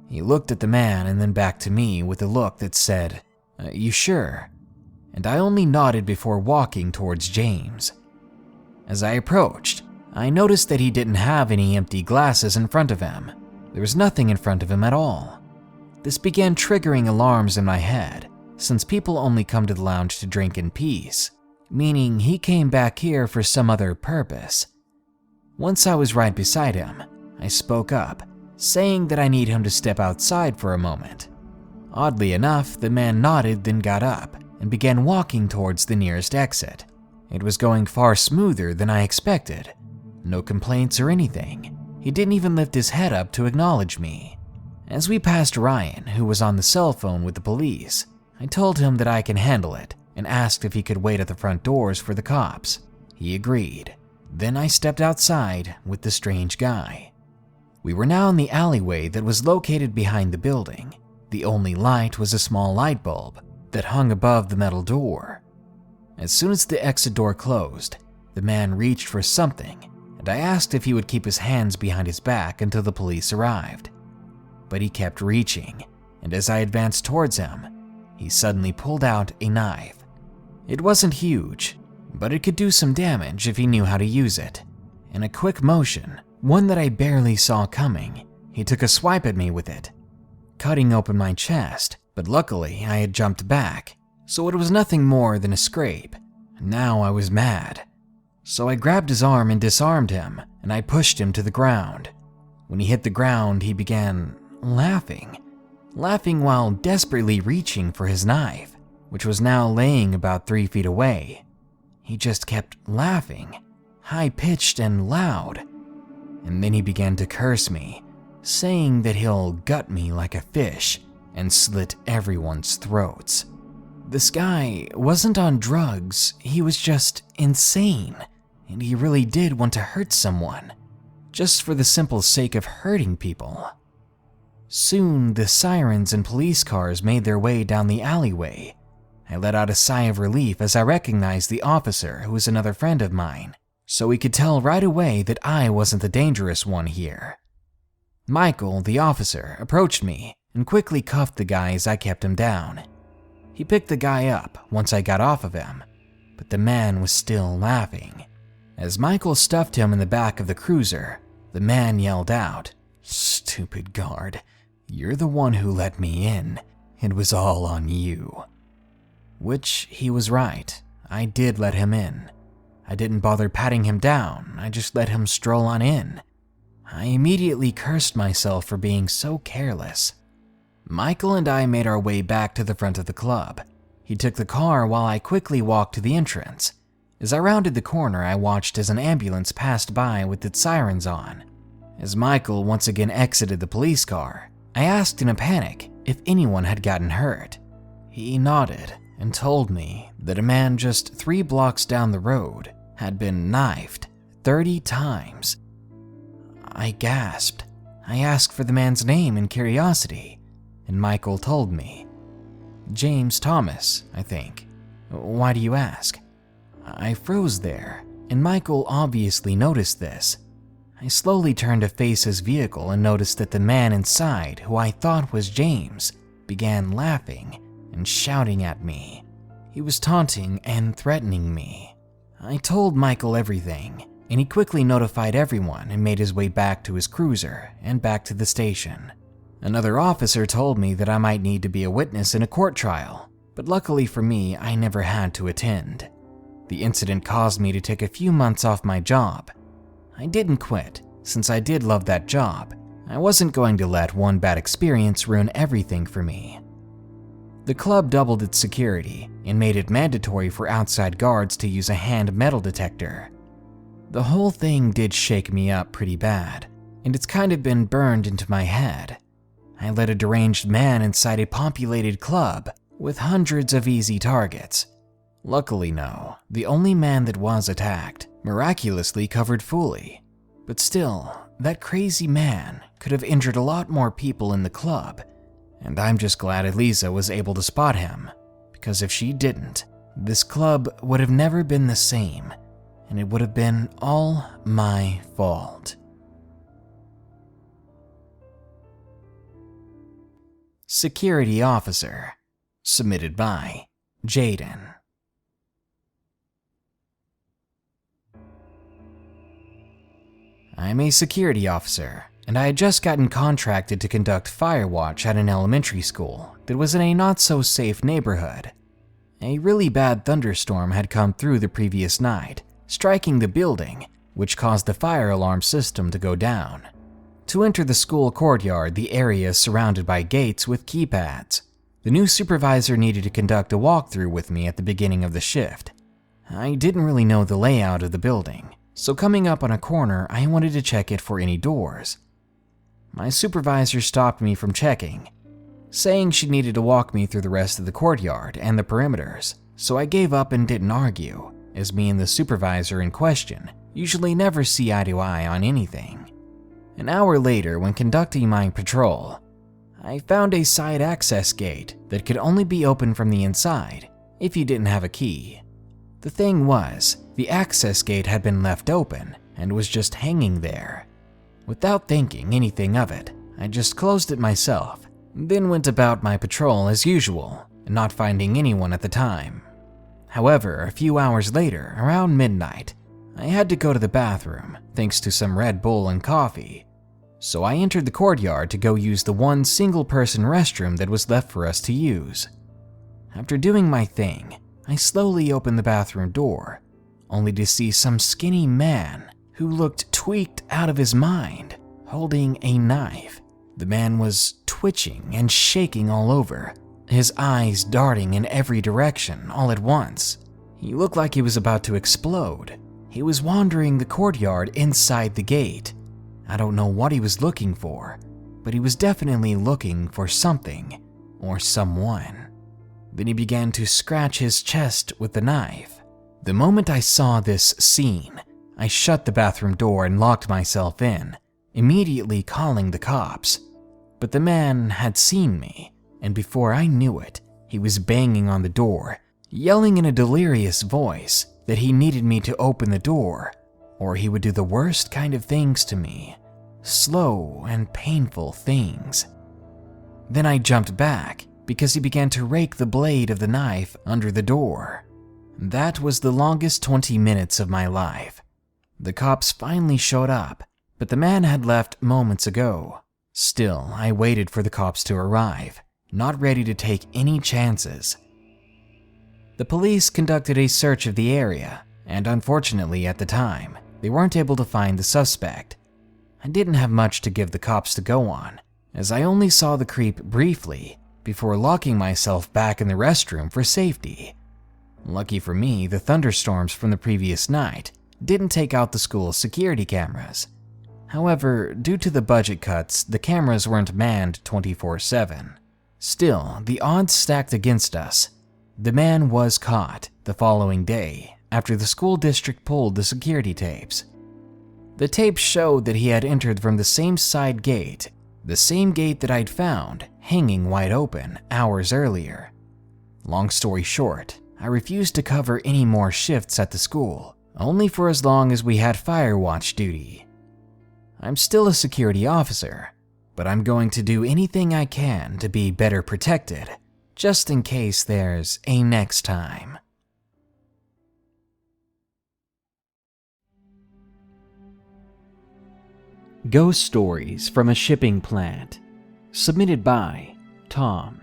He looked at the man and then back to me with a look that said, "You sure?" And I only nodded before walking towards James. As I approached, I noticed that he didn't have any empty glasses in front of him. There was nothing in front of him at all. This began triggering alarms in my head, since people only come to the lounge to drink in peace, meaning he came back here for some other purpose. Once I was right beside him, I spoke up, saying that I need him to step outside for a moment. Oddly enough, the man nodded, then got up and began walking towards the nearest exit. It was going far smoother than I expected. No complaints or anything. He didn't even lift his head up to acknowledge me. As we passed Ryan, who was on the cell phone with the police, I told him that I can handle it and asked if he could wait at the front doors for the cops. He agreed. Then I stepped outside with the strange guy. We were now in the alleyway that was located behind the building. The only light was a small light bulb that hung above the metal door. As soon as the exit door closed, the man reached for something, and I asked if he would keep his hands behind his back until the police arrived. But he kept reaching, and as I advanced towards him, he suddenly pulled out a knife. It wasn't huge, but it could do some damage if he knew how to use it. In a quick motion, one that I barely saw coming, he took a swipe at me with it, cutting open my chest, but luckily I had jumped back, so it was nothing more than a scrape. Now I was mad. So I grabbed his arm and disarmed him, and I pushed him to the ground. When he hit the ground, he began laughing while desperately reaching for his knife, which was now laying about 3 feet away. He just kept laughing, high-pitched and loud. And then he began to curse me, saying that he'll gut me like a fish and slit everyone's throats. This guy wasn't on drugs, he was just insane, and he really did want to hurt someone, just for the simple sake of hurting people. Soon, the sirens and police cars made their way down the alleyway. I let out a sigh of relief as I recognized the officer, who was another friend of mine, so he could tell right away that I wasn't the dangerous one here. Michael, the officer, approached me and quickly cuffed the guy as I kept him down. He picked the guy up once I got off of him, but the man was still laughing. As Michael stuffed him in the back of the cruiser, the man yelled out, "Stupid guard, you're the one who let me in. It was all on you." Which he was right. I did let him in. I didn't bother patting him down, I just let him stroll on in. I immediately cursed myself for being so careless. Michael and I made our way back to the front of the club. He took the car while I quickly walked to the entrance. As I rounded the corner, I watched as an ambulance passed by with its sirens on. As Michael once again exited the police car, I asked in a panic if anyone had gotten hurt. He nodded and told me that a man just 3 blocks down the road had been knifed 30 times. I gasped. I asked for the man's name in curiosity, and Michael told me. James Thomas, I think. Why do you ask? I froze there, and Michael obviously noticed this. I slowly turned to face his vehicle and noticed that the man inside, who I thought was James, began laughing and shouting at me. He was taunting and threatening me. I told Michael everything, and he quickly notified everyone and made his way back to his cruiser and back to the station. Another officer told me that I might need to be a witness in a court trial, but luckily for me, I never had to attend. The incident caused me to take a few months off my job. I didn't quit, since I did love that job. I wasn't going to let one bad experience ruin everything for me. The club doubled its security and made it mandatory for outside guards to use a hand metal detector. The whole thing did shake me up pretty bad, and it's kind of been burned into my head. I let a deranged man inside a populated club with hundreds of easy targets. Luckily, no, the only man that was attacked miraculously covered fully. But still, that crazy man could have injured a lot more people in the club, and I'm just glad Elisa was able to spot him, because if she didn't, this club would have never been the same, and it would have been all my fault. Security Officer, submitted by Jaden. I'm a security officer, and I had just gotten contracted to conduct fire watch at an elementary school that was in a not-so-safe neighborhood. A really bad thunderstorm had come through the previous night, striking the building, which caused the fire alarm system to go down. To enter the school courtyard, the area is surrounded by gates with keypads. The new supervisor needed to conduct a walkthrough with me at the beginning of the shift. I didn't really know the layout of the building, so coming up on a corner, I wanted to check it for any doors. My supervisor stopped me from checking, saying she needed to walk me through the rest of the courtyard and the perimeters, so I gave up and didn't argue, as me and the supervisor in question usually never see eye to eye on anything. An hour later, when conducting my patrol, I found a side access gate that could only be opened from the inside if you didn't have a key. The thing was, the access gate had been left open and was just hanging there. Without thinking anything of it, I just closed it myself, then went about my patrol as usual, not finding anyone at the time. However, a few hours later, around midnight, I had to go to the bathroom thanks to some Red Bull and coffee. So I entered the courtyard to go use the one single-person restroom that was left for us to use. After doing my thing, I slowly opened the bathroom door, only to see some skinny man who looked tweaked out of his mind, holding a knife. The man was twitching and shaking all over, his eyes darting in every direction all at once. He looked like he was about to explode. He was wandering the courtyard inside the gate. I don't know what he was looking for, but he was definitely looking for something or someone. Then he began to scratch his chest with the knife. The moment I saw this scene, I shut the bathroom door and locked myself in, immediately calling the cops. But the man had seen me, and before I knew it, he was banging on the door, yelling in a delirious voice that he needed me to open the door, or he would do the worst kind of things to me. Slow and painful things. Then I jumped back because he began to rake the blade of the knife under the door. That was the longest 20 minutes of my life. The cops finally showed up, but the man had left moments ago. Still, I waited for the cops to arrive, not ready to take any chances. The police conducted a search of the area, and unfortunately at the time, they weren't able to find the suspect. I didn't have much to give the cops to go on, as I only saw the creep briefly before locking myself back in the restroom for safety. Lucky for me, the thunderstorms from the previous night didn't take out the school's security cameras. However, due to the budget cuts, the cameras weren't manned 24/7. Still, the odds stacked against us. The man was caught the following day after the school district pulled the security tapes. The tapes showed that he had entered from the same side gate, the same gate that I'd found hanging wide open hours earlier. Long story short, I refused to cover any more shifts at the school, only for as long as we had fire watch duty. I'm still a security officer, but I'm going to do anything I can to be better protected, just in case there's a next time. Ghost Stories from a Shipping Plant. Submitted by Tom.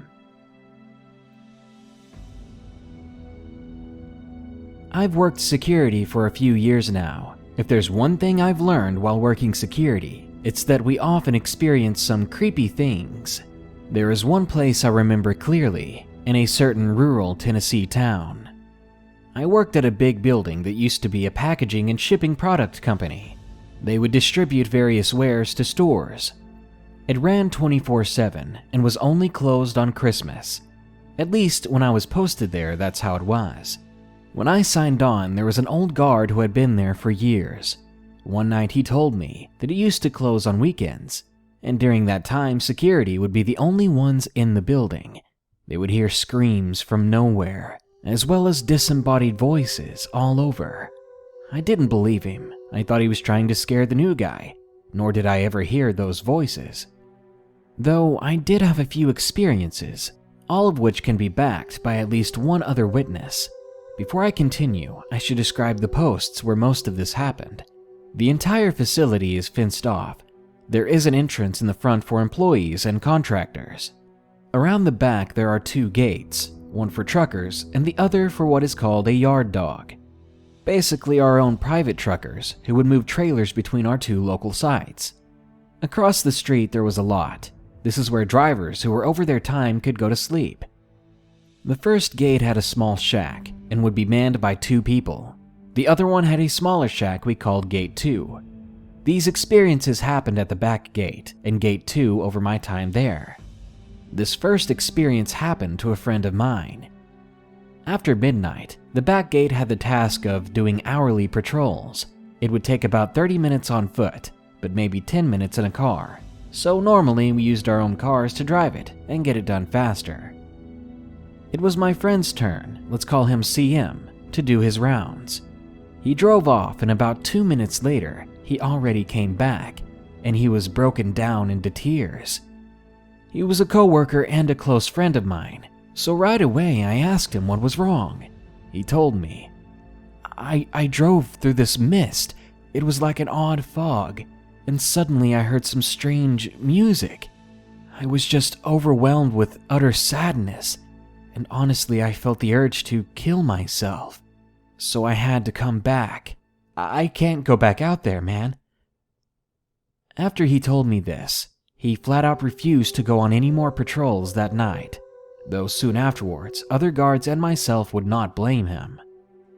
I've worked security for a few years now. If there's one thing I've learned while working security, it's that we often experience some creepy things. There is one place I remember clearly, in a certain rural Tennessee town. I worked at a big building that used to be a packaging and shipping product company. They would distribute various wares to stores. It ran 24/7 and was only closed on Christmas. At least when I was posted there, that's how it was. When I signed on, there was an old guard who had been there for years. One night he told me that it used to close on weekends, and during that time security would be the only ones in the building. They would hear screams from nowhere, as well as disembodied voices all over. I didn't believe him. I thought he was trying to scare the new guy, nor did I ever hear those voices. Though I did have a few experiences, all of which can be backed by at least one other witness. Before I continue, I should describe the posts where most of this happened. The entire facility is fenced off. There is an entrance in the front for employees and contractors. Around the back there are two gates, one for truckers and the other for what is called a yard dog. Basically our own private truckers who would move trailers between our two local sites. Across the street there was a lot. This is where drivers who were over their time could go to sleep. The first gate had a small shack and would be manned by 2 people. The other one had a smaller shack we called Gate 2. These experiences happened at the back gate and Gate 2 over my time there. This first experience happened to a friend of mine. After midnight, the back gate had the task of doing hourly patrols. It would take about 30 minutes on foot, but maybe 10 minutes in a car. So normally we used our own cars to drive it and get it done faster. It was my friend's turn, let's call him CM, to do his rounds. He drove off and about 2 minutes later, he already came back, and he was broken down into tears. He was a coworker and a close friend of mine, so right away I asked him what was wrong. He told me, I drove through this mist. It was like an odd fog, and suddenly I heard some strange music. I was just overwhelmed with utter sadness, and honestly I felt the urge to kill myself. So I had to come back. I can't go back out there, man. After he told me this, he flat out refused to go on any more patrols that night, though soon afterwards, other guards and myself would not blame him.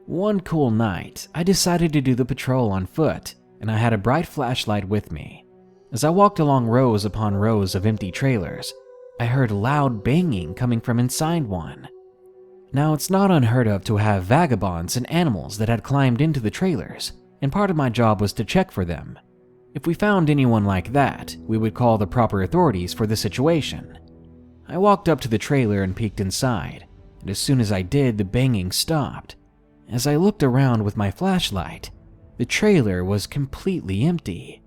One cool night, I decided to do the patrol on foot, and I had a bright flashlight with me. As I walked along rows upon rows of empty trailers, I heard loud banging coming from inside one. Now, it's not unheard of to have vagabonds and animals that had climbed into the trailers, and part of my job was to check for them. If we found anyone like that, we would call the proper authorities for the situation. I walked up to the trailer and peeked inside, and as soon as I did, the banging stopped. As I looked around with my flashlight, the trailer was completely empty.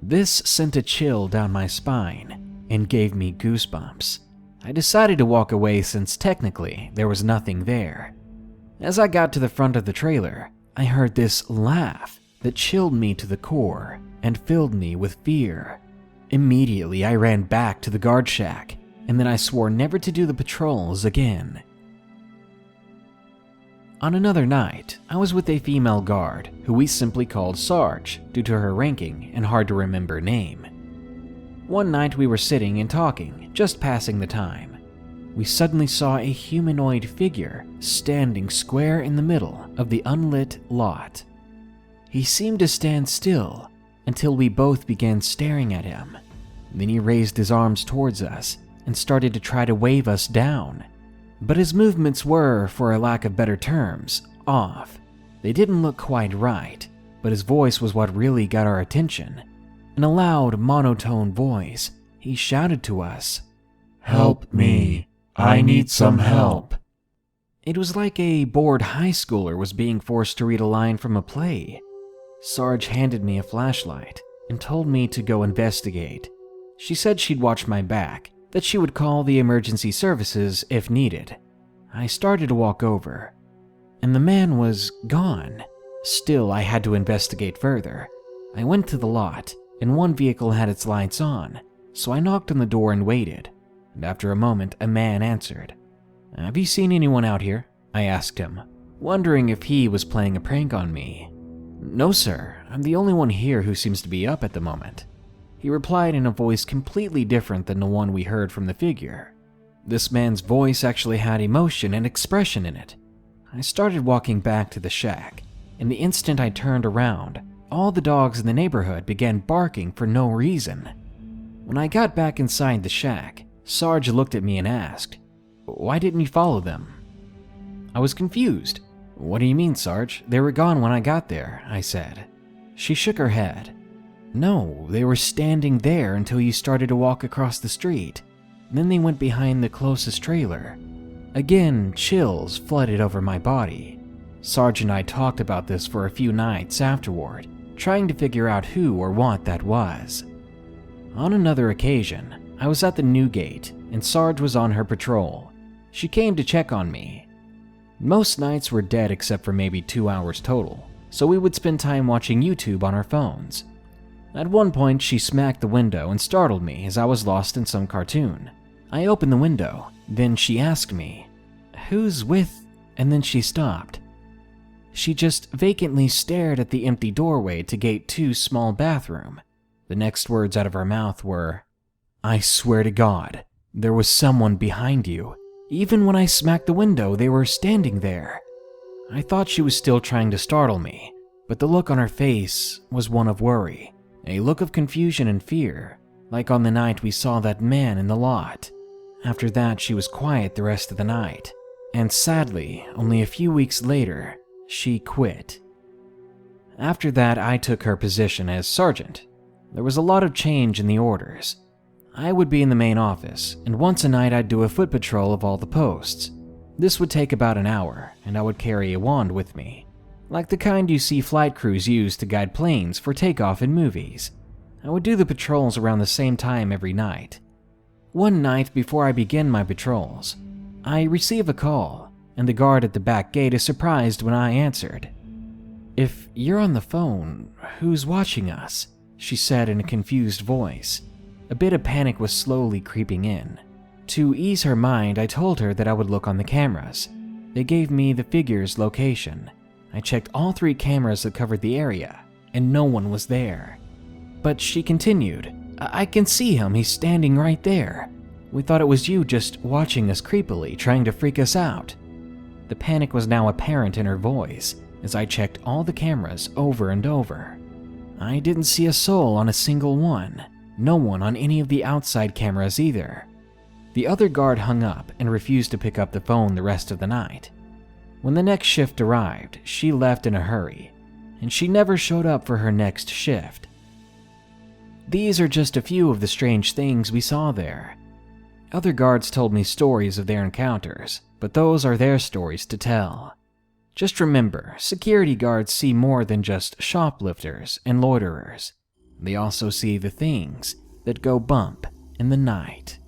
This sent a chill down my spine and gave me goosebumps. I decided to walk away since technically there was nothing there. As I got to the front of the trailer, I heard this laugh that chilled me to the core and filled me with fear. Immediately, I ran back to the guard shack, and then I swore never to do the patrols again. On another night, I was with a female guard who we simply called Sarge due to her ranking and hard to remember name. One night we were sitting and talking, just passing the time. We suddenly saw a humanoid figure standing square in the middle of the unlit lot. He seemed to stand still until we both began staring at him. Then he raised his arms towards us and started to try to wave us down. But his movements were, for a lack of better terms, off. They didn't look quite right, but his voice was what really got our attention. In a loud, monotone voice, he shouted to us, "Help me, I need some help." It was like a bored high schooler was being forced to read a line from a play. Sarge handed me a flashlight and told me to go investigate. She said she'd watch my back, that she would call the emergency services if needed. I started to walk over, and the man was gone. Still, I had to investigate further. I went to the lot, and one vehicle had its lights on, so I knocked on the door and waited, and after a moment, a man answered. "Have you seen anyone out here?" I asked him, wondering if he was playing a prank on me. "No, sir. I'm the only one here who seems to be up at the moment," he replied in a voice completely different than the one we heard from the figure. This man's voice actually had emotion and expression in it. I started walking back to the shack, and the instant I turned around, all the dogs in the neighborhood began barking for no reason. When I got back inside the shack, Sarge looked at me and asked, "Why didn't you follow them?" I was confused. "What do you mean, Sarge? They were gone when I got there," I said. She shook her head. "No, they were standing there until you started to walk across the street. Then they went behind the closest trailer." Again, chills flooded over my body. Sarge and I talked about this for a few nights afterward, trying to figure out who or what that was. On another occasion, I was at the new gate, and Sarge was on her patrol. She came to check on me. Most nights were dead except for maybe 2 hours total, so we would spend time watching YouTube on our phones. At one point, she smacked the window and startled me as I was lost in some cartoon. I opened the window, then she asked me, "Who's with?" and then she stopped. She just vacantly stared at the empty doorway to Gate 2's small bathroom. The next words out of her mouth were, "I swear to God, there was someone behind you. Even when I smacked the window, they were standing there." I thought she was still trying to startle me, but the look on her face was one of worry, a look of confusion and fear, like on the night we saw that man in the lot. After that, she was quiet the rest of the night, and sadly, only a few weeks later, she quit. After that, I took her position as sergeant. There was a lot of change in the orders. I would be in the main office, and once a night I'd do a foot patrol of all the posts. This would take about an hour, and I would carry a wand with me, like the kind you see flight crews use to guide planes for takeoff in movies. I would do the patrols around the same time every night. One night before I begin my patrols, I receive a call, and the guard at the back gate is surprised when I answered. "If you're on the phone, who's watching us?" she said in a confused voice. A bit of panic was slowly creeping in. To ease her mind, I told her that I would look on the cameras. They gave me the figure's location. I checked all 3 cameras that covered the area, and no one was there. But she continued, I can see him, he's standing right there. We thought it was you just watching us creepily, trying to freak us out. The panic was now apparent in her voice as I checked all the cameras over and over. I didn't see a soul on a single one, no one on any of the outside cameras either. The other guard hung up and refused to pick up the phone the rest of the night. When the next shift arrived, she left in a hurry, and she never showed up for her next shift. These are just a few of the strange things we saw there. Other guards told me stories of their encounters, but those are their stories to tell. Just remember, security guards see more than just shoplifters and loiterers. They also see the things that go bump in the night.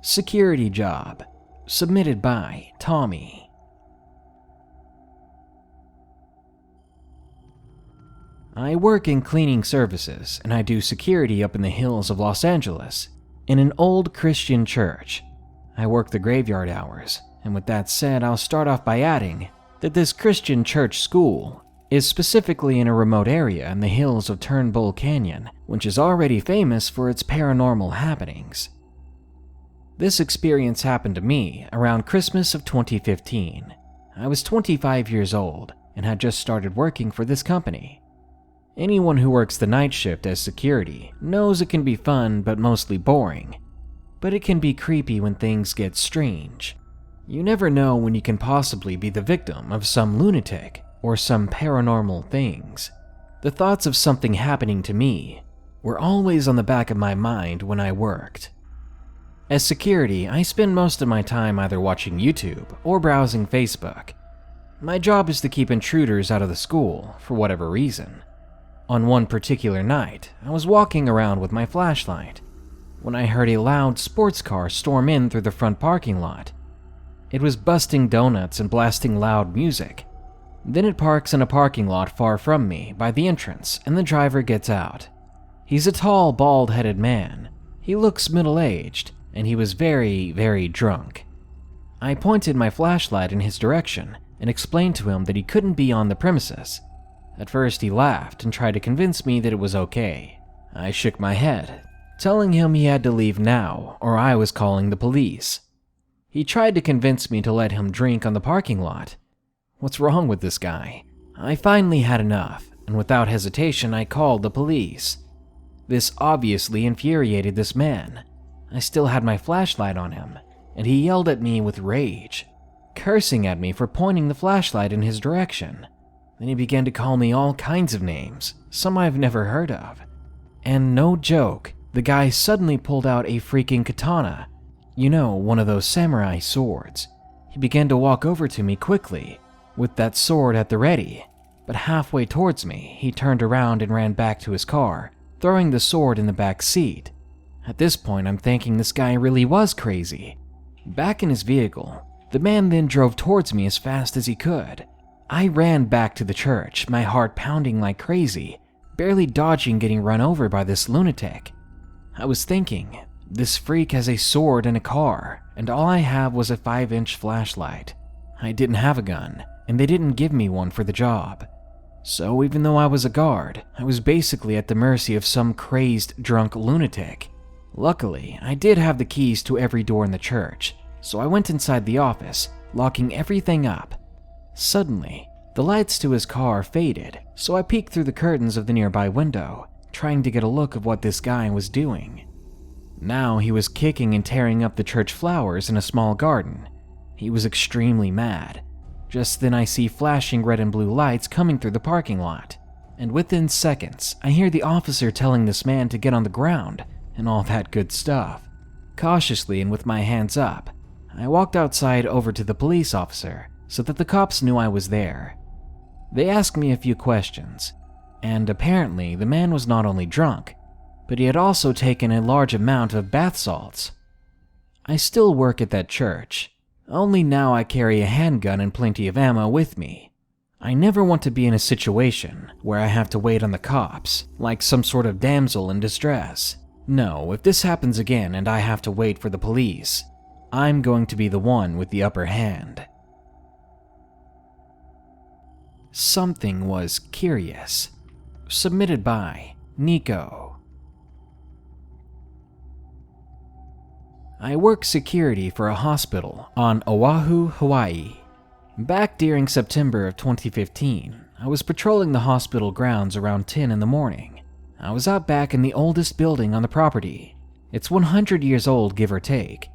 Security job, submitted by Tommy. I work in cleaning services, and I do security up in the hills of Los Angeles, in an old Christian church. I work the graveyard hours, and with that said, I'll start off by adding that this Christian church school is specifically in a remote area in the hills of Turnbull Canyon, which is already famous for its paranormal happenings. This experience happened to me around Christmas of 2015. I was 25 years old and had just started working for this company. Anyone who works the night shift as security knows it can be fun but mostly boring. But it can be creepy when things get strange. You never know when you can possibly be the victim of some lunatic or some paranormal things. The thoughts of something happening to me were always on the back of my mind when I worked. As security, I spend most of my time either watching YouTube or browsing Facebook. My job is to keep intruders out of the school for whatever reason. On one particular night, I was walking around with my flashlight when I heard a loud sports car storm in through the front parking lot. It was busting donuts and blasting loud music. Then it parks in a parking lot far from me by the entrance, and the driver gets out. He's a tall, bald-headed man. He looks middle-aged, and he was very, very drunk. I pointed my flashlight in his direction and explained to him that he couldn't be on the premises. At first he laughed and tried to convince me that it was okay. I shook my head, telling him he had to leave now or I was calling the police. He tried to convince me to let him drink on the parking lot. What's wrong with this guy? I finally had enough, and without hesitation I called the police. This obviously infuriated this man. I still had my flashlight on him, and he yelled at me with rage, cursing at me for pointing the flashlight in his direction. Then he began to call me all kinds of names, some I've never heard of. And no joke, the guy suddenly pulled out a freaking katana. You know, one of those samurai swords. He began to walk over to me quickly, with that sword at the ready. But halfway towards me, he turned around and ran back to his car, throwing the sword in the back seat. At this point, I'm thinking this guy really was crazy. Back in his vehicle, the man then drove towards me as fast as he could. I ran back to the church, my heart pounding like crazy, barely dodging getting run over by this lunatic. I was thinking, this freak has a sword and a car, and all I have was a 5-inch flashlight. I didn't have a gun, and they didn't give me one for the job. So even though I was a guard, I was basically at the mercy of some crazed, drunk lunatic. Luckily, I did have the keys to every door in the church, so I went inside the office, locking everything up. Suddenly, the lights to his car faded, so I peeked through the curtains of the nearby window, trying to get a look of what this guy was doing. Now he was kicking and tearing up the church flowers in a small garden. He was extremely mad. Just then I see flashing red and blue lights coming through the parking lot, and within seconds, I hear the officer telling this man to get on the ground and all that good stuff. Cautiously and with my hands up, I walked outside over to the police officer so that the cops knew I was there. They asked me a few questions, and apparently the man was not only drunk, but he had also taken a large amount of bath salts. I still work at that church, only now I carry a handgun and plenty of ammo with me. I never want to be in a situation where I have to wait on the cops, like some sort of damsel in distress. No, if this happens again and I have to wait for the police, I'm going to be the one with the upper hand. Something was curious. Submitted by Nico. I work security for a hospital on Oahu, Hawaii. Back during September of 2015, I was patrolling the hospital grounds around 10 in the morning. I was out back in the oldest building on the property. It's 100 years old, give or take.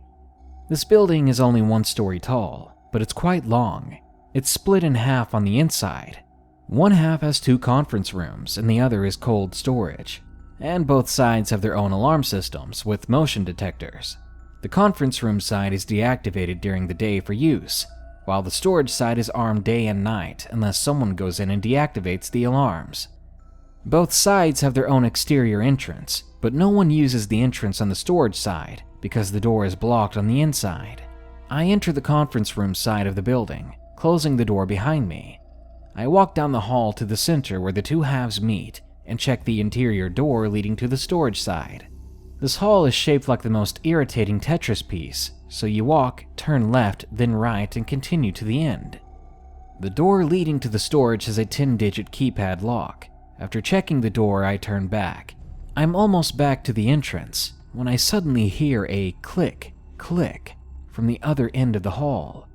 This building is only 1 story tall, but it's quite long. It's split in half on the inside. One half has 2 conference rooms and the other is cold storage. And both sides have their own alarm systems with motion detectors. The conference room side is deactivated during the day for use, while the storage side is armed day and night unless someone goes in and deactivates the alarms. Both sides have their own exterior entrance, but no one uses the entrance on the storage side because the door is blocked on the inside. I enter the conference room side of the building, closing the door behind me. I walk down the hall to the center where the 2 halves meet and check the interior door leading to the storage side. This hall is shaped like the most irritating Tetris piece, so you walk, turn left, then right, and continue to the end. The door leading to the storage has a 10-digit keypad lock. After checking the door, I turn back. I'm almost back to the entrance when I suddenly hear a click, click from the other end of the hall.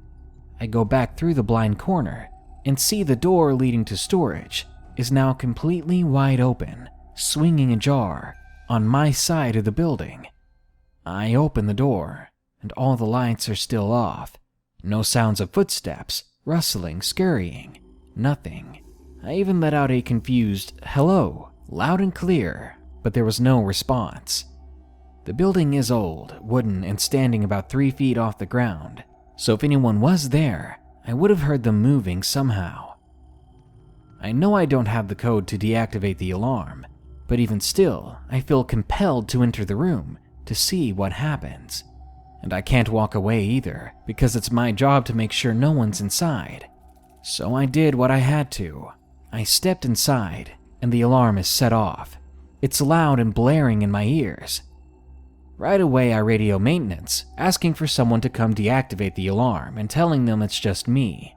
I go back through the blind corner and see the door leading to storage is now completely wide open, swinging ajar on my side of the building. I open the door, and all the lights are still off. No sounds of footsteps, rustling, scurrying, nothing. I even let out a confused hello, loud and clear, but there was no response. The building is old, wooden, and standing about 3 feet off the ground, so if anyone was there, I would have heard them moving somehow. I know I don't have the code to deactivate the alarm, but even still, I feel compelled to enter the room to see what happens. And I can't walk away either, because it's my job to make sure no one's inside. So I did what I had to. I stepped inside, and the alarm is set off. It's loud and blaring in my ears. Right away I radio maintenance, asking for someone to come deactivate the alarm and telling them it's just me.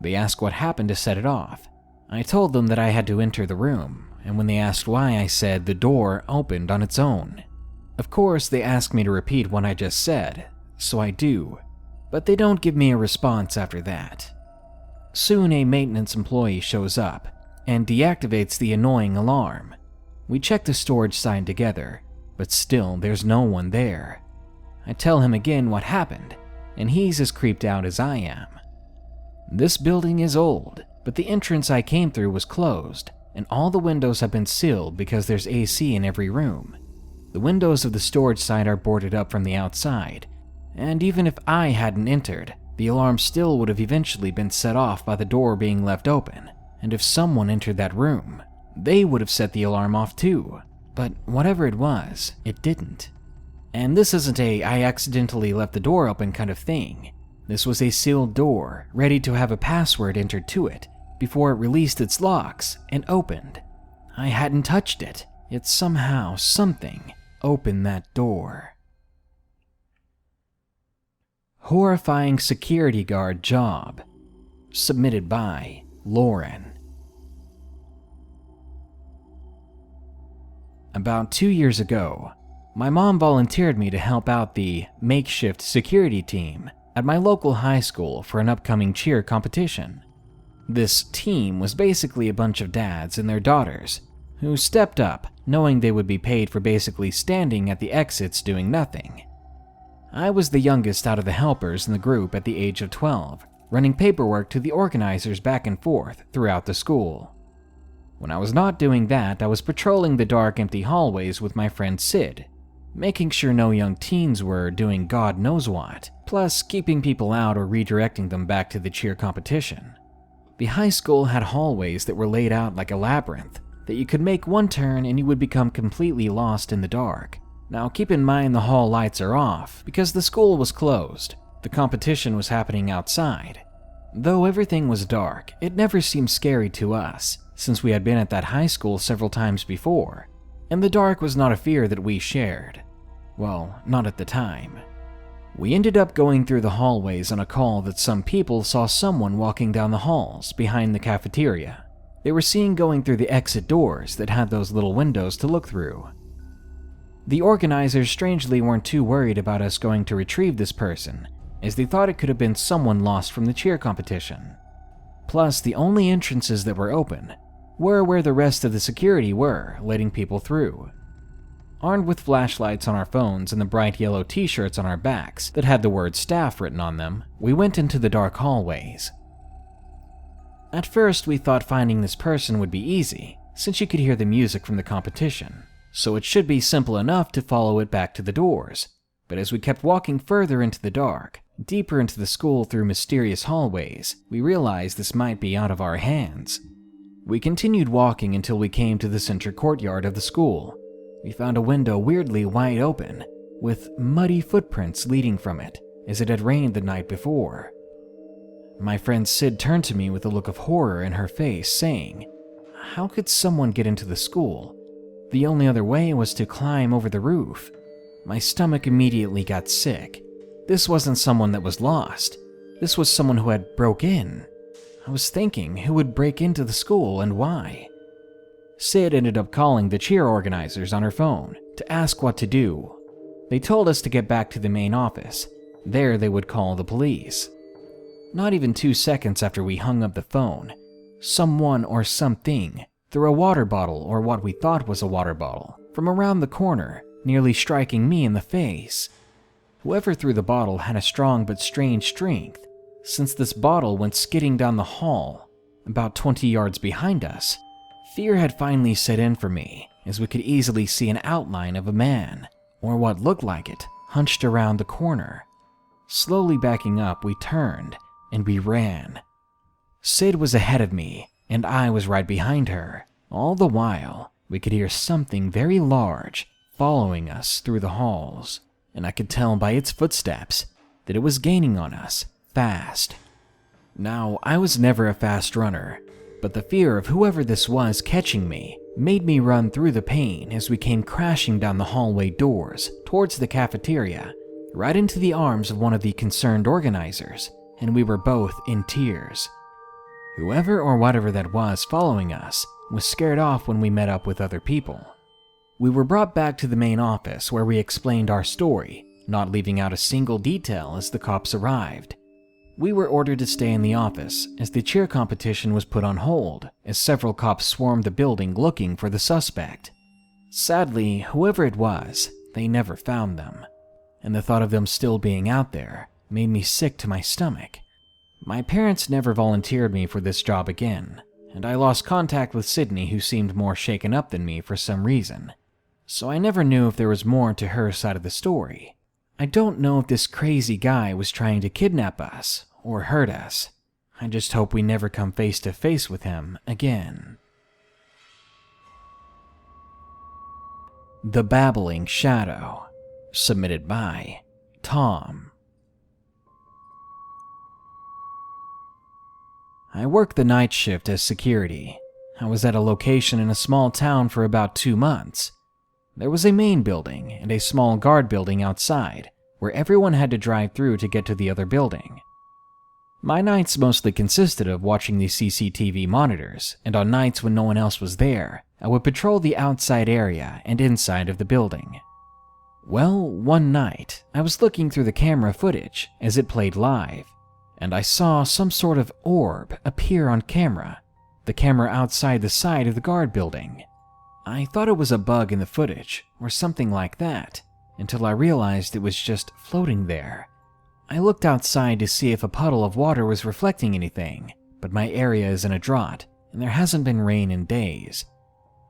They ask what happened to set it off. I told them that I had to enter the room, and when they asked why, I said the door opened on its own. Of course, they asked me to repeat what I just said, so I do, but they don't give me a response after that. Soon a maintenance employee shows up and deactivates the annoying alarm. We check the storage side together, but still there's no one there. I tell him again what happened, and he's as creeped out as I am. This building is old, but the entrance I came through was closed, and all the windows have been sealed because there's AC in every room. The windows of the storage side are boarded up from the outside, and even if I hadn't entered, the alarm still would have eventually been set off by the door being left open, and if someone entered that room, they would have set the alarm off too. But whatever it was, it didn't. And this isn't a I accidentally left the door open kind of thing. This was a sealed door, ready to have a password entered to it, before it released its locks and opened. I hadn't touched it, yet somehow something opened that door. Horrifying security guard job. Submitted by Lauren. About 2 years ago, my mom volunteered me to help out the makeshift security team at my local high school for an upcoming cheer competition. This team was basically a bunch of dads and their daughters who stepped up knowing they would be paid for basically standing at the exits doing nothing. I was the youngest out of the helpers in the group at the age of 12, running paperwork to the organizers back and forth throughout the school. When I was not doing that, I was patrolling the dark, empty hallways with my friend Sid, making sure no young teens were doing God knows what, plus keeping people out or redirecting them back to the cheer competition. The high school had hallways that were laid out like a labyrinth, that you could make one turn and you would become completely lost in the dark. Now keep in mind the hall lights are off, because the school was closed. The competition was happening outside. Though everything was dark, it never seemed scary to us, since we had been at that high school several times before. and the dark was not a fear that we shared. Well, not at the time. We ended up going through the hallways on a call that some people saw someone walking down the halls behind the cafeteria. They were seen going through the exit doors that had those little windows to look through. The organizers strangely weren't too worried about us going to retrieve this person, as they thought it could have been someone lost from the cheer competition. Plus, the only entrances that were open were where the rest of the security were, letting people through. Armed with flashlights on our phones and the bright yellow t-shirts on our backs that had the word staff written on them, we went into the dark hallways. At first, we thought finding this person would be easy, since you could hear the music from the competition, so it should be simple enough to follow it back to the doors. But as we kept walking further into the dark, deeper into the school through mysterious hallways, we realized this might be out of our hands. We continued walking until we came to the center courtyard of the school. We found a window weirdly wide open, with muddy footprints leading from it, as it had rained the night before. My friend Sid turned to me with a look of horror in her face, saying, "How could someone get into the school? The only other way was to climb over the roof." My stomach immediately got sick. This wasn't someone that was lost. This was someone who had broke in. I was thinking, who would break into the school and why? Sid ended up calling the cheer organizers on her phone to ask what to do. They told us to get back to the main office. There they would call the police. Not even 2 seconds after we hung up the phone, someone or something threw a water bottle, or what we thought was a water bottle, from around the corner, nearly striking me in the face. Whoever threw the bottle had a strong but strange strength, since this bottle went skidding down the hall, about 20 yards behind us. Fear had finally set in for me, as we could easily see an outline of a man, or what looked like it, hunched around the corner. Slowly backing up, we turned, and we ran. Sid was ahead of me, and I was right behind her. All the while, we could hear something very large following us through the halls, and I could tell by its footsteps that it was gaining on us, fast. Now, I was never a fast runner, but the fear of whoever this was catching me made me run through the pain as we came crashing down the hallway doors towards the cafeteria, right into the arms of one of the concerned organizers, and we were both in tears. Whoever or whatever that was following us was scared off when we met up with other people. We were brought back to the main office where we explained our story, not leaving out a single detail as the cops arrived. We were ordered to stay in the office as the cheer competition was put on hold, as several cops swarmed the building looking for the suspect. Sadly, whoever it was, they never found them, and the thought of them still being out there made me sick to my stomach. My parents never volunteered me for this job again, and I lost contact with Sydney, who seemed more shaken up than me for some reason. So I never knew if there was more to her side of the story. I don't know if this crazy guy was trying to kidnap us or hurt us. I just hope we never come face to face with him again. The Babbling Shadow, submitted by Tom. I worked the night shift as security. I was at a location in a small town for about 2 months. There was a main building and a small guard building outside, where everyone had to drive through to get to the other building. My nights mostly consisted of watching the CCTV monitors, and on nights when no one else was there, I would patrol the outside area and inside of the building. Well, one night, I was looking through the camera footage as it played live, and I saw some sort of orb appear on camera, the camera outside the side of the guard building. I thought it was a bug in the footage, or something like that, until I realized it was just floating there. I looked outside to see if a puddle of water was reflecting anything, but my area is in a drought, and there hasn't been rain in days.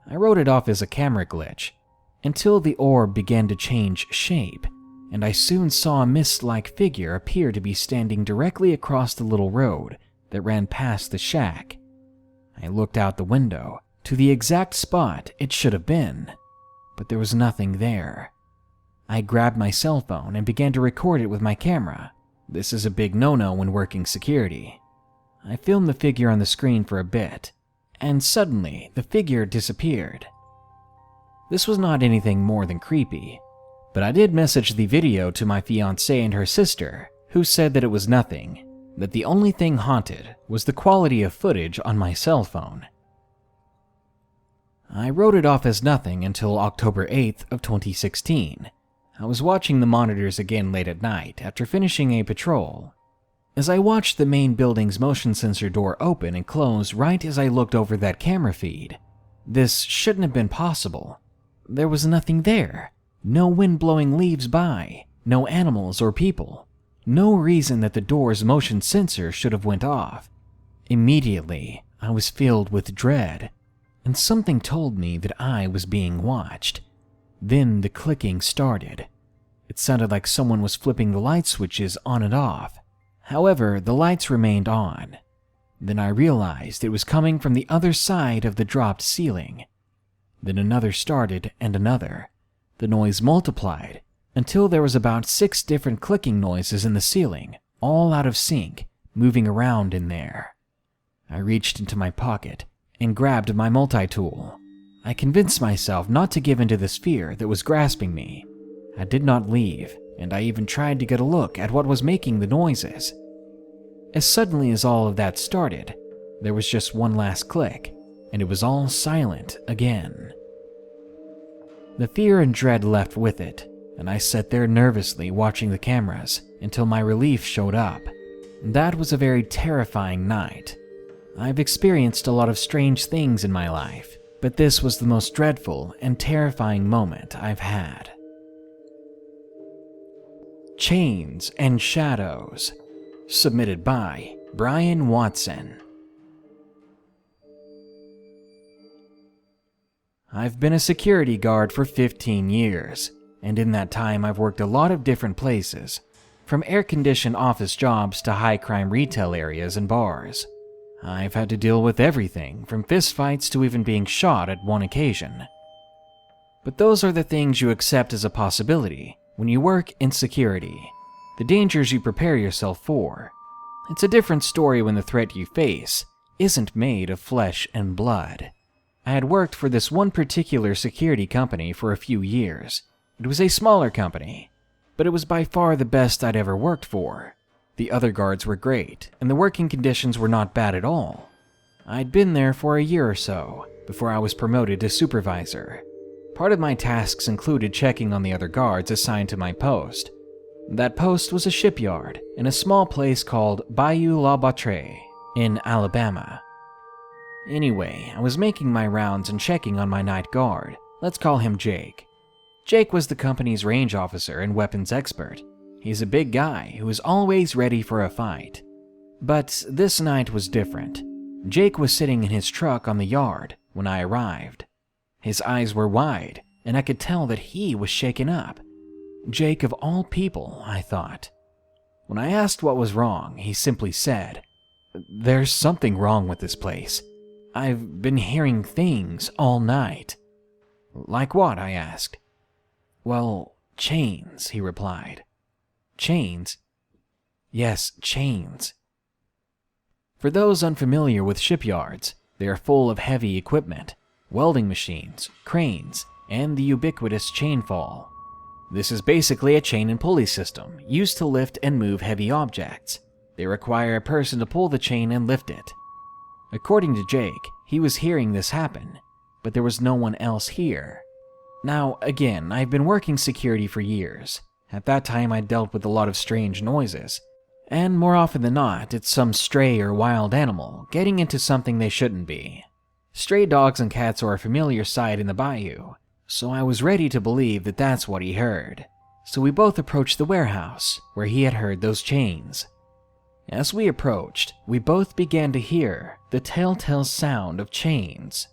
I wrote it off as a camera glitch, until the orb began to change shape, and I soon saw a mist-like figure appear to be standing directly across the little road that ran past the shack. I looked out the window to the exact spot it should have been, but there was nothing there. I grabbed my cell phone and began to record it with my camera. This is a big no-no when working security. I filmed the figure on the screen for a bit, and suddenly the figure disappeared. This was not anything more than creepy, but I did message the video to my fiancée and her sister, who said that it was nothing, that the only thing haunted was the quality of footage on my cell phone. I wrote it off as nothing until October 8th of 2016. I was watching the monitors again late at night after finishing a patrol. As I watched the main building's motion sensor door open and close right as I looked over that camera feed, this shouldn't have been possible. There was nothing there. No wind blowing leaves by, no animals or people. No reason that the door's motion sensor should have went off. Immediately, I was filled with dread, and something told me that I was being watched. Then the clicking started. It sounded like someone was flipping the light switches on and off. However, the lights remained on. Then I realized it was coming from the other side of the dropped ceiling. Then another started and another. The noise multiplied until there was about 6 different clicking noises in the ceiling, all out of sync, moving around in there. I reached into my pocket and grabbed my multi-tool. I convinced myself not to give in to this fear that was grasping me. I did not leave, and I even tried to get a look at what was making the noises. As suddenly as all of that started, there was just one last click, and it was all silent again. The fear and dread left with it, and I sat there nervously watching the cameras until my relief showed up. That was a very terrifying night. I've experienced a lot of strange things in my life, but this was the most dreadful and terrifying moment I've had. Chains and Shadows, submitted by Brian Watson. I've been a security guard for 15 years, and in that time I've worked a lot of different places, from air-conditioned office jobs to high-crime retail areas and bars. I've had to deal with everything, from fistfights to even being shot at one occasion. But those are the things you accept as a possibility when you work in security, the dangers you prepare yourself for. It's a different story when the threat you face isn't made of flesh and blood. I had worked for this one particular security company for a few years. It was a smaller company, but it was by far the best I'd ever worked for. The other guards were great, and the working conditions were not bad at all. I'd been there for a year or so before I was promoted to supervisor. Part of my tasks included checking on the other guards assigned to my post. That post was a shipyard in a small place called Bayou La Batre in Alabama. Anyway, I was making my rounds and checking on my night guard. Let's call him Jake. Jake was the company's range officer and weapons expert. He's a big guy who is always ready for a fight. But this night was different. Jake was sitting in his truck on the yard when I arrived. His eyes were wide, and I could tell that he was shaken up. Jake of all people, I thought. When I asked what was wrong, he simply said, "There's something wrong with this place. I've been hearing things all night." "Like what?" I asked. "Well, chains," he replied. "Chains?" "Yes, chains." For those unfamiliar with shipyards, they are full of heavy equipment, welding machines, cranes, and the ubiquitous chainfall. This is basically a chain and pulley system used to lift and move heavy objects. They require a person to pull the chain and lift it. According to Jake, he was hearing this happen, but there was no one else here. Now, again, I've been working security for years. At that time, I dealt with a lot of strange noises, and more often than not, it's some stray or wild animal getting into something they shouldn't be. Stray dogs and cats are a familiar sight in the bayou, so I was ready to believe that that's what he heard. So we both approached the warehouse where he had heard those chains. As we approached, we both began to hear the telltale sound of chains.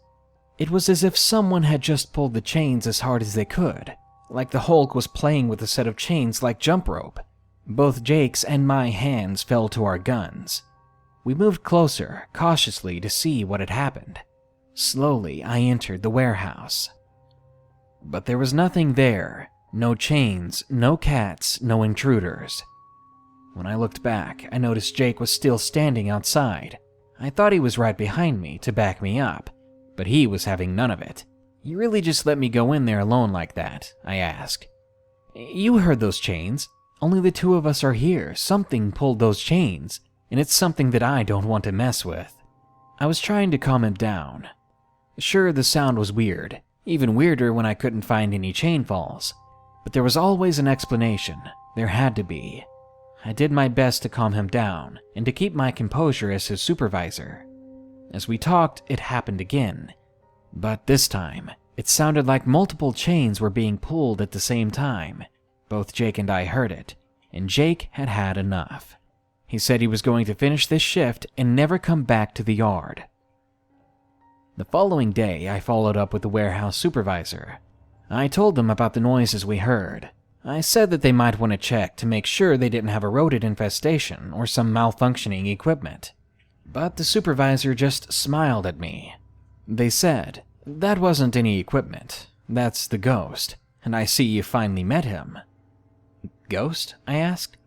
It was as if someone had just pulled the chains as hard as they could, like the Hulk was playing with a set of chains like jump rope. Both Jake's and my hands fell to our guns. We moved closer, cautiously, to see what had happened. Slowly, I entered the warehouse. But there was nothing there. No chains, no cats, no intruders. When I looked back, I noticed Jake was still standing outside. I thought he was right behind me to back me up, but he was having none of it. You really just let me go in there alone like that? I asked. You heard those chains. Only the two of us are here. Something pulled those chains, and it's something that I don't want to mess with. I was trying to calm him down. Sure, the sound was weird, even weirder when I couldn't find any chain falls, but there was always an explanation. There had to be. I did my best to calm him down and to keep my composure as his supervisor. As we talked, it happened again, but this time, it sounded like multiple chains were being pulled at the same time. Both Jake and I heard it, and Jake had had enough. He said he was going to finish this shift and never come back to the yard. The following day, I followed up with the warehouse supervisor. I told them about the noises we heard. I said that they might want to check to make sure they didn't have a rodent infestation or some malfunctioning equipment. But the supervisor just smiled at me. They said, "That wasn't any equipment. That's the ghost, and I see you finally met him." Ghost? I asked.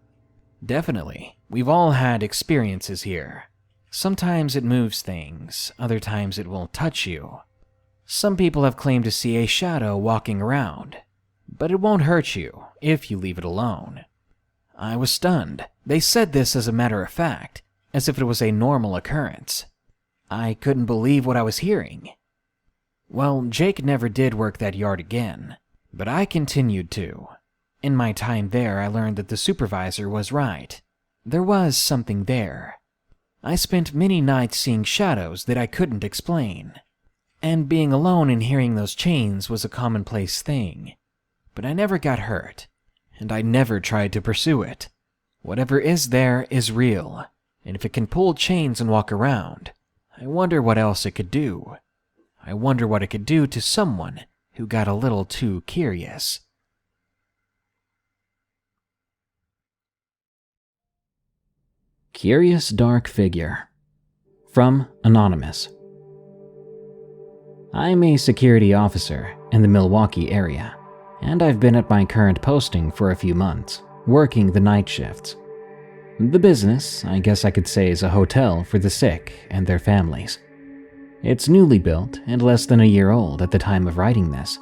Definitely. We've all had experiences here. Sometimes it moves things, other times it will touch you. Some people have claimed to see a shadow walking around, but it won't hurt you if you leave it alone. I was stunned. They said this as a matter of fact, as if it was a normal occurrence. I couldn't believe what I was hearing. Well, Jake never did work that yard again, but I continued to. In my time there, I learned that the supervisor was right. There was something there. I spent many nights seeing shadows that I couldn't explain. And being alone and hearing those chains was a commonplace thing. But I never got hurt, and I never tried to pursue it. Whatever is there is real, and if it can pull chains and walk around, I wonder what else it could do. I wonder what it could do to someone who got a little too curious. Curious Dark Figure. From Anonymous. I'm a security officer in the Milwaukee area, and I've been at my current posting for a few months, working the night shifts. The business, I guess I could say, is a hotel for the sick and their families. It's newly built and less than a year old at the time of writing this.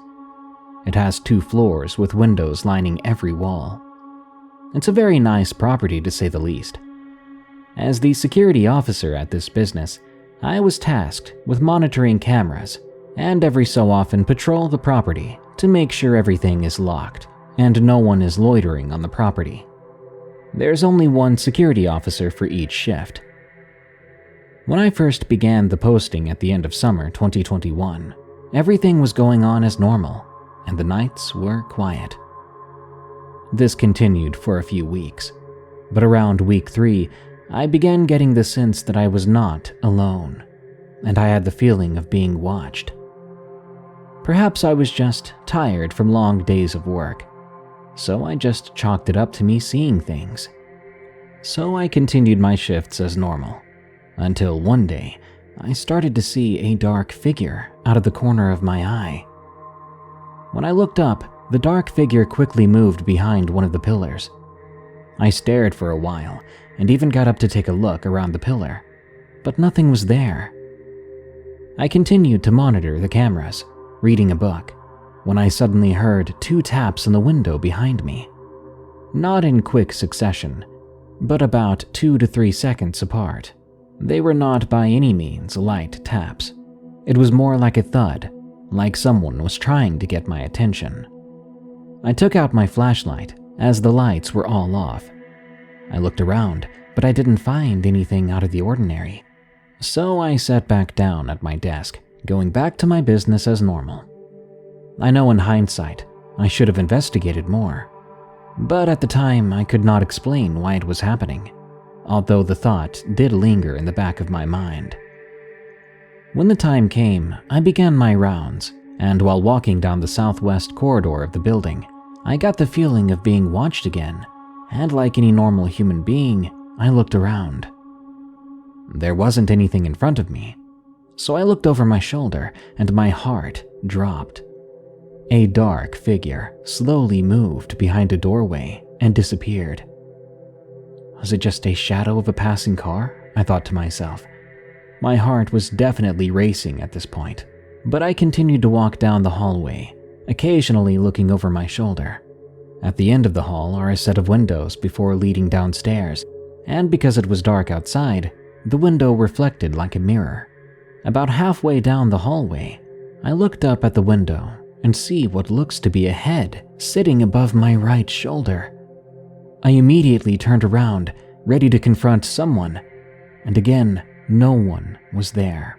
It has 2 floors with windows lining every wall. It's a very nice property to say the least. As the security officer at this business, I was tasked with monitoring cameras and every so often patrol the property to make sure everything is locked and no one is loitering on the property. There's only one security officer for each shift. When I first began the posting at the end of summer 2021, everything was going on as normal, and the nights were quiet. This continued for a few weeks, but around week 3, I began getting the sense that I was not alone, and I had the feeling of being watched. Perhaps I was just tired from long days of work, so I just chalked it up to me seeing things. So I continued my shifts as normal, until one day I started to see a dark figure out of the corner of my eye. When I looked up, the dark figure quickly moved behind one of the pillars. I stared for a while and even got up to take a look around the pillar, but nothing was there. I continued to monitor the cameras, reading a book, when I suddenly heard 2 taps on the window behind me. Not in quick succession, but about 2 to 3 seconds apart. They were not by any means light taps. It was more like a thud, like someone was trying to get my attention. I took out my flashlight as the lights were all off. I looked around, but I didn't find anything out of the ordinary. So I sat back down at my desk, going back to my business as normal. I know in hindsight, I should have investigated more. But at the time, I could not explain why it was happening, although the thought did linger in the back of my mind. When the time came, I began my rounds, and while walking down the southwest corridor of the building, I got the feeling of being watched again, and like any normal human being, I looked around. There wasn't anything in front of me, so I looked over my shoulder and my heart dropped. A dark figure slowly moved behind a doorway and disappeared. Was it just a shadow of a passing car? I thought to myself. My heart was definitely racing at this point, But I continued to walk down the hallway, occasionally looking over my shoulder. At the end of the hall are a set of windows before leading downstairs, and because it was dark outside, the window reflected like a mirror. About halfway down the hallway, I looked up at the window and see what looks to be a head sitting above my right shoulder. I immediately turned around, ready to confront someone, and again, no one was there.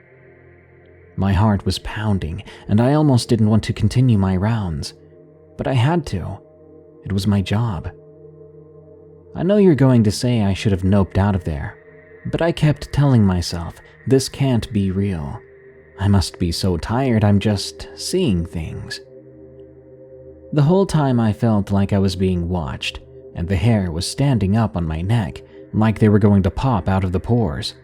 My heart was pounding, and I almost didn't want to continue my rounds, but I had to. It was my job. I know you're going to say I should have noped out of there, but I kept telling myself this can't be real. I must be so tired I'm just seeing things. The whole time I felt like I was being watched, and the hair was standing up on my neck like they were going to pop out of the pores.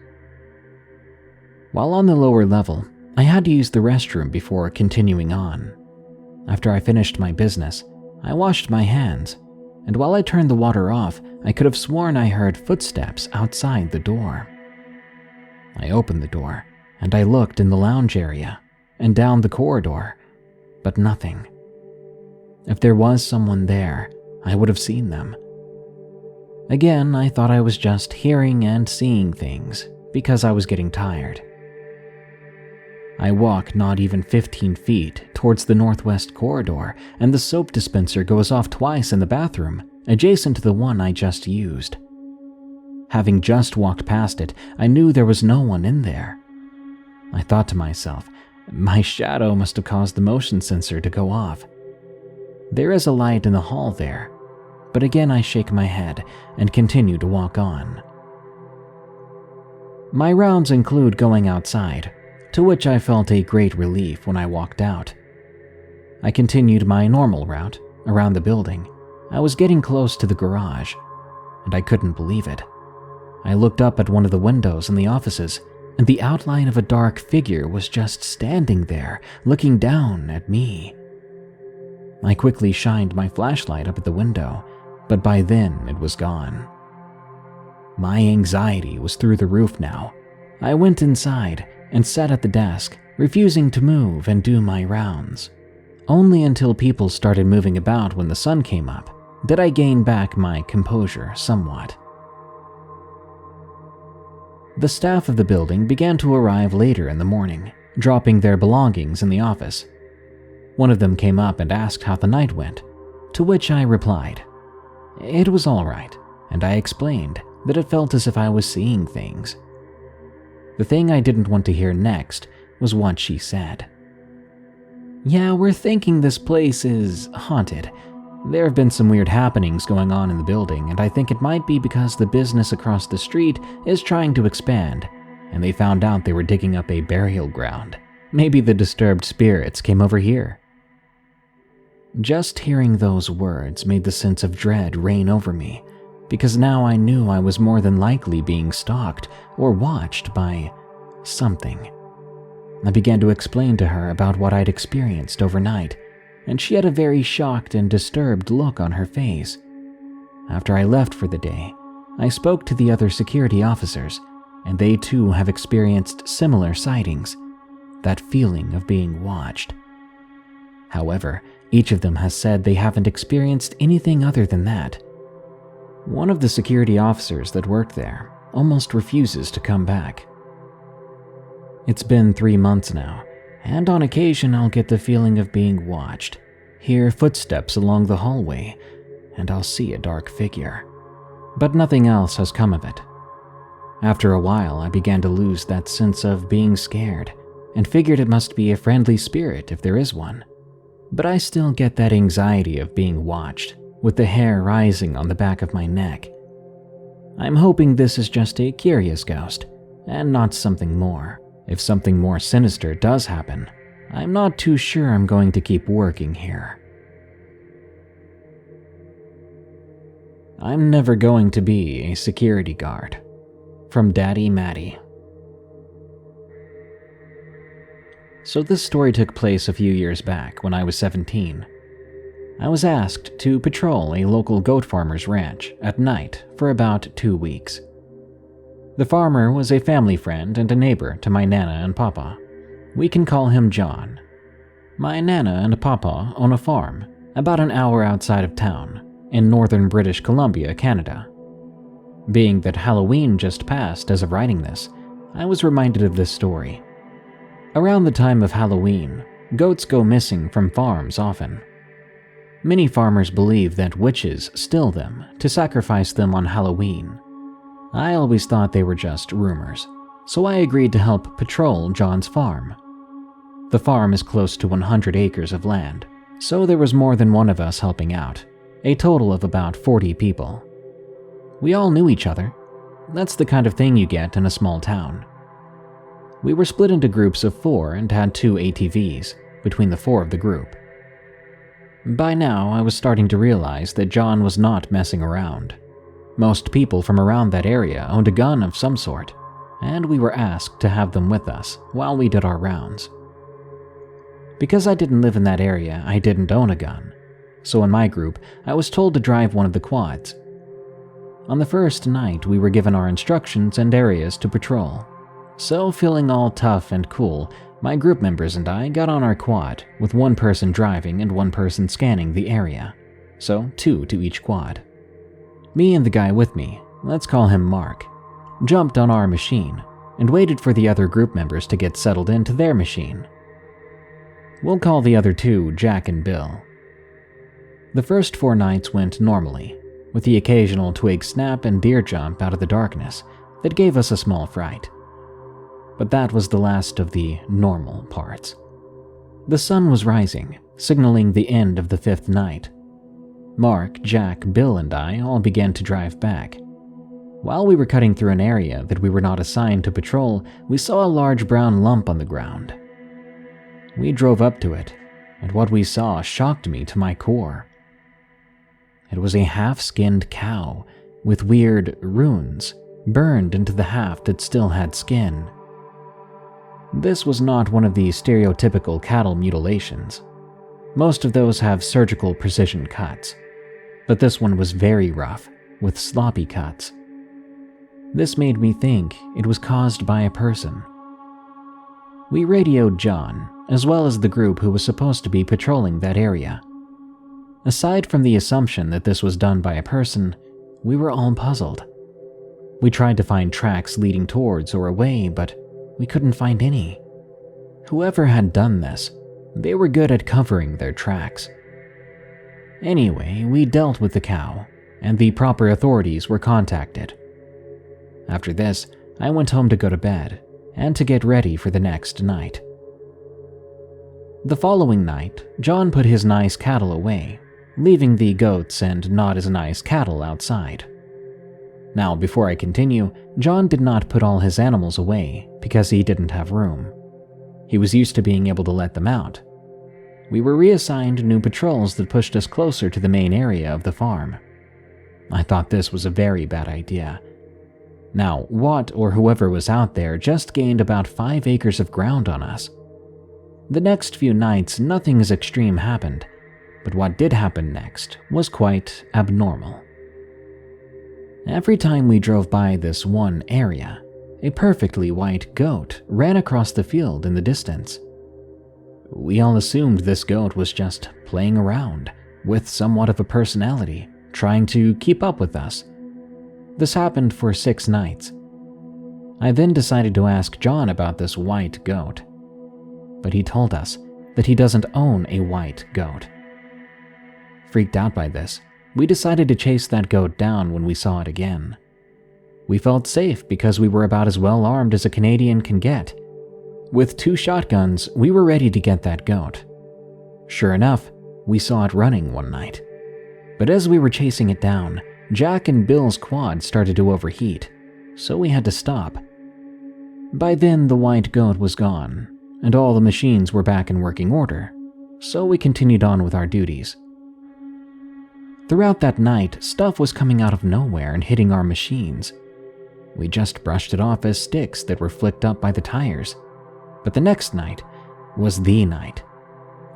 While on the lower level, I had to use the restroom before continuing on. After I finished my business, I washed my hands, and while I turned the water off, I could have sworn I heard footsteps outside the door. I opened the door, and I looked in the lounge area and down the corridor, but nothing. If there was someone there, I would have seen them. Again, I thought I was just hearing and seeing things because I was getting tired. I walk not even 15 feet towards the northwest corridor, and the soap dispenser goes off twice in the bathroom, adjacent to the one I just used. Having just walked past it, I knew there was no one in there. I thought to myself, my shadow must have caused the motion sensor to go off. There is a light in the hall there, but again I shake my head and continue to walk on. My rounds include going outside, to which I felt a great relief when I walked out. I continued my normal route around the building. I was getting close to the garage, and I couldn't believe it. I looked up at one of the windows in the offices, and the outline of a dark figure was just standing there, looking down at me. I quickly shined my flashlight up at the window, but by then it was gone. My anxiety was through the roof now. I went inside and sat at the desk, refusing to move and do my rounds. Only until people started moving about when the sun came up did I gain back my composure somewhat. The staff of the building began to arrive later in the morning, dropping their belongings in the office. One of them came up and asked how the night went, to which I replied, it was all right, and I explained that it felt as if I was seeing things. The thing I didn't want to hear next was what she said. Yeah, we're thinking this place is haunted. There have been some weird happenings going on in the building, and I think it might be because the business across the street is trying to expand, and they found out they were digging up a burial ground. Maybe the disturbed spirits came over here. Just hearing those words made the sense of dread reign over me, because now I knew I was more than likely being stalked or watched by something. I began to explain to her about what I'd experienced overnight, and she had a very shocked and disturbed look on her face. After I left for the day, I spoke to the other security officers, and they too have experienced similar sightings, that feeling of being watched. However, each of them has said they haven't experienced anything other than that. One of the security officers that worked there almost refuses to come back. It's been 3 months now, and on occasion I'll get the feeling of being watched, hear footsteps along the hallway, and I'll see a dark figure. But nothing else has come of it. After a while, I began to lose that sense of being scared, and figured it must be a friendly spirit if there is one. But I still get that anxiety of being watched, with the hair rising on the back of my neck. I'm hoping this is just a curious ghost, and not something more. If something more sinister does happen, I'm not too sure I'm going to keep working here. I'm never going to be a security guard. From Daddy Matty. So this story took place a few years back when I was 17. I was asked to patrol a local goat farmer's ranch at night for about 2 weeks. The farmer was a family friend and a neighbor to my Nana and Papa. We can call him John. My Nana and Papa own a farm about an hour outside of town in northern British Columbia, Canada. Being that Halloween just passed as of writing this, I was reminded of this story. Around the time of Halloween, goats go missing from farms often. Many farmers believe that witches steal them to sacrifice them on Halloween. I always thought they were just rumors, so I agreed to help patrol John's farm. The farm is close to 100 acres of land, so there was more than one of us helping out, a total of about 40 people. We all knew each other. That's the kind of thing you get in a small town. We were split into groups of 4 and had 2 ATVs between the 4 of the group. By now, I was starting to realize that John was not messing around. Most people from around that area owned a gun of some sort, and we were asked to have them with us while we did our rounds. Because I didn't live in that area, I didn't own a gun, so in my group, I was told to drive one of the quads. On the first night, we were given our instructions and areas to patrol. So, feeling all tough and cool, my group members and I got on our quad, with one person driving and one person scanning the area. So, 2 to each quad. Me and the guy with me, let's call him Mark, jumped on our machine and waited for the other group members to get settled into their machine. We'll call the other 2 Jack and Bill. The first 4 nights went normally, with the occasional twig snap and deer jump out of the darkness that gave us a small fright. But that was the last of the normal parts. The sun was rising, signaling the end of the 5th night. Mark, Jack, Bill, and I all began to drive back. While we were cutting through an area that we were not assigned to patrol, we saw a large brown lump on the ground. We drove up to it, and what we saw shocked me to my core. It was a half-skinned cow with weird runes burned into the half that still had skin. This was not one of the stereotypical cattle mutilations. Most of those have surgical precision cuts, but this one was very rough, with sloppy cuts. This made me think it was caused by a person. We radioed John, as well as the group who was supposed to be patrolling that area. Aside from the assumption that this was done by a person, we were all puzzled. We tried to find tracks leading towards or away, but we couldn't find any. Whoever had done this, they were good at covering their tracks. Anyway, we dealt with the cow, and the proper authorities were contacted. After this, I went home to go to bed, and to get ready for the next night. The following night, John put his nice cattle away, leaving the goats and not as nice cattle outside. Now, before I continue, John did not put all his animals away because he didn't have room. He was used to being able to let them out. We were reassigned new patrols that pushed us closer to the main area of the farm. I thought this was a very bad idea. Now, Watt or whoever was out there just gained about 5 acres of ground on us. The next few nights, nothing as extreme happened, but what did happen next was quite abnormal. Every time we drove by this one area, a perfectly white goat ran across the field in the distance. We all assumed this goat was just playing around, with somewhat of a personality, trying to keep up with us. This happened for 6 nights. I then decided to ask John about this white goat, but he told us that he doesn't own a white goat. Freaked out by this, we decided to chase that goat down when we saw it again. We felt safe because we were about as well armed as a Canadian can get. With 2 shotguns, we were ready to get that goat. Sure enough, we saw it running one night. But as we were chasing it down, Jack and Bill's quad started to overheat, so we had to stop. By then, the white goat was gone, and all the machines were back in working order, so we continued on with our duties. Throughout that night, stuff was coming out of nowhere and hitting our machines. We just brushed it off as sticks that were flicked up by the tires. But the next night was the night.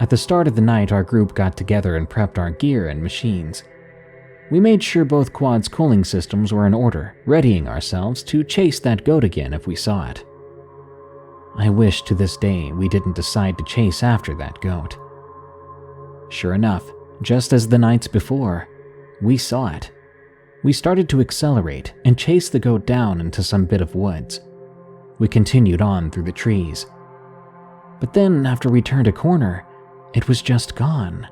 At the start of the night, our group got together and prepped our gear and machines. We made sure both quads' cooling systems were in order, readying ourselves to chase that goat again if we saw it. I wish to this day we didn't decide to chase after that goat. Sure enough, just as the nights before, we saw it. We started to accelerate and chase the goat down into some bit of woods. We continued on through the trees. But then, after we turned a corner, it was just gone.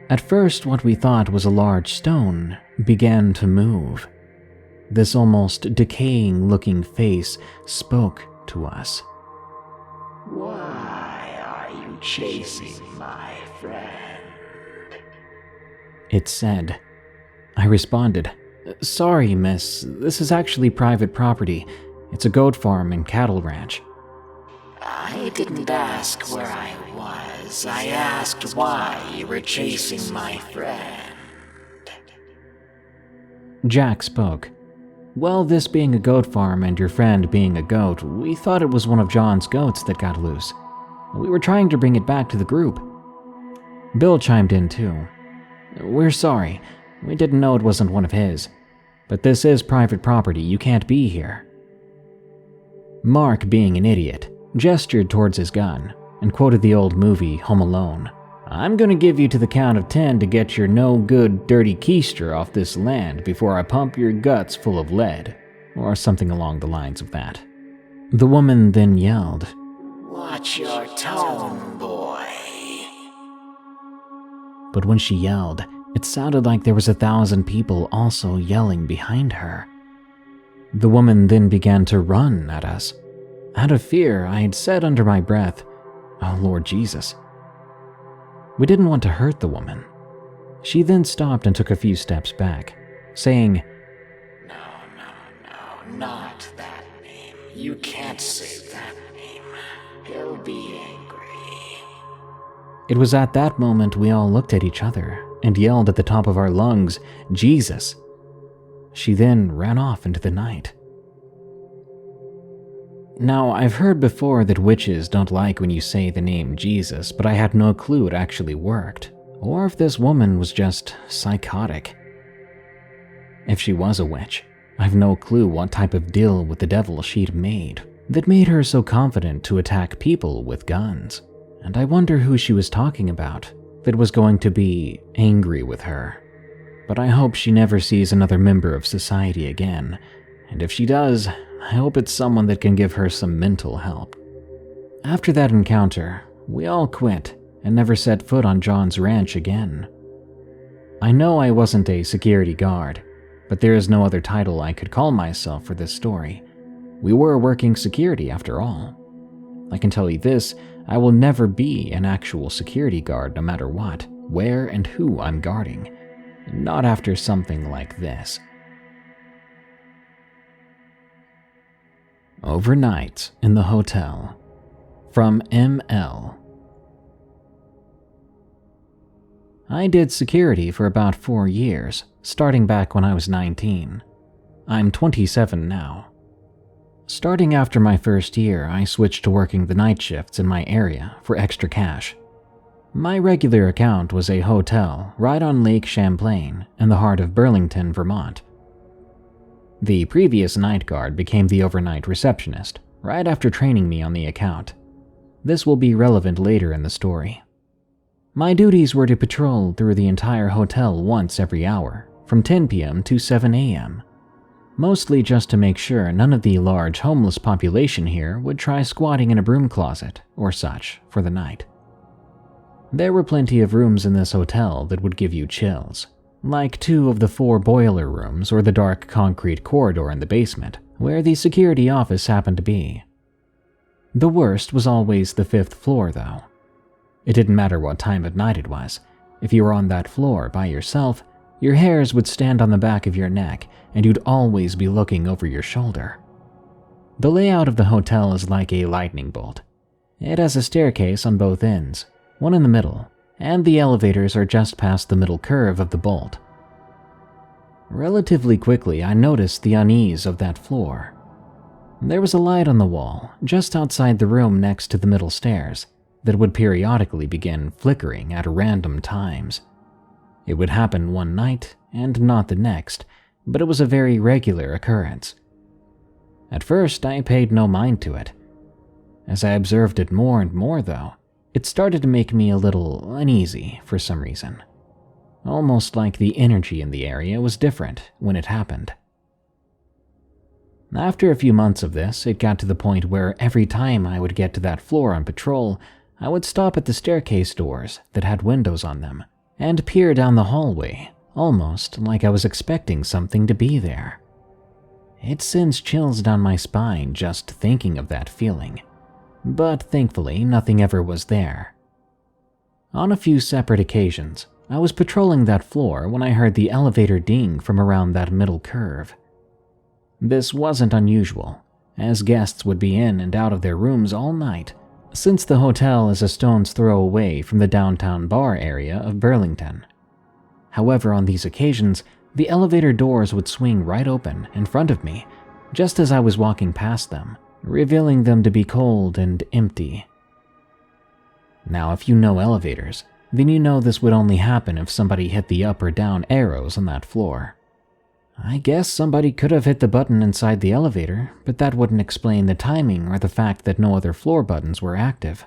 At first, what we thought was a large stone began to move. This almost decaying-looking face spoke to us. Why are you chasing my friend? It said. I responded, "Sorry, miss, this is actually private property. It's a goat farm and cattle ranch." I didn't ask where I was. I asked why you were chasing my friend. Jack spoke. "Well, this being a goat farm and your friend being a goat, we thought it was one of John's goats that got loose. We were trying to bring it back to the group." Bill chimed in too. "We're sorry. We didn't know it wasn't one of his. But this is private property. You can't be here." Mark, being an idiot, gestured towards his gun and quoted the old movie Home Alone. "I'm gonna give you to the count of 10 to get your no-good, dirty keister off this land before I pump your guts full of lead," or something along the lines of that. The woman then yelled, Watch your tone, boy. but when she yelled, it sounded like there was 1,000 people also yelling behind her. The woman then began to run at us. Out of fear, I had said under my breath, "Oh Lord Jesus." We didn't want to hurt the woman. She then stopped and took a few steps back, saying, No, not that name. You can't say that name. He'll be angry. It was at that moment we all looked at each other and yelled at the top of our lungs, "Jesus!" She then ran off into the night. Now, I've heard before that witches don't like when you say the name Jesus, but I had no clue it actually worked, or if this woman was just psychotic. If she was a witch, I've no clue what type of deal with the devil she'd made that made her so confident to attack people with guns. And I wonder who she was talking about that was going to be angry with her. But I hope she never sees another member of society again, and if she does, I hope it's someone that can give her some mental help. After that encounter, we all quit and never set foot on John's ranch again. I know I wasn't a security guard, but there is no other title I could call myself for this story. We were working security after all. I can tell you this, I will never be an actual security guard no matter what, where and who I'm guarding. Not after something like this. Overnight in the hotel. From ML. I did security for about 4 years, starting back when I was 19. I'm 27 now. Starting after my first year, I switched to working the night shifts in my area for extra cash. My regular account was a hotel right on Lake Champlain in the heart of Burlington, Vermont. The previous night guard became the overnight receptionist right after training me on the account. This will be relevant later in the story. My duties were to patrol through the entire hotel once every hour, from 10 p.m. to 7 a.m., mostly just to make sure none of the large homeless population here would try squatting in a broom closet or such for the night. There were plenty of rooms in this hotel that would give you chills, like 2 of the 4 boiler rooms or the dark concrete corridor in the basement, where the security office happened to be. The worst was always the 5th floor, though. It didn't matter what time of night it was. If you were on that floor by yourself, your hairs would stand on the back of your neck and you'd always be looking over your shoulder. The layout of the hotel is like a lightning bolt. It has a staircase on both ends, one in the middle, and the elevators are just past the middle curve of the bolt. Relatively quickly, I noticed the unease of that floor. There was a light on the wall just outside the room next to the middle stairs that would periodically begin flickering at random times. It would happen one night and not the next, but it was a very regular occurrence. At first, I paid no mind to it. As I observed it more and more, though, it started to make me a little uneasy for some reason. Almost like the energy in the area was different when it happened. After a few months of this, it got to the point where every time I would get to that floor on patrol, I would stop at the staircase doors that had windows on them and peer down the hallway, almost like I was expecting something to be there. It sends chills down my spine just thinking of that feeling, but thankfully nothing ever was there. On a few separate occasions, I was patrolling that floor when I heard the elevator ding from around that middle curve. This wasn't unusual, as guests would be in and out of their rooms all night, since the hotel is a stone's throw away from the downtown bar area of Burlington. However, on these occasions, the elevator doors would swing right open in front of me, just as I was walking past them, revealing them to be cold and empty. Now, if you know elevators, then you know this would only happen if somebody hit the up or down arrows on that floor. I guess somebody could have hit the button inside the elevator, but that wouldn't explain the timing or the fact that no other floor buttons were active.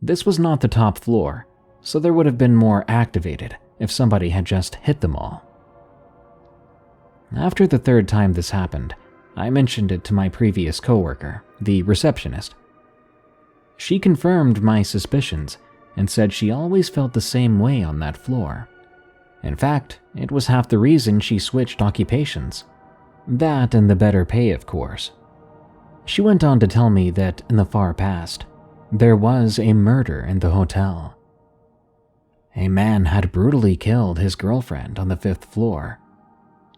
This was not the top floor, so there would have been more activated if somebody had just hit them all. After the third time this happened, I mentioned it to my previous coworker, the receptionist. She confirmed my suspicions and said she always felt the same way on that floor. In fact, it was half the reason she switched occupations. That and the better pay, of course. She went on to tell me that in the far past, there was a murder in the hotel. A man had brutally killed his girlfriend on the 5th floor.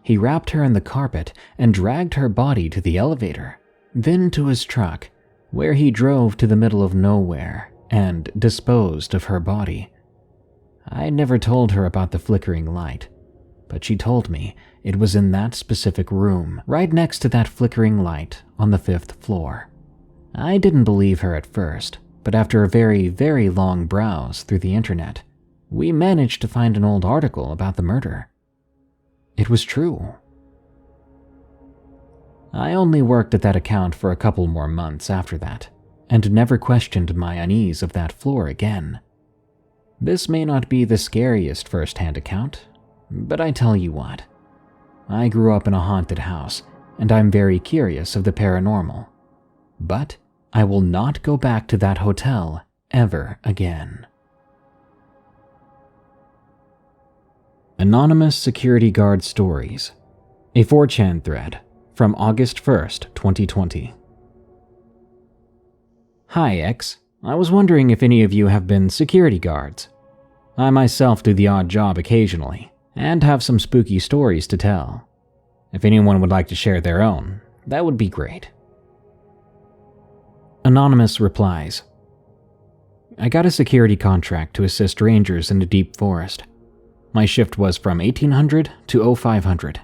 He wrapped her in the carpet and dragged her body to the elevator, then to his truck, where he drove to the middle of nowhere and disposed of her body. I never told her about the flickering light, but she told me it was in that specific room, right next to that flickering light on the 5th floor. I didn't believe her at first, but after a very, very long browse through the internet, we managed to find an old article about the murder. It was true. I only worked at that account for a couple more months after that, and never questioned my unease of that floor again. This may not be the scariest first-hand account, but I tell you what, I grew up in a haunted house, and I'm very curious of the paranormal. But I will not go back to that hotel ever again. Anonymous Security Guard Stories, a 4chan thread from August 1st, 2020. Hi X, I was wondering if any of you have been security guards. I myself do the odd job occasionally, and have some spooky stories to tell. If anyone would like to share their own, that would be great. Anonymous replies, I got a security contract to assist rangers in a deep forest. My shift was from 1800 to 0500.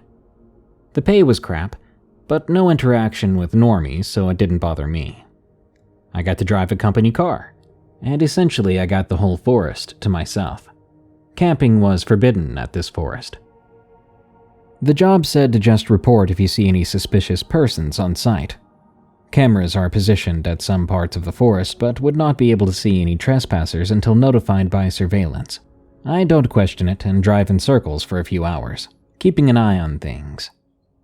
The pay was crap, but no interaction with normies, so it didn't bother me. I got to drive a company car, and essentially I got the whole forest to myself. Camping was forbidden at this forest. The job said to just report if you see any suspicious persons on site. Cameras are positioned at some parts of the forest, but would not be able to see any trespassers until notified by surveillance. I don't question it and drive in circles for a few hours, keeping an eye on things.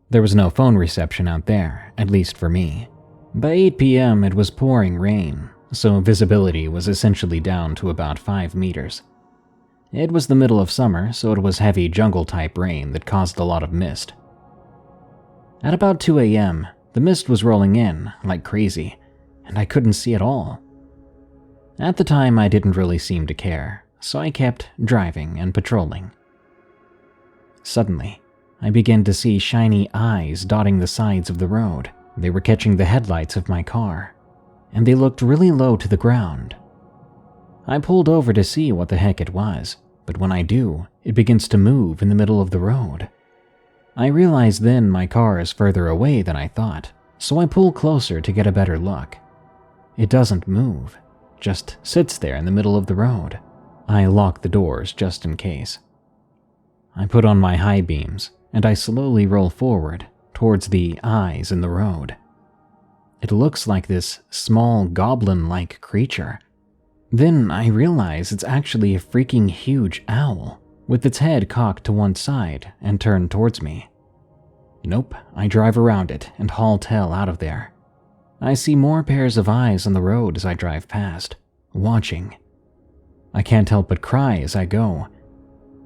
There was no phone reception out there, at least for me. By 8 p.m. it was pouring rain, so visibility was essentially down to about 5 meters. It was the middle of summer, so it was heavy jungle-type rain that caused a lot of mist. At about 2 a.m., the mist was rolling in like crazy, and I couldn't see at all. At the time, I didn't really seem to care, so I kept driving and patrolling. Suddenly, I began to see shiny eyes dotting the sides of the road. They were catching the headlights of my car, and they looked really low to the ground. I pulled over to see what the heck it was, but when I do, it begins to move in the middle of the road. I realize then my car is further away than I thought, so I pull closer to get a better look. It doesn't move, just sits there in the middle of the road. I lock the doors just in case. I put on my high beams, and I slowly roll forward towards the eyes in the road. It looks like this small goblin-like creature. Then I realize it's actually a freaking huge owl, with its head cocked to one side and turned towards me. Nope, I drive around it and haul tail out of there. I see more pairs of eyes on the road as I drive past, watching. I can't help but cry as I go.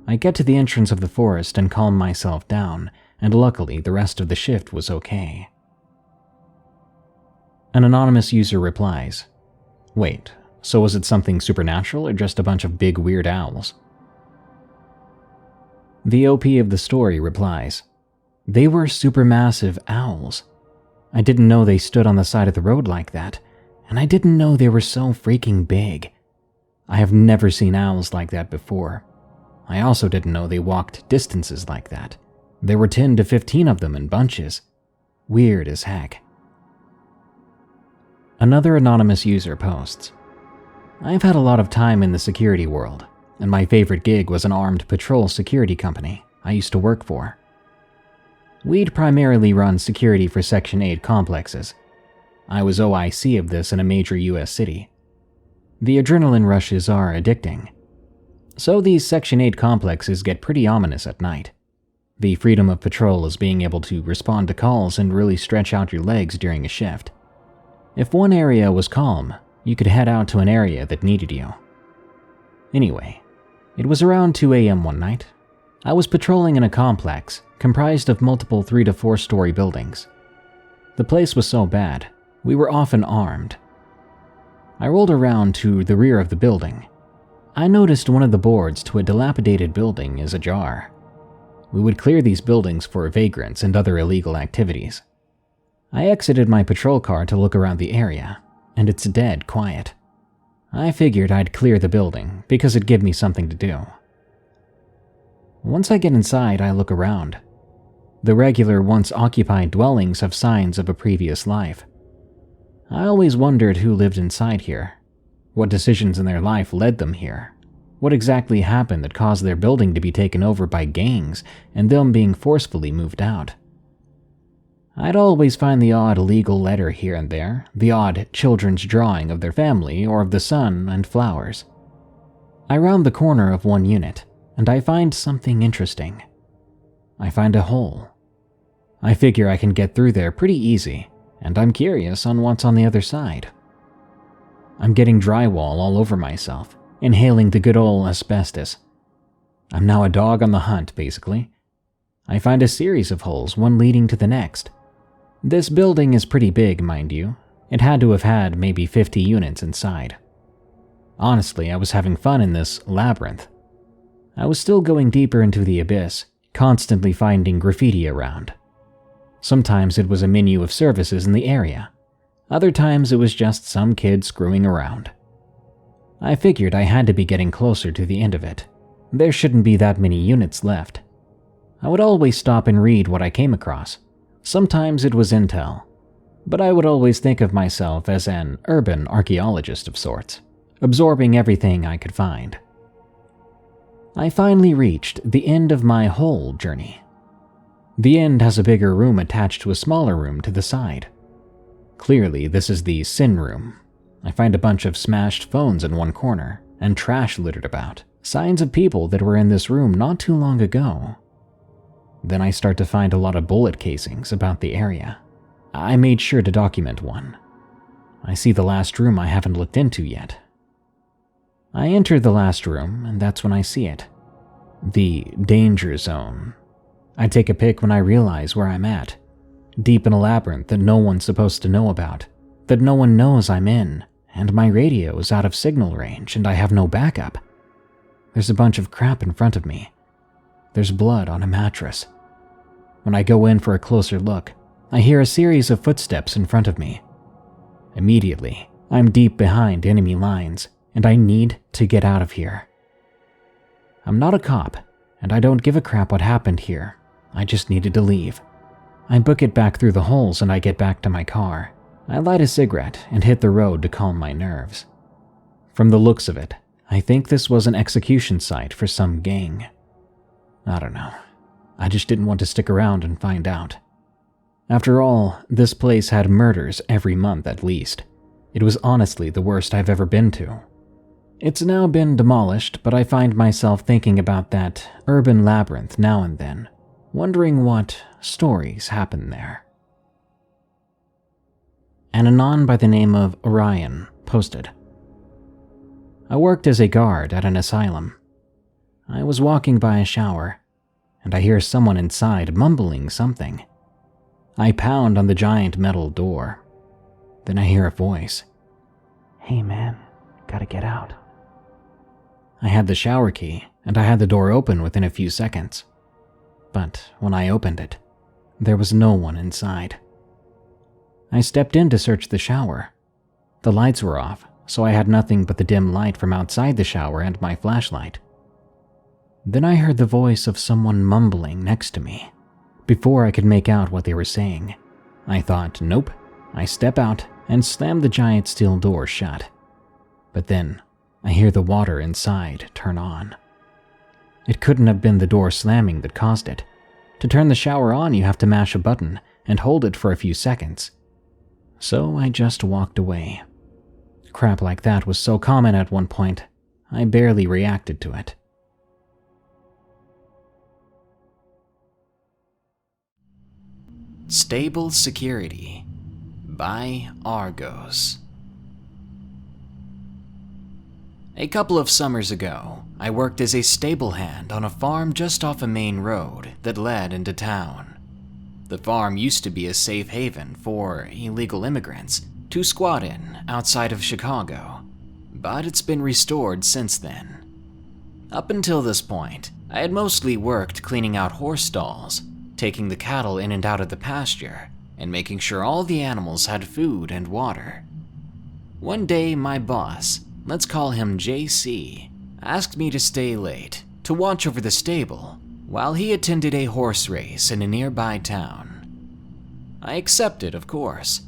I get to the entrance of the forest and calm myself down, and luckily the rest of the shift was okay. An anonymous user replies, "Wait, so was it something supernatural or just a bunch of big weird owls?" The OP of the story replies, "They were supermassive owls. I didn't know they stood on the side of the road like that, and I didn't know they were so freaking big. I have never seen owls like that before. I also didn't know they walked distances like that. There were 10 to 15 of them in bunches. Weird as heck." Another anonymous user posts, "I've had a lot of time in the security world, and my favorite gig was an armed patrol security company I used to work for. We'd primarily run security for Section 8 complexes. I was OIC of this in a major US city. The adrenaline rushes are addicting. So these Section 8 complexes get pretty ominous at night. The freedom of patrol is being able to respond to calls and really stretch out your legs during a shift. If one area was calm, you could head out to an area that needed you. Anyway, it was around 2 a.m. one night. I was patrolling in a complex comprised of multiple 3 to 4 story buildings. The place was so bad, we were often armed. I rolled around to the rear of the building. I noticed one of the boards to a dilapidated building is ajar. We would clear these buildings for vagrants and other illegal activities. I exited my patrol car to look around the area, and it's dead quiet. I figured I'd clear the building because it'd give me something to do. Once I get inside, I look around. The regular once occupied dwellings have signs of a previous life. I always wondered who lived inside here. What decisions in their life led them here? What exactly happened that caused their building to be taken over by gangs and them being forcefully moved out? I'd always find the odd legal letter here and there, the odd children's drawing of their family or of the sun and flowers. I round the corner of one unit, and I find something interesting. I find a hole. I figure I can get through there pretty easy, and I'm curious on what's on the other side. I'm getting drywall all over myself, inhaling the good old asbestos. I'm now a dog on the hunt, basically. I find a series of holes, one leading to the next. This building is pretty big, mind you. It had to have had maybe 50 units inside. Honestly, I was having fun in this labyrinth. I was still going deeper into the abyss, constantly finding graffiti around. Sometimes it was a menu of services in the area. Other times it was just some kid screwing around. I figured I had to be getting closer to the end of it. There shouldn't be that many units left. I would always stop and read what I came across. Sometimes it was intel, but I would always think of myself as an urban archaeologist of sorts, absorbing everything I could find. I finally reached the end of my whole journey. The end has a bigger room attached to a smaller room to the side. Clearly, this is the sin room. I find a bunch of smashed phones in one corner and trash littered about, signs of people that were in this room not too long ago. Then I start to find a lot of bullet casings about the area. I made sure to document one. I see the last room I haven't looked into yet. I enter the last room, and that's when I see it. The danger zone. I take a pic when I realize where I'm at. Deep in a labyrinth that no one's supposed to know about, that no one knows I'm in, and my radio is out of signal range and I have no backup. There's a bunch of crap in front of me. There's blood on a mattress. When I go in for a closer look, I hear a series of footsteps in front of me. Immediately, I'm deep behind enemy lines, and I need to get out of here. I'm not a cop, and I don't give a crap what happened here. I just needed to leave. I book it back through the holes and I get back to my car. I light a cigarette and hit the road to calm my nerves. From the looks of it, I think this was an execution site for some gang. I don't know. I just didn't want to stick around and find out. After all, this place had murders every month at least. It was honestly the worst I've ever been to. It's now been demolished, but I find myself thinking about that urban labyrinth now and then, wondering what stories happen there. An anon by the name of Orion posted, I worked as a guard at an asylum. I was walking by a shower, and I hear someone inside mumbling something. I pound on the giant metal door. Then I hear a voice. Hey man, gotta get out. I had the shower key, and I had the door open within a few seconds. But when I opened it, there was no one inside. I stepped in to search the shower. The lights were off, so I had nothing but the dim light from outside the shower and my flashlight. Then I heard the voice of someone mumbling next to me. Before I could make out what they were saying, I thought, nope. I step out and slam the giant steel door shut. But then, I hear the water inside turn on. It couldn't have been the door slamming that caused it. To turn the shower on, you have to mash a button and hold it for a few seconds. So I just walked away. Crap like that was so common at one point, I barely reacted to it. Stable Security by Argos. A couple of summers ago, I worked as a stable hand on a farm just off a main road that led into town. The farm used to be a safe haven for illegal immigrants to squat in outside of Chicago, but it's been restored since then. Up until this point, I had mostly worked cleaning out horse stalls, taking the cattle in and out of the pasture, and making sure all the animals had food and water. One day, my boss, let's call him JC, asked me to stay late to watch over the stable while he attended a horse race in a nearby town. I accepted, of course.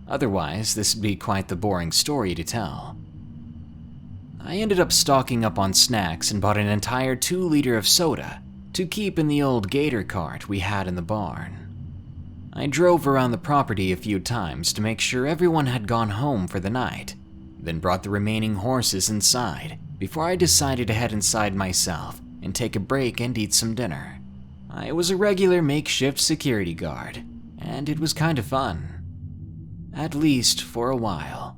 Otherwise, this would be quite the boring story to tell. I ended up stocking up on snacks and bought an entire 2-liter of soda to keep in the old gator cart we had in the barn. I drove around the property a few times to make sure everyone had gone home for the night, then brought the remaining horses inside before I decided to head inside myself and take a break and eat some dinner. I was a regular makeshift security guard, and it was kind of fun. At least for a while.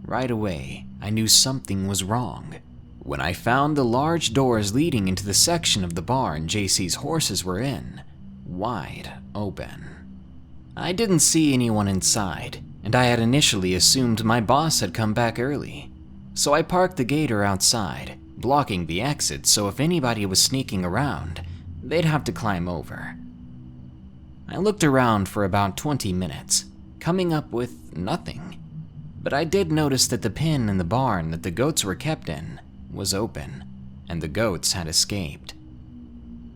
Right away, I knew something was wrong when I found the large doors leading into the section of the barn JC's horses were in, wide open. I didn't see anyone inside, and I had initially assumed my boss had come back early, so I parked the gator outside, blocking the exit so if anybody was sneaking around, they'd have to climb over. I looked around for about 20 minutes, coming up with nothing, but I did notice that the pen in the barn that the goats were kept in was open, and the goats had escaped.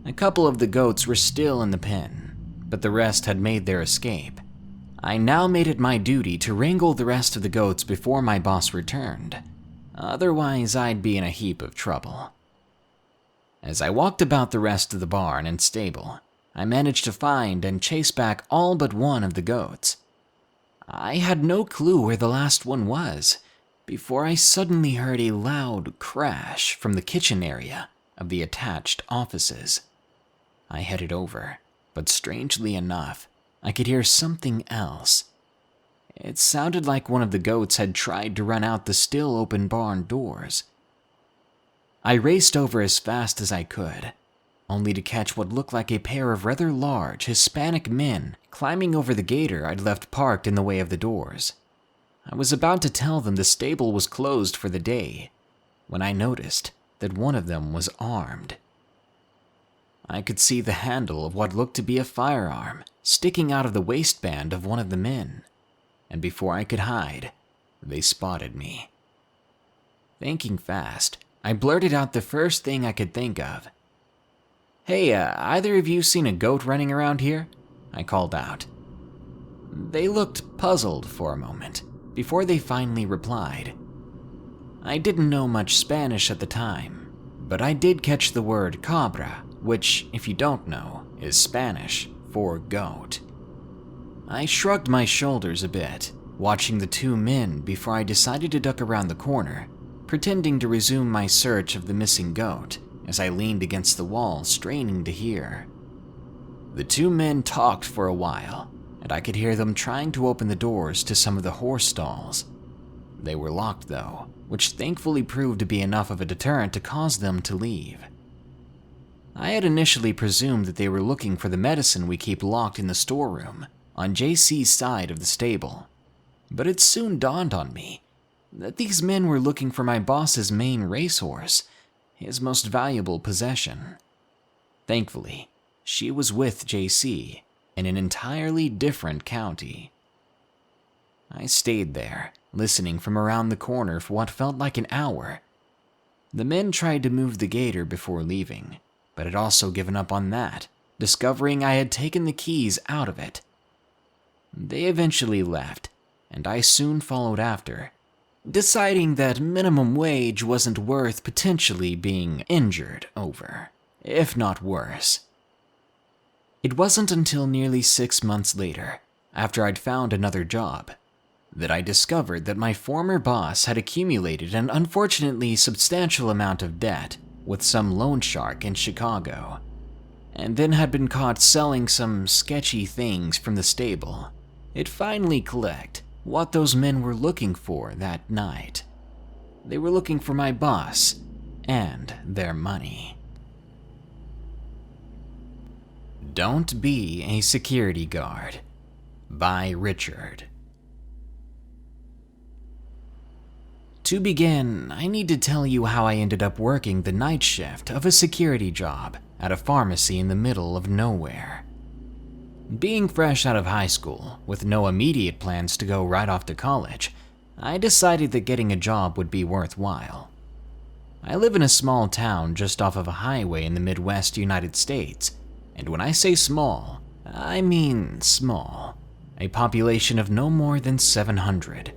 A couple of the goats were still in the pen, but the rest had made their escape. I now made it my duty to wrangle the rest of the goats before my boss returned. Otherwise, I'd be in a heap of trouble. As I walked about the rest of the barn and stable, I managed to find and chase back all but one of the goats. I had no clue where the last one was before I suddenly heard a loud crash from the kitchen area of the attached offices. I headed over, but strangely enough, I could hear something else. It sounded like one of the goats had tried to run out the still open barn doors. I raced over as fast as I could, only to catch what looked like a pair of rather large Hispanic men climbing over the gator I'd left parked in the way of the doors. I was about to tell them the stable was closed for the day, when I noticed that one of them was armed. I could see the handle of what looked to be a firearm sticking out of the waistband of one of the men, and before I could hide, they spotted me. Thinking fast, I blurted out the first thing I could think of. "Hey, either of you seen a goat running around here?" I called out. They looked puzzled for a moment, before they finally replied. I didn't know much Spanish at the time, but I did catch the word cabra, which, if you don't know, is Spanish for goat. I shrugged my shoulders a bit, watching the two men before I decided to duck around the corner, pretending to resume my search of the missing goat as I leaned against the wall, straining to hear. The two men talked for a while, and I could hear them trying to open the doors to some of the horse stalls. They were locked though, which thankfully proved to be enough of a deterrent to cause them to leave. I had initially presumed that they were looking for the medicine we keep locked in the storeroom on JC's side of the stable, but it soon dawned on me that these men were looking for my boss's main racehorse, his most valuable possession. Thankfully, she was with JC in an entirely different county. I stayed there, listening from around the corner for what felt like an hour. The men tried to move the gator before leaving, but had also given up on that, discovering I had taken the keys out of it. They eventually left, and I soon followed after, deciding that minimum wage wasn't worth potentially being injured over, if not worse. It wasn't until nearly 6 months later, after I'd found another job, that I discovered that my former boss had accumulated an unfortunately substantial amount of debt with some loan shark in Chicago, and then had been caught selling some sketchy things from the stable. It finally clicked what those men were looking for that night. They were looking for my boss and their money. Don't Be a Security Guard by Richard. To begin, I need to tell you how I ended up working the night shift of a security job at a pharmacy in the middle of nowhere. Being fresh out of high school, with no immediate plans to go right off to college, I decided that getting a job would be worthwhile. I live in a small town just off of a highway in the Midwest United States, and when I say small, I mean small. A population of no more than 700.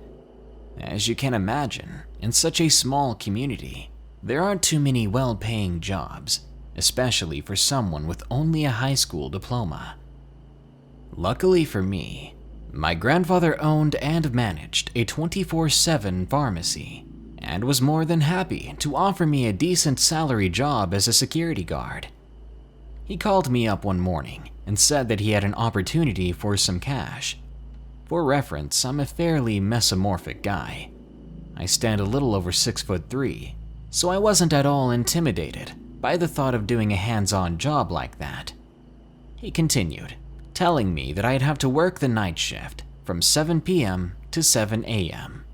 As you can imagine, in such a small community, there aren't too many well-paying jobs, especially for someone with only a high school diploma. Luckily for me, my grandfather owned and managed a 24/7 pharmacy and was more than happy to offer me a decent salary job as a security guard. He called me up one morning and said that he had an opportunity for some cash. For reference, I'm a fairly mesomorphic guy. I stand a little over 6'3", so I wasn't at all intimidated by the thought of doing a hands-on job like that. He continued, telling me that I'd have to work the night shift from 7 p.m. to 7 a.m.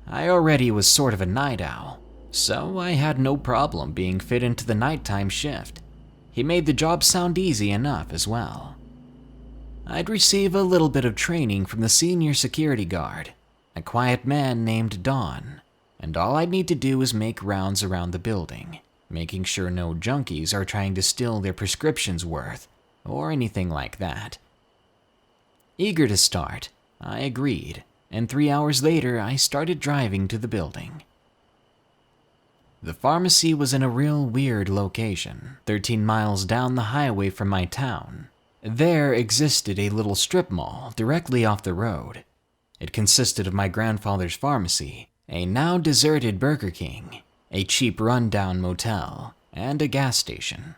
I already was sort of a night owl, so I had no problem being fit into the nighttime shift. He made the job sound easy enough as well. I'd receive a little bit of training from the senior security guard, a quiet man named Don, and all I'd need to do is make rounds around the building, making sure no junkies are trying to steal their prescriptions worth, or anything like that. Eager to start, I agreed, and 3 hours later I started driving to the building. The pharmacy was in a real weird location, 13 miles down the highway from my town. There existed a little strip mall directly off the road. It consisted of my grandfather's pharmacy, a now deserted Burger King, a cheap rundown motel, and a gas station.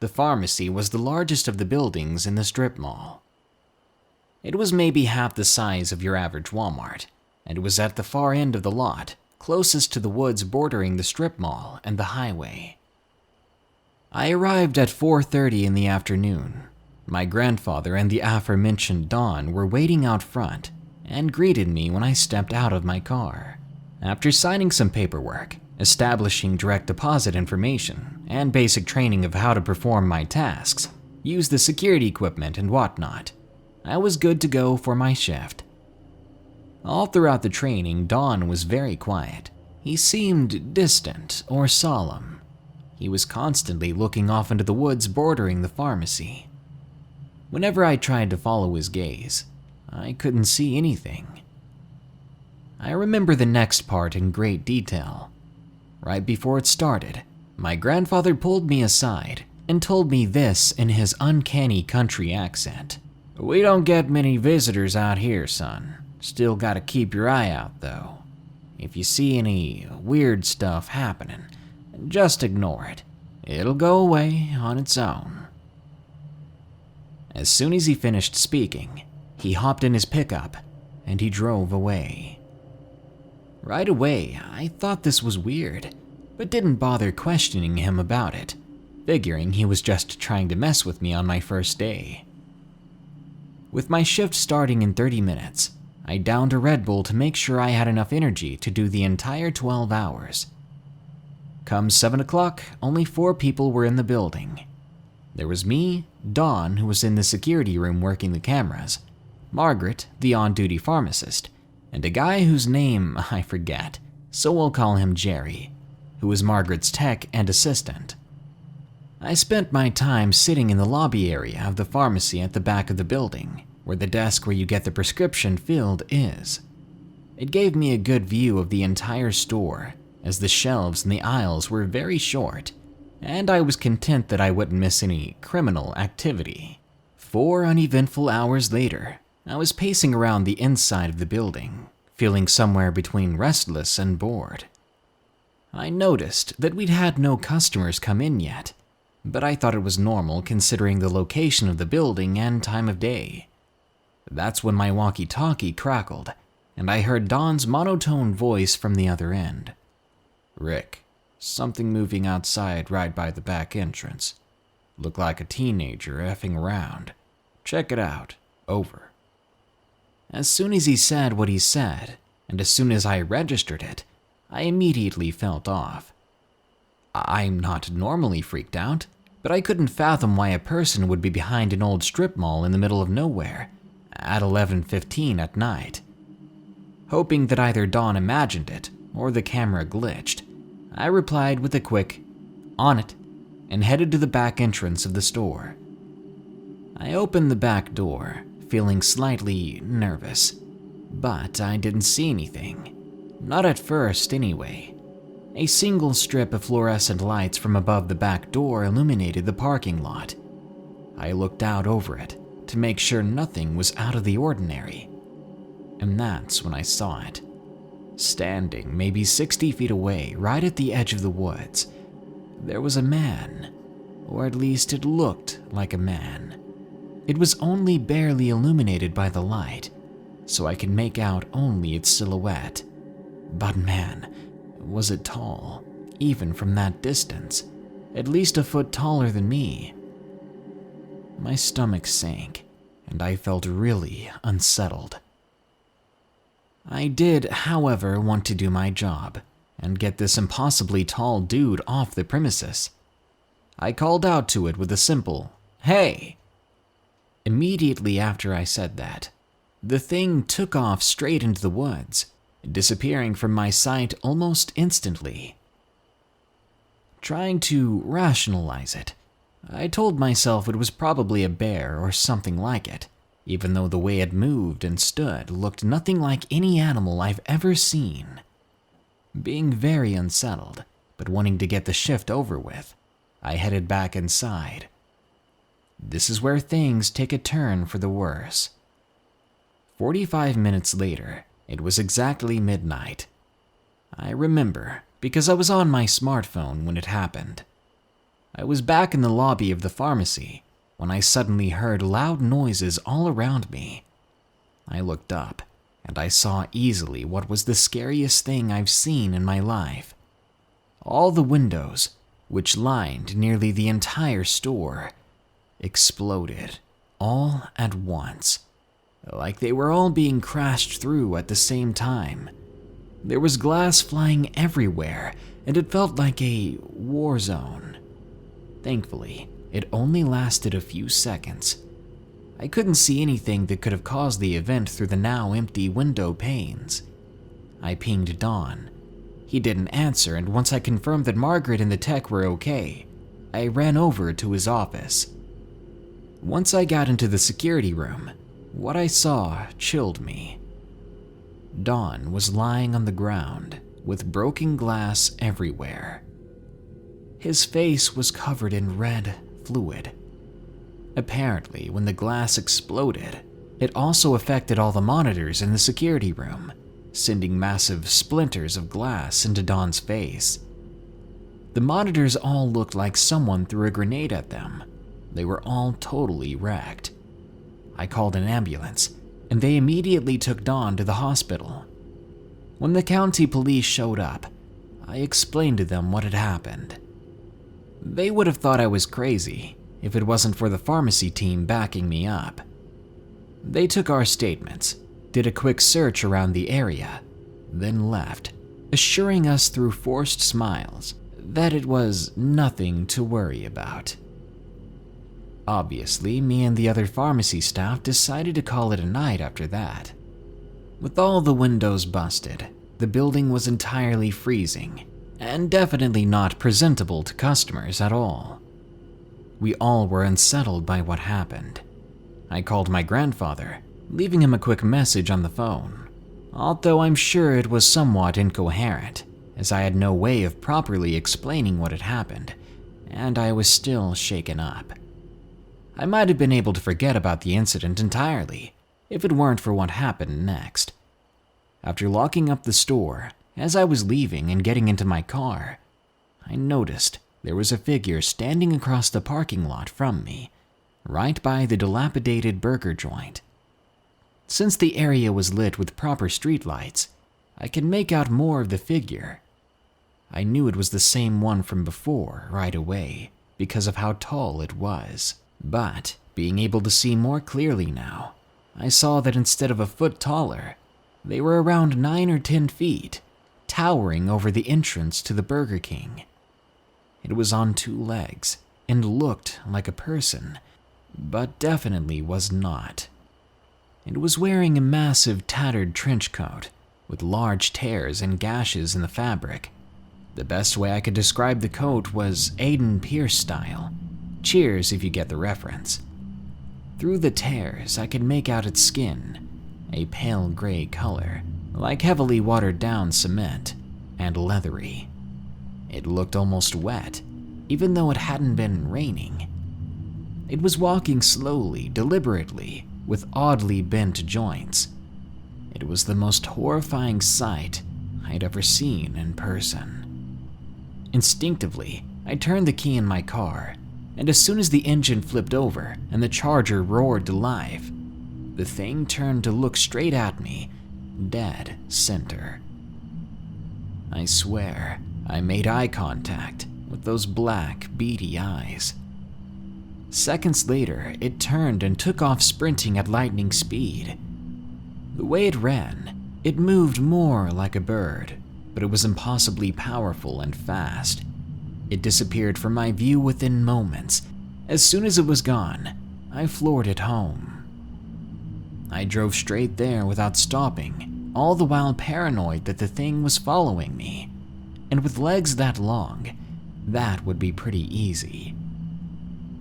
The pharmacy was the largest of the buildings in the strip mall. It was maybe half the size of your average Walmart, and was at the far end of the lot, closest to the woods bordering the strip mall and the highway. I arrived at 4:30 in the afternoon. My grandfather and the aforementioned Don were waiting out front and greeted me when I stepped out of my car. After signing some paperwork, establishing direct deposit information, and basic training of how to perform my tasks, use the security equipment and whatnot, I was good to go for my shift. All throughout the training, Don was very quiet. He seemed distant or solemn. He was constantly looking off into the woods bordering the pharmacy. Whenever I tried to follow his gaze, I couldn't see anything. I remember the next part in great detail. Right before it started, my grandfather pulled me aside and told me this in his uncanny country accent. We don't get many visitors out here, son. Still gotta keep your eye out, though. If you see any weird stuff happening, just ignore it. It'll go away on its own." As soon as he finished speaking, he hopped in his pickup and he drove away. Right away, I thought this was weird, but didn't bother questioning him about it, figuring he was just trying to mess with me on my first day. With my shift starting in 30 minutes, I downed a Red Bull to make sure I had enough energy to do the entire 12 hours. Come 7 o'clock, only 4 people were in the building. There was me, Dawn, who was in the security room working the cameras, Margaret, the on-duty pharmacist, and a guy whose name I forget, so we'll call him Jerry, who was Margaret's tech and assistant. I spent my time sitting in the lobby area of the pharmacy at the back of the building, where the desk where you get the prescription filled is. It gave me a good view of the entire store, as the shelves and the aisles were very short, and I was content that I wouldn't miss any criminal activity. 4 uneventful hours later, I was pacing around the inside of the building, feeling somewhere between restless and bored. I noticed that we'd had no customers come in yet, but I thought it was normal considering the location of the building and time of day. That's when my walkie-talkie crackled, and I heard Dawn's monotone voice from the other end. "Rick, something moving outside right by the back entrance. Looked like a teenager effing around. Check it out. Over." As soon as he said what he said, and as soon as I registered it, I immediately felt off. I'm not normally freaked out, but I couldn't fathom why a person would be behind an old strip mall in the middle of nowhere at 11:15 at night. Hoping that either Dawn imagined it or the camera glitched, I replied with a quick, "On it," and headed to the back entrance of the store. I opened the back door, feeling slightly nervous, but I didn't see anything. Not at first, anyway. A single strip of fluorescent lights from above the back door illuminated the parking lot. I looked out over it to make sure nothing was out of the ordinary, and that's when I saw it. Standing maybe 60 feet away, right at the edge of the woods, there was a man, or at least it looked like a man. It was only barely illuminated by the light, so I could make out only its silhouette. But man, was it tall, even from that distance, at least a foot taller than me. My stomach sank, and I felt really unsettled. I did, however, want to do my job and get this impossibly tall dude off the premises. I called out to it with a simple, "Hey!" Immediately after I said that, the thing took off straight into the woods, disappearing from my sight almost instantly. Trying to rationalize it, I told myself it was probably a bear or something like it, even though the way it moved and stood looked nothing like any animal I've ever seen. Being very unsettled, but wanting to get the shift over with, I headed back inside. This is where things take a turn for the worse. 45 minutes later, it was exactly midnight. I remember because I was on my smartphone when it happened. I was back in the lobby of the pharmacy when I suddenly heard loud noises all around me. I looked up, and I saw easily what was the scariest thing I've seen in my life. All the windows, which lined nearly the entire store, exploded all at once, like they were all being crashed through at the same time. There was glass flying everywhere, and it felt like a war zone. Thankfully, it only lasted a few seconds. I couldn't see anything that could have caused the event through the now empty window panes. I pinged Dawn. He didn't answer, and once I confirmed that Margaret and the tech were okay, I ran over to his office. Once I got into the security room, what I saw chilled me. Dawn was lying on the ground with broken glass everywhere. His face was covered in red fluid. Apparently, when the glass exploded, it also affected all the monitors in the security room, sending massive splinters of glass into Dawn's face. The monitors all looked like someone threw a grenade at them. They were all totally wrecked. I called an ambulance, and they immediately took Dawn to the hospital. When the county police showed up, I explained to them what had happened. They would have thought I was crazy if it wasn't for the pharmacy team backing me up. They took our statements, did a quick search around the area, then left, assuring us through forced smiles that it was nothing to worry about. Obviously, me and the other pharmacy staff decided to call it a night after that. With all the windows busted, the building was entirely freezing, and definitely not presentable to customers at all. We all were unsettled by what happened. I called my grandfather, leaving him a quick message on the phone, although I'm sure it was somewhat incoherent, as I had no way of properly explaining what had happened, and I was still shaken up. I might have been able to forget about the incident entirely, if it weren't for what happened next. After locking up the store, as I was leaving and getting into my car, I noticed there was a figure standing across the parking lot from me, right by the dilapidated burger joint. Since the area was lit with proper streetlights, I could make out more of the figure. I knew it was the same one from before right away because of how tall it was, but being able to see more clearly now, I saw that instead of a foot taller, they were around 9 or 10 feet, towering over the entrance to the Burger King. It was on 2 legs and looked like a person, but definitely was not. It was wearing a massive tattered trench coat with large tears and gashes in the fabric. The best way I could describe the coat was Aiden Pierce style. Cheers if you get the reference. Through the tears, I could make out its skin, a pale gray color, like heavily watered down cement, and leathery. It looked almost wet, even though it hadn't been raining. It was walking slowly, deliberately, with oddly bent joints. It was the most horrifying sight I'd ever seen in person. Instinctively, I turned the key in my car, and as soon as the engine flipped over and the charger roared to life, the thing turned to look straight at me, dead center. I swear, I made eye contact with those black, beady eyes. Seconds later, it turned and took off sprinting at lightning speed. The way it ran, it moved more like a bird, but it was impossibly powerful and fast. It disappeared from my view within moments. As soon as it was gone, I floored it home. I drove straight there without stopping, all the while paranoid that the thing was following me. And with legs that long, that would be pretty easy.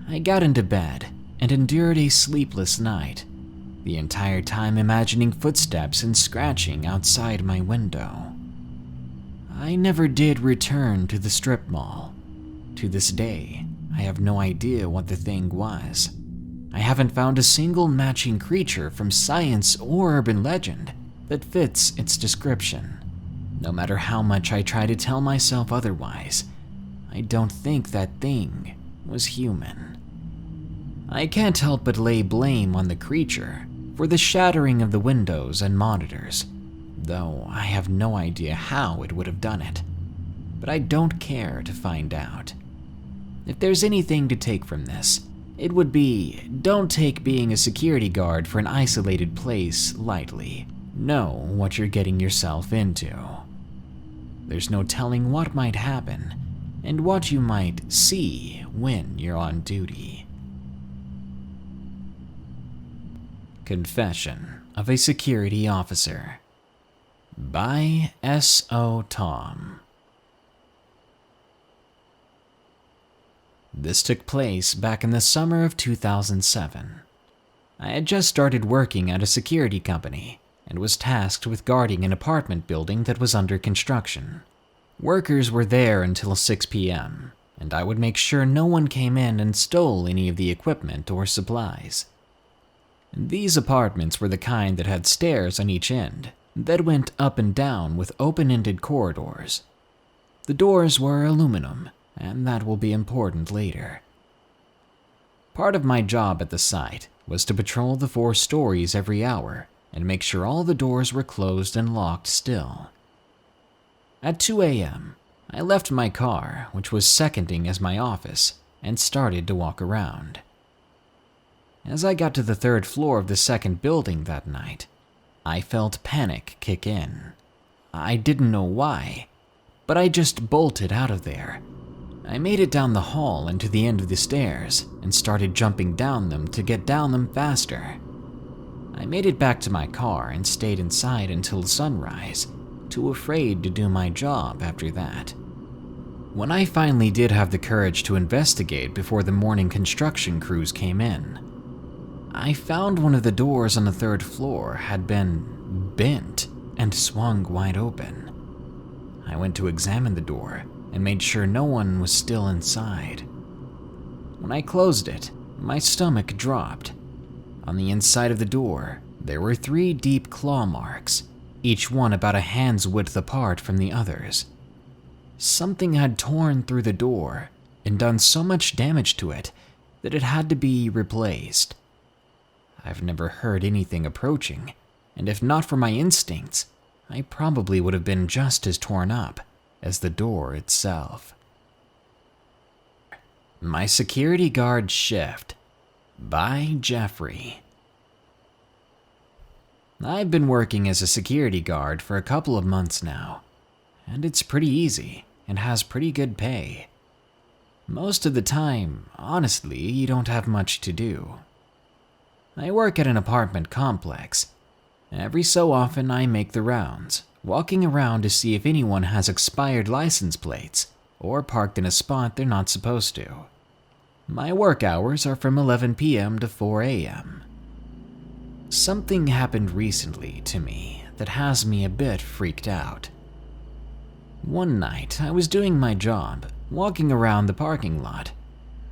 I got into bed and endured a sleepless night, the entire time imagining footsteps and scratching outside my window. I never did return to the strip mall. To this day, I have no idea what the thing was. I haven't found a single matching creature from science or urban legend that fits its description. No matter how much I try to tell myself otherwise, I don't think that thing was human. I can't help but lay blame on the creature for the shattering of the windows and monitors, though I have no idea how it would have done it. But I don't care to find out. If there's anything to take from this, it would be, don't take being a security guard for an isolated place lightly. Know what you're getting yourself into. There's no telling what might happen, and what you might see when you're on duty. Confession of a Security Officer by S.O. Tom. This took place back in the summer of 2007. I had just started working at a security company and was tasked with guarding an apartment building that was under construction. Workers were there until 6 p.m., and I would make sure no one came in and stole any of the equipment or supplies. These apartments were the kind that had stairs on each end that went up and down with open-ended corridors. The doors were aluminum, and that will be important later. Part of my job at the site was to patrol the 4 stories every hour and make sure all the doors were closed and locked still. At 2 a.m., I left my car, which was seconding as my office, and started to walk around. As I got to the 3rd floor of the 2nd building that night, I felt panic kick in. I didn't know why, but I just bolted out of there. I made it down the hall and to the end of the stairs and started jumping down them to get down them faster. I made it back to my car and stayed inside until sunrise, too afraid to do my job after that. When I finally did have the courage to investigate before the morning construction crews came in, I found one of the doors on the 3rd floor had been bent and swung wide open. I went to examine the door and made sure no one was still inside. When I closed it, my stomach dropped. On the inside of the door, there were 3 deep claw marks, each one about a hand's width apart from the others. Something had torn through the door and done so much damage to it that it had to be replaced. I've never heard anything approaching, and if not for my instincts, I probably would have been just as torn up as the door itself. My Security Guard Shift by Jeffrey. I've been working as a security guard for a couple of months now, and it's pretty easy and has pretty good pay. Most of the time, honestly, you don't have much to do. I work at an apartment complex. Every so often I make the rounds, walking around to see if anyone has expired license plates or parked in a spot they're not supposed to. My work hours are from 11 p.m. to 4 a.m. Something happened recently to me that has me a bit freaked out. One night I was doing my job, walking around the parking lot,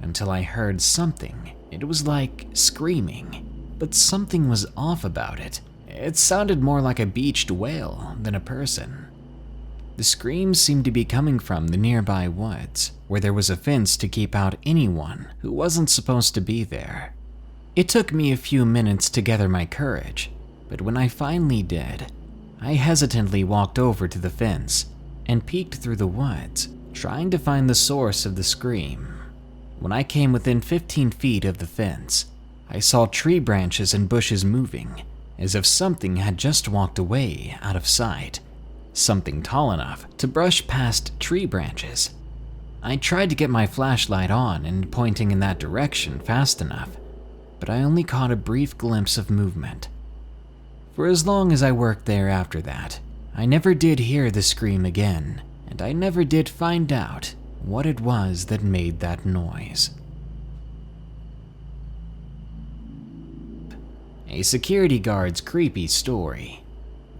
until I heard something. It was like screaming, but something was off about it. It sounded more like a beached whale than a person. The screams seemed to be coming from the nearby woods, where there was a fence to keep out anyone who wasn't supposed to be there. It took me a few minutes to gather my courage, but when I finally did, I hesitantly walked over to the fence and peeked through the woods, trying to find the source of the scream. When I came within 15 feet of the fence, I saw tree branches and bushes moving, as if something had just walked away out of sight, something tall enough to brush past tree branches. I tried to get my flashlight on and pointing in that direction fast enough, but I only caught a brief glimpse of movement. For as long as I worked there after that, I never did hear the scream again, and I never did find out what it was that made that noise. A Security Guard's Creepy Story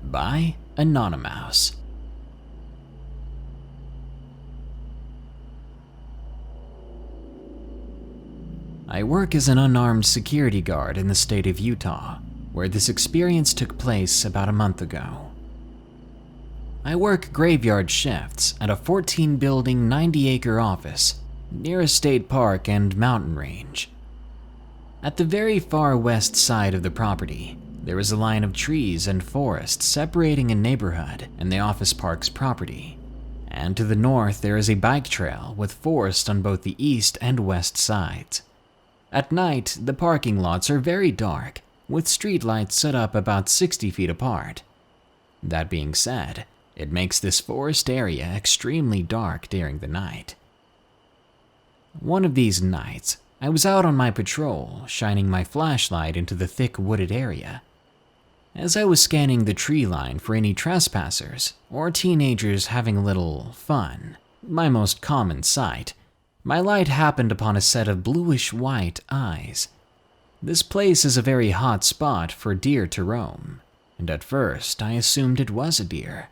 by Anonymous. I work as an unarmed security guard in the state of Utah, where this experience took place about a month ago. I work graveyard shifts at a 14-building, 90-acre office near a state park and mountain range. At the very far west side of the property, there is a line of trees and forest separating a neighborhood and the office park's property. And to the north, there is a bike trail with forest on both the east and west sides. At night, the parking lots are very dark, with streetlights set up about 60 feet apart. That being said, it makes this forest area extremely dark during the night. One of these nights, I was out on my patrol, shining my flashlight into the thick wooded area. As I was scanning the tree line for any trespassers or teenagers having a little fun, my most common sight, my light happened upon a set of bluish-white eyes. This place is a very hot spot for deer to roam, and at first I assumed it was a deer.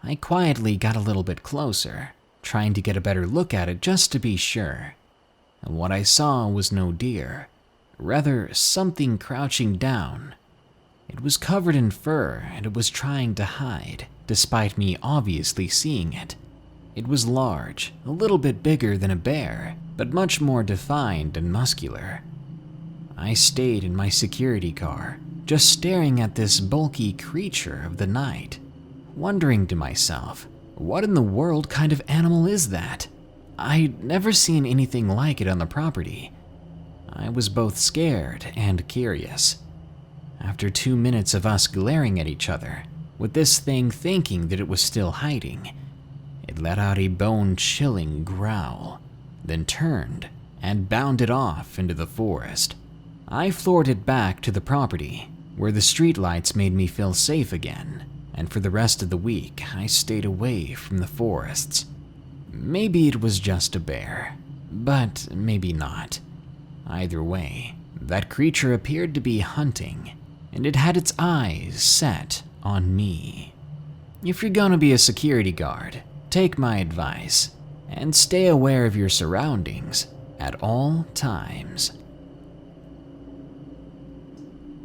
I quietly got a little bit closer, trying to get a better look at it just to be sure. And what I saw was no deer, rather something crouching down. It was covered in fur and it was trying to hide, despite me obviously seeing it. It was large, a little bit bigger than a bear, but much more defined and muscular. I stayed in my security car, just staring at this bulky creature of the night, wondering to myself, what in the world kind of animal is that? I'd never seen anything like it on the property. I was both scared and curious. After 2 minutes of us glaring at each other, with this thing thinking that it was still hiding, it let out a bone-chilling growl, then turned and bounded off into the forest. I floored it back to the property, where the streetlights made me feel safe again, and for the rest of the week I stayed away from the forests. Maybe it was just a bear, but maybe not. Either way, that creature appeared to be hunting, and it had its eyes set on me. If you're gonna be a security guard, take my advice and stay aware of your surroundings at all times.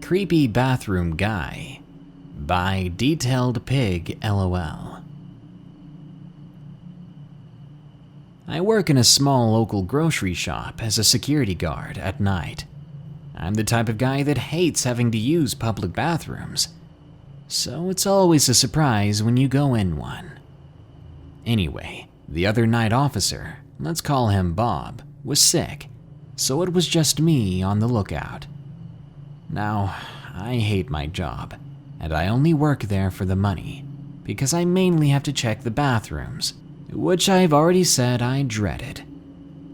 Creepy Bathroom Guy by Detailed Pig LOL. I work in a small local grocery shop as a security guard at night. I'm the type of guy that hates having to use public bathrooms, so it's always a surprise when you go in one. Anyway, the other night officer, let's call him Bob, was sick, so it was just me on the lookout. Now, I hate my job, and I only work there for the money, because I mainly have to check the bathrooms, which I've already said I dreaded.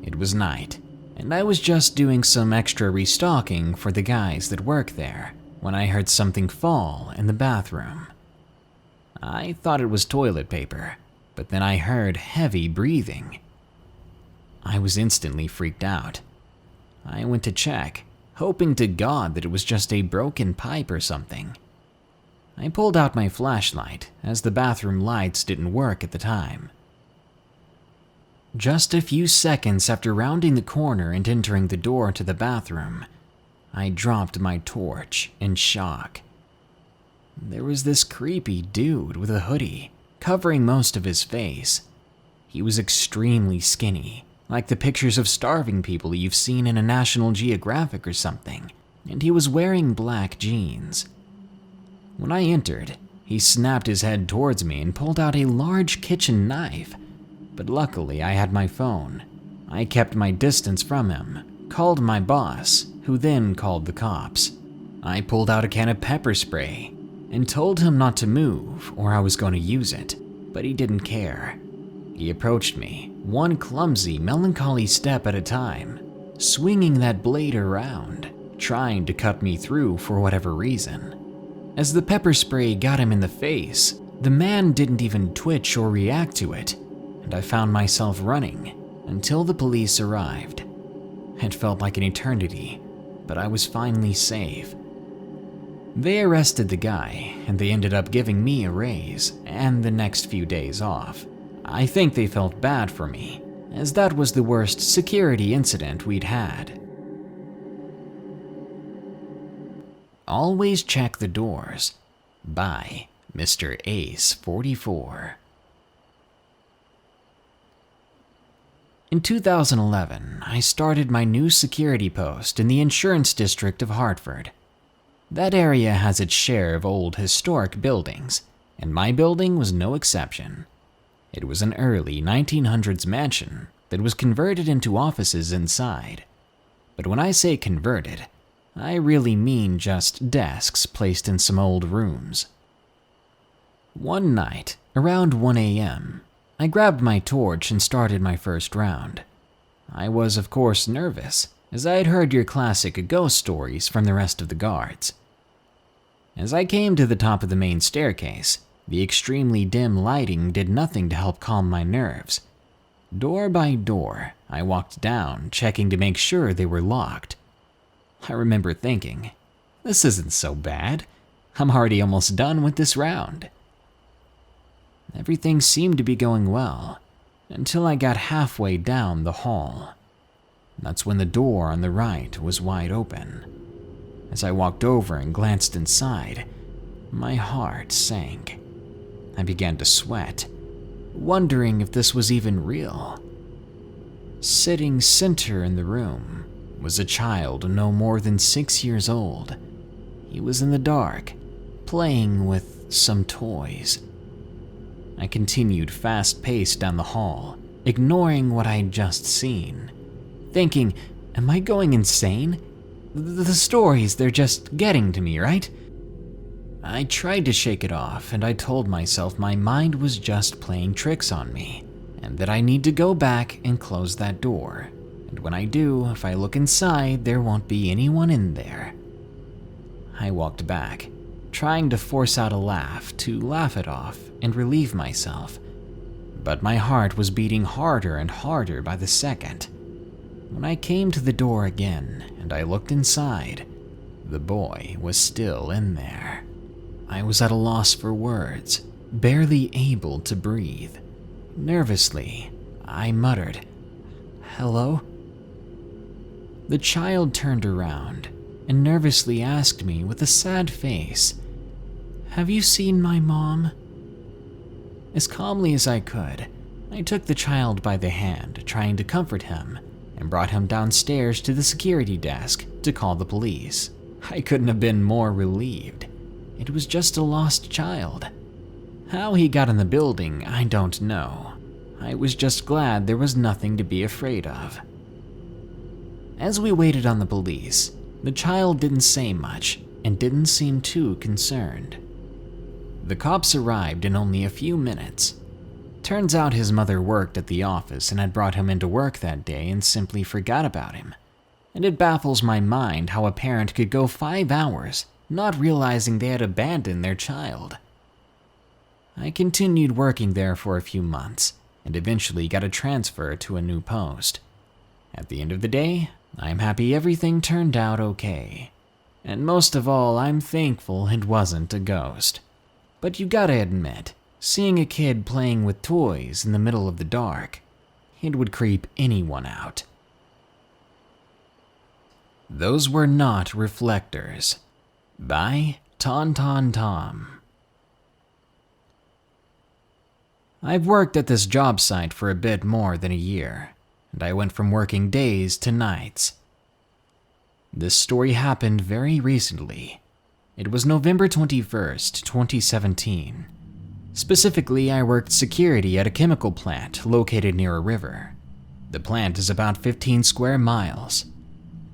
It was night, and I was just doing some extra restocking for the guys that work there when I heard something fall in the bathroom. I thought it was toilet paper, but then I heard heavy breathing. I was instantly freaked out. I went to check, hoping to God that it was just a broken pipe or something. I pulled out my flashlight, as the bathroom lights didn't work at the time. Just a few seconds after rounding the corner and entering the door to the bathroom, I dropped my torch in shock. There was this creepy dude with a hoodie, covering most of his face. He was extremely skinny, like the pictures of starving people you've seen in a National Geographic or something, and he was wearing black jeans. When I entered, he snapped his head towards me and pulled out a large kitchen knife, but luckily I had my phone. I kept my distance from him, called my boss, who then called the cops. I pulled out a can of pepper spray and told him not to move or I was going to use it, but he didn't care. He approached me, one clumsy, melancholy step at a time, swinging that blade around, trying to cut me through for whatever reason. As the pepper spray got him in the face, the man didn't even twitch or react to it, and I found myself running until the police arrived. It felt like an eternity, but I was finally safe. They arrested the guy, and they ended up giving me a raise and the next few days off. I think they felt bad for me, as that was the worst security incident we'd had. Always Check the Doors by Mr. Ace 44. In 2011, I started my new security post in the insurance district of Hartford. That area has its share of old historic buildings, and my building was no exception. It was an early 1900s mansion that was converted into offices inside. But when I say converted, I really mean just desks placed in some old rooms. One night, around 1 a.m., I grabbed my torch and started my first round. I was, of course, nervous, as I had heard your classic ghost stories from the rest of the guards. As I came to the top of the main staircase, the extremely dim lighting did nothing to help calm my nerves. Door by door, I walked down, checking to make sure they were locked. I remember thinking, this isn't so bad. I'm already almost done with this round. Everything seemed to be going well, until I got halfway down the hall. That's when the door on the right was wide open. As I walked over and glanced inside, my heart sank. I began to sweat, wondering if this was even real. Sitting center in the room was a child no more than 6 years old. He was in the dark, playing with some toys. I continued fast-paced down the hall, ignoring what I'd just seen, thinking, am I going insane? The stories, they're just getting to me, right? I tried to shake it off, and I told myself my mind was just playing tricks on me, and that I need to go back and close that door. And when I do, if I look inside, there won't be anyone in there. I walked back, trying to force out a laugh to laugh it off and relieve myself. But my heart was beating harder and harder by the second. When I came to the door again and I looked inside, the boy was still in there. I was at a loss for words, barely able to breathe. Nervously, I muttered, "Hello?" The child turned around and nervously asked me with a sad face, "Have you seen my mom?" As calmly as I could, I took the child by the hand, trying to comfort him, and brought him downstairs to the security desk to call the police. I couldn't have been more relieved. It was just a lost child. How he got in the building, I don't know. I was just glad there was nothing to be afraid of. As we waited on the police, the child didn't say much and didn't seem too concerned. The cops arrived in only a few minutes. Turns out his mother worked at the office and had brought him into work that day and simply forgot about him. And it baffles my mind how a parent could go 5 hours not realizing they had abandoned their child. I continued working there for a few months and eventually got a transfer to a new post. At the end of the day, I'm happy everything turned out okay. And most of all, I'm thankful it wasn't a ghost. But you gotta admit, seeing a kid playing with toys in the middle of the dark, it would creep anyone out. Those Were Not Reflectors by Tauntaun Tom. I've worked at this job site for a bit more than a year, and I went from working days to nights. This story happened very recently. It was November 21st, 2017. Specifically, I worked security at a chemical plant located near a river. The plant is about 15 square miles.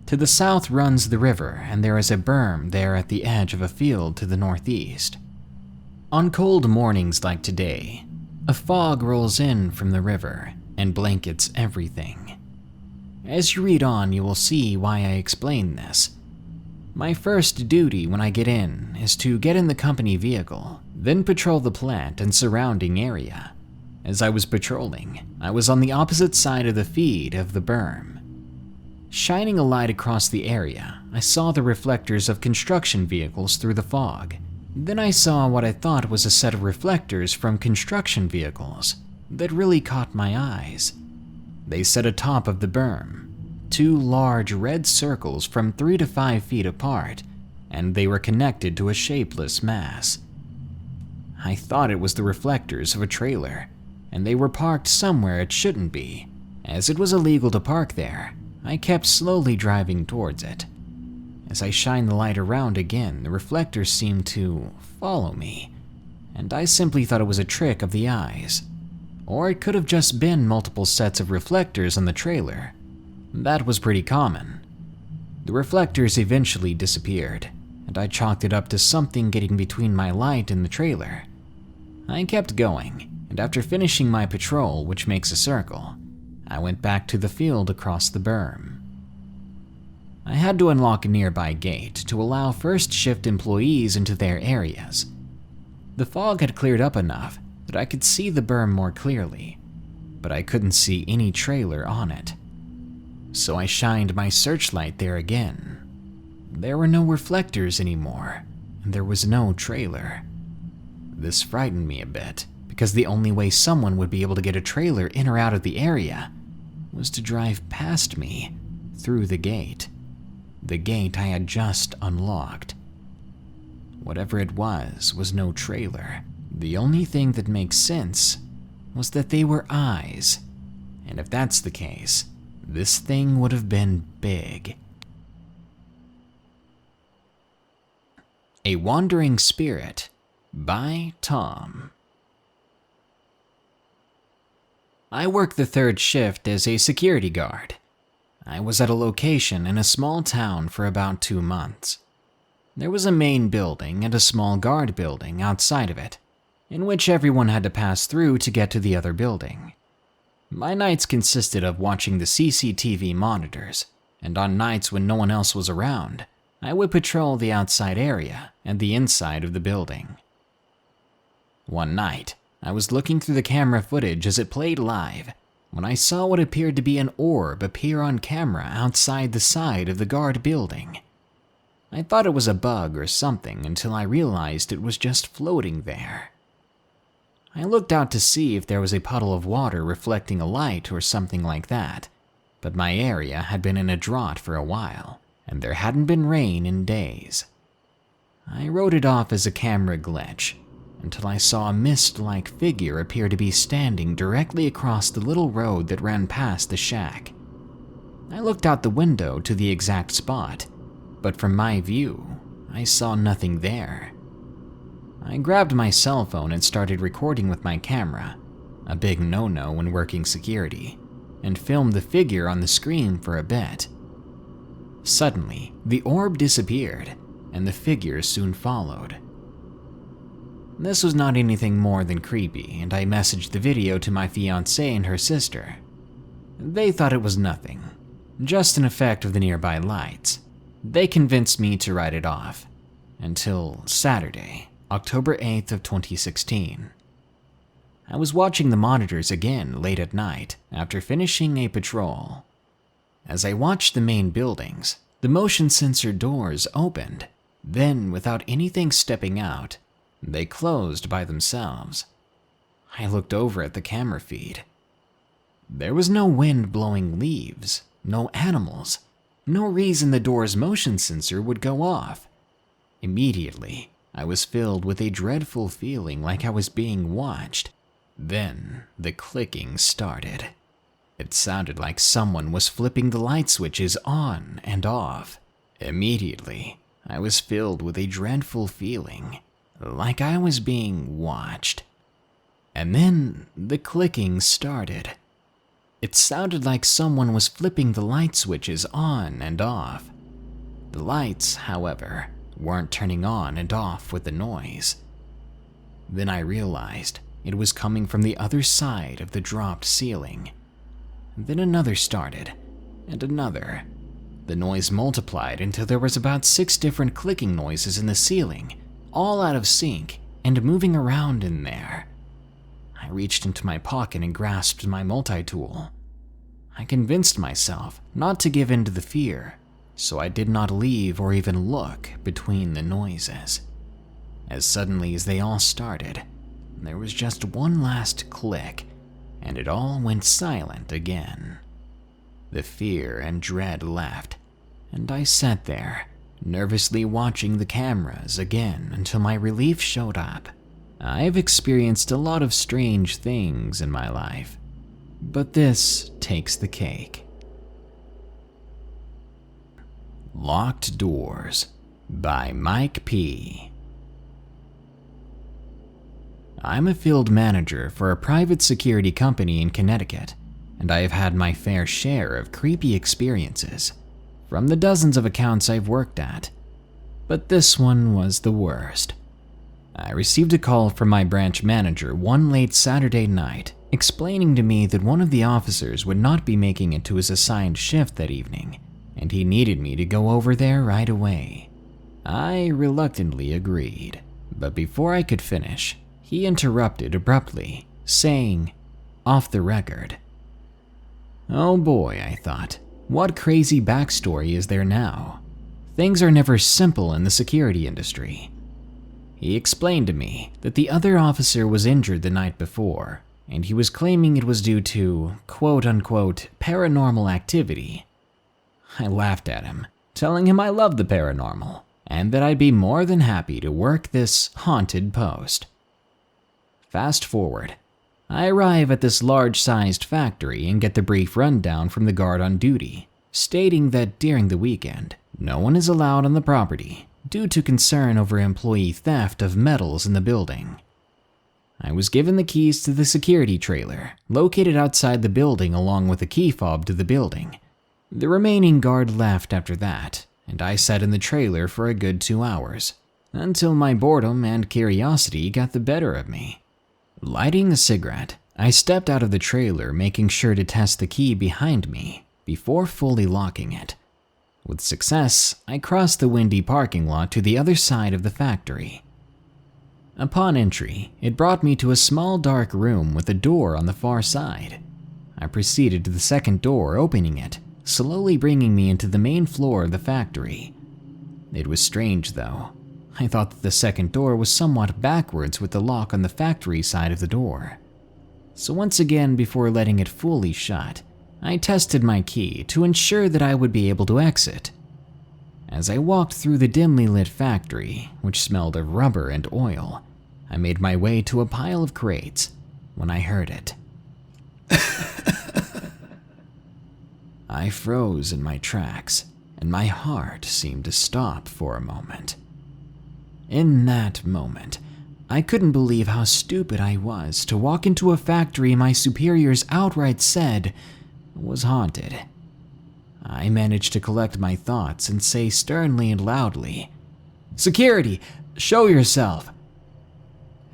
To the south runs the river, and there is a berm there at the edge of a field to the northeast. On cold mornings like today, a fog rolls in from the river and blankets everything. As you read on, you will see why I explain this. My first duty when I get in is to get in the company vehicle, then patrol the plant and surrounding area. As I was patrolling, I was on the opposite side of the feed of the berm. Shining a light across the area, I saw the reflectors of construction vehicles through the fog. Then I saw what I thought was a set of reflectors from construction vehicles that really caught my eyes. They sat atop of the berm, 2 large red circles from 3 to 5 feet apart, and they were connected to a shapeless mass. I thought it was the reflectors of a trailer, and they were parked somewhere it shouldn't be. As it was illegal to park there, I kept slowly driving towards it. As I shined the light around again, the reflectors seemed to follow me, and I simply thought it was a trick of the eyes. Or it could have just been multiple sets of reflectors on the trailer. That was pretty common. The reflectors eventually disappeared, and I chalked it up to something getting between my light and the trailer. I kept going, and after finishing my patrol, which makes a circle, I went back to the field across the berm. I had to unlock a nearby gate to allow first shift employees into their areas. The fog had cleared up enough that I could see the berm more clearly, but I couldn't see any trailer on it. So I shined my searchlight there again. There were no reflectors anymore, and there was no trailer. This frightened me a bit, because the only way someone would be able to get a trailer in or out of the area was to drive past me through the gate I had just unlocked. Whatever it was no trailer. The only thing that makes sense was that they were eyes, and if that's the case, this thing would have been big. A Wandering Spirit by Tom. I work the third shift as a security guard. I was at a location in a small town for about 2 months. There was a main building and a small guard building outside of it, in which everyone had to pass through to get to the other building. My nights consisted of watching the CCTV monitors, and on nights when no one else was around, I would patrol the outside area and the inside of the building. One night, I was looking through the camera footage as it played live when I saw what appeared to be an orb appear on camera outside the side of the guard building. I thought it was a bug or something until I realized it was just floating there. I looked out to see if there was a puddle of water reflecting a light or something like that, but my area had been in a drought for a while, and there hadn't been rain in days. I wrote it off as a camera glitch until I saw a mist-like figure appear to be standing directly across the little road that ran past the shack. I looked out the window to the exact spot, but from my view, I saw nothing there. I grabbed my cell phone and started recording with my camera, a big no-no when working security, and filmed the figure on the screen for a bit. Suddenly, the orb disappeared, and the figure soon followed. This was not anything more than creepy, and I messaged the video to my fiancée and her sister. They thought it was nothing, just an effect of the nearby lights. They convinced me to write it off, until Saturday, October 8th of 2016. I was watching the monitors again late at night after finishing a patrol. As I watched the main buildings, the motion sensor doors opened, then without anything stepping out, they closed by themselves. I looked over at the camera feed. There was no wind blowing leaves, no animals, no reason the door's motion sensor would go off. Immediately, I was filled with a dreadful feeling like I was being watched. Then the clicking started. It sounded like someone was flipping the light switches on and off. Immediately, I was filled with a dreadful feeling, like I was being watched. And then the clicking started. It sounded like someone was flipping the light switches on and off. The lights, however, weren't turning on and off with the noise. Then I realized it was coming from the other side of the dropped ceiling. Then another started, and another. The noise multiplied until there was about 6 different clicking noises in the ceiling, all out of sync and moving around in there. I reached into my pocket and grasped my multi-tool. I convinced myself not to give in to the fear, so I did not leave or even look between the noises. As suddenly as they all started, there was just one last click, and it all went silent again. The fear and dread left, and I sat there, nervously watching the cameras again until my relief showed up. I've experienced a lot of strange things in my life, but this takes the cake. Locked Doors by Mike P. I'm a field manager for a private security company in Connecticut, and I have had my fair share of creepy experiences from the dozens of accounts I've worked at. But this one was the worst. I received a call from my branch manager one late Saturday night explaining to me that one of the officers would not be making it to his assigned shift that evening, and he needed me to go over there right away. I reluctantly agreed, but before I could finish, he interrupted abruptly, saying, "Off the record." Oh boy, I thought, what crazy backstory is there now? Things are never simple in the security industry. He explained to me that the other officer was injured the night before, and he was claiming it was due to quote-unquote paranormal activity. I laughed at him, telling him I loved the paranormal, and that I'd be more than happy to work this haunted post. Fast forward, I arrive at this large-sized factory and get the brief rundown from the guard on duty, stating that during the weekend, no one is allowed on the property due to concern over employee theft of metals in the building. I was given the keys to the security trailer, located outside the building along with a key fob to the building. The remaining guard left after that, and I sat in the trailer for a good 2 hours, until my boredom and curiosity got the better of me. Lighting a cigarette, I stepped out of the trailer, making sure to test the key behind me before fully locking it. With success, I crossed the windy parking lot to the other side of the factory. Upon entry, it brought me to a small dark room with a door on the far side. I proceeded to the second door, opening it, slowly bringing me into the main floor of the factory. It was strange though. I thought that the second door was somewhat backwards with the lock on the factory side of the door. So once again, before letting it fully shut, I tested my key to ensure that I would be able to exit. As I walked through the dimly lit factory, which smelled of rubber and oil, I made my way to a pile of crates when I heard it. I froze in my tracks, and my heart seemed to stop for a moment. In that moment, I couldn't believe how stupid I was to walk into a factory my superiors outright said was haunted. I managed to collect my thoughts and say sternly and loudly, "Security, show yourself!"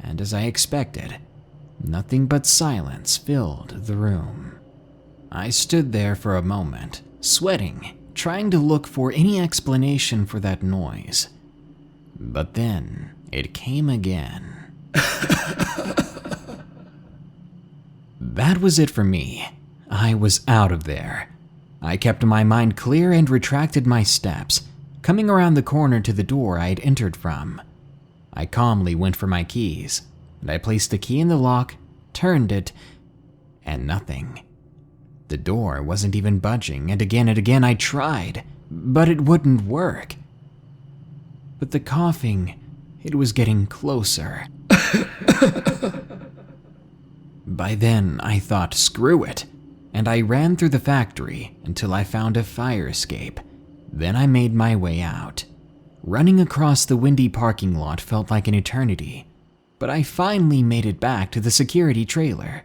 And as I expected, nothing but silence filled the room. I stood there for a moment, sweating, trying to look for any explanation for that noise. But then it came again. That was it for me. I was out of there. I kept my mind clear and retracted my steps, coming around the corner to the door I had entered from. I calmly went for my keys, and I placed the key in the lock, turned it, and nothing. The door wasn't even budging, and again I tried, but it wouldn't work. But the coughing, it was getting closer. By then, I thought, screw it, and I ran through the factory until I found a fire escape. Then I made my way out. Running across the windy parking lot felt like an eternity, but I finally made it back to the security trailer.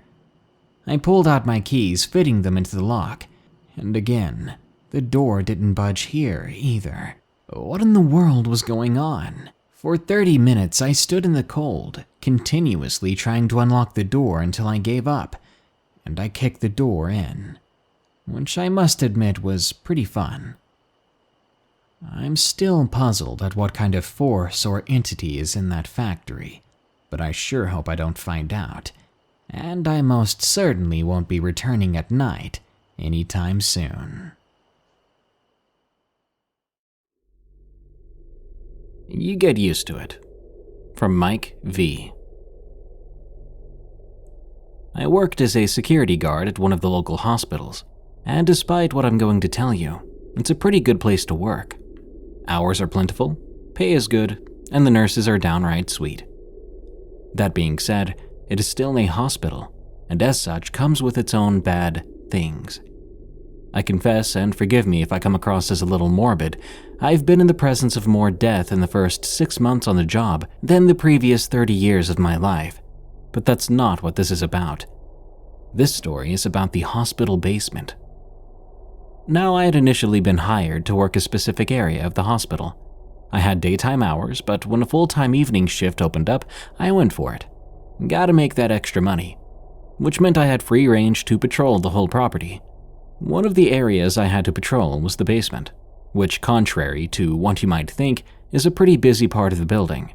I pulled out my keys, fitting them into the lock, and again, the door didn't budge here either. What in the world was going on? For 30 minutes, I stood in the cold, continuously trying to unlock the door until I gave up, and I kicked the door in, which I must admit was pretty fun. I'm still puzzled at what kind of force or entity is in that factory, but I sure hope I don't find out, and I most certainly won't be returning at night anytime soon. You get used to it. From Mike V. I worked as a security guard at one of the local hospitals, and despite what I'm going to tell you, it's a pretty good place to work. Hours are plentiful, pay is good, and the nurses are downright sweet. That being said, it is still a hospital, and as such comes with its own bad things. I confess, and forgive me if I come across as a little morbid, I've been in the presence of more death in the first 6 months on the job than the previous 30 years of my life. But that's not what this is about. This story is about the hospital basement. Now, I had initially been hired to work a specific area of the hospital. I had daytime hours, but when a full-time evening shift opened up, I went for it. Gotta make that extra money, which meant I had free range to patrol the whole property. One of the areas I had to patrol was the basement, which, contrary to what you might think, is a pretty busy part of the building.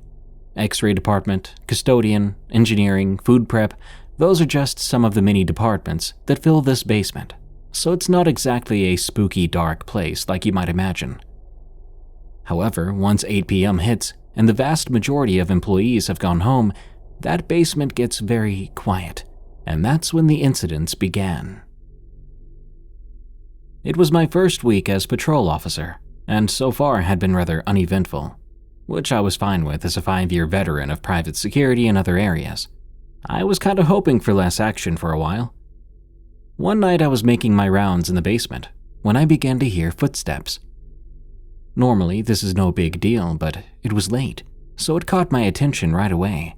X-ray department, custodian, engineering, food prep, those are just some of the many departments that fill this basement, so it's not exactly a spooky, dark place like you might imagine. However, once 8 p.m. hits, and the vast majority of employees have gone home, that basement gets very quiet, and that's when the incidents began. It was my first week as patrol officer, and so far had been rather uneventful, which I was fine with as a 5-year veteran of private security in other areas. I was kind of hoping for less action for a while. One night I was making my rounds in the basement when I began to hear footsteps. Normally this is no big deal, but it was late, so it caught my attention right away.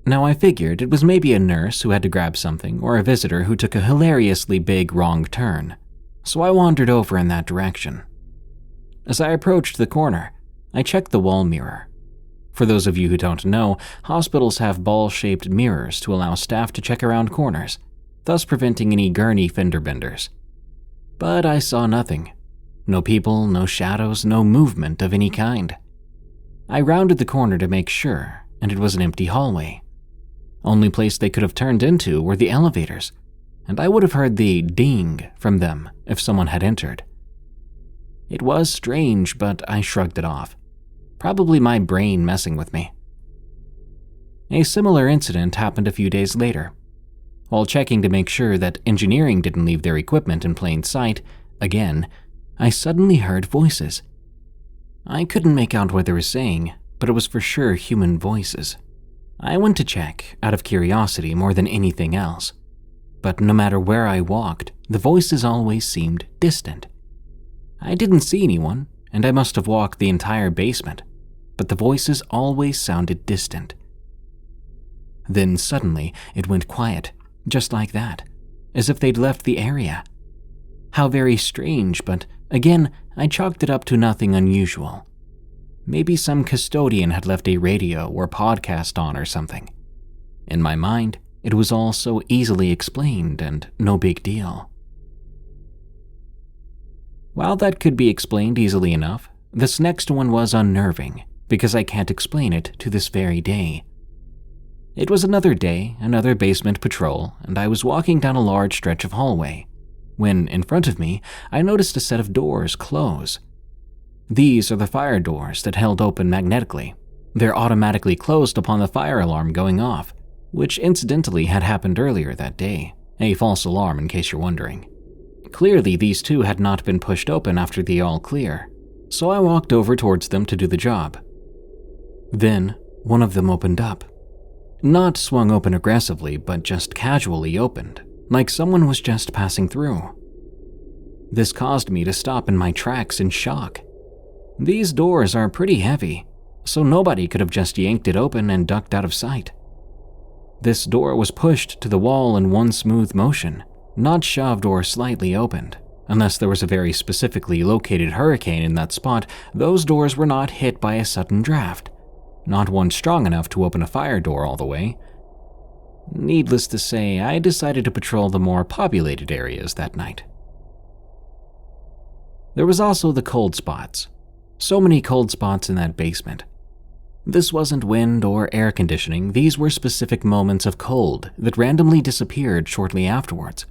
Now I figured it was maybe a nurse who had to grab something or a visitor who took a hilariously big wrong turn, so I wandered over in that direction. As I approached the corner, I checked the wall mirror. For those of you who don't know, hospitals have ball-shaped mirrors to allow staff to check around corners, thus preventing any gurney fender benders. But I saw nothing. No people, no shadows, no movement of any kind. I rounded the corner to make sure, and it was an empty hallway. Only place they could have turned into were the elevators, and I would have heard the ding from them if someone had entered. It was strange, but I shrugged it off. Probably my brain messing with me. A similar incident happened a few days later. While checking to make sure that engineering didn't leave their equipment in plain sight, again, I suddenly heard voices. I couldn't make out what they were saying, but it was for sure human voices. I went to check, out of curiosity more than anything else. But no matter where I walked, the voices always seemed distant. I didn't see anyone, and I must have walked the entire basement, but the voices always sounded distant. Then suddenly, it went quiet, just like that, as if they'd left the area. How very strange, but again, I chalked it up to nothing unusual. Maybe some custodian had left a radio or podcast on or something. In my mind, it was all so easily explained and no big deal. While that could be explained easily enough, this next one was unnerving, because I can't explain it to this very day. It was another day, another basement patrol, and I was walking down a large stretch of hallway, when, in front of me, I noticed a set of doors close. These are the fire doors that held open magnetically. They're automatically closed upon the fire alarm going off, which incidentally had happened earlier that day, a false alarm in case you're wondering. Clearly, these two had not been pushed open after the all clear, so I walked over towards them to do the job. Then, one of them opened up. Not swung open aggressively, but just casually opened, like someone was just passing through. This caused me to stop in my tracks in shock. These doors are pretty heavy, so nobody could have just yanked it open and ducked out of sight. This door was pushed to the wall in one smooth motion, not shoved or slightly opened. Unless there was a very specifically located hurricane in that spot, those doors were not hit by a sudden draft, not one strong enough to open a fire door all the way. Needless to say, I decided to patrol the more populated areas that night. There was also the cold spots. So many cold spots in that basement. This wasn't wind or air conditioning, these were specific moments of cold that randomly disappeared shortly afterwards.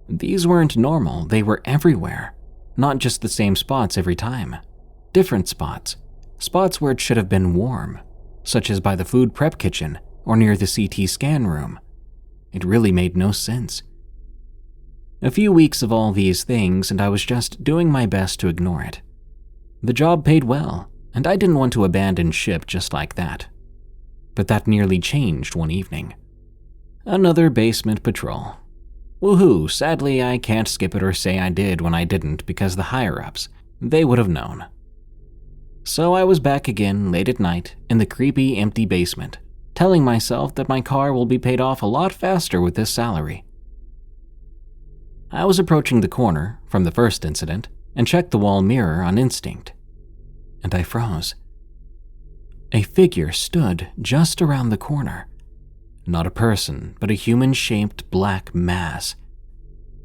These weren't normal, they were everywhere. Not just the same spots every time. Different spots. Spots where it should have been warm, such as by the food prep kitchen or near the CT scan room. It really made no sense. A few weeks of all these things and I was just doing my best to ignore it. The job paid well, and I didn't want to abandon ship just like that. But that nearly changed one evening. Another basement patrol. Woohoo, sadly I can't skip it or say I did when I didn't because the higher-ups, they would have known. So I was back again late at night in the creepy empty basement, telling myself that my car will be paid off a lot faster with this salary. I was approaching the corner from the first incident and checked the wall mirror on instinct. And I froze. A figure stood just around the corner. Not a person, but a human-shaped black mass.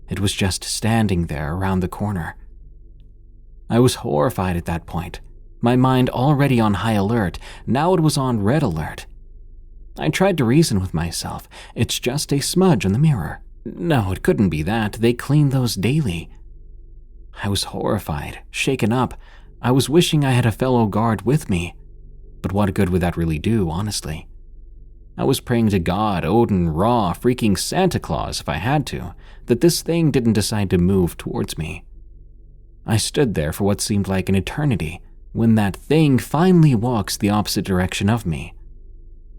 It was just standing there around the corner. I was horrified at that point. My mind already on high alert, now it was on red alert. I tried to reason with myself. It's just a smudge on the mirror. No, it couldn't be that. They clean those daily. I was horrified, shaken up. I was wishing I had a fellow guard with me. But what good would that really do, honestly? I was praying to God, Odin, Ra, freaking Santa Claus if I had to, that this thing didn't decide to move towards me. I stood there for what seemed like an eternity when that thing finally walks the opposite direction of me.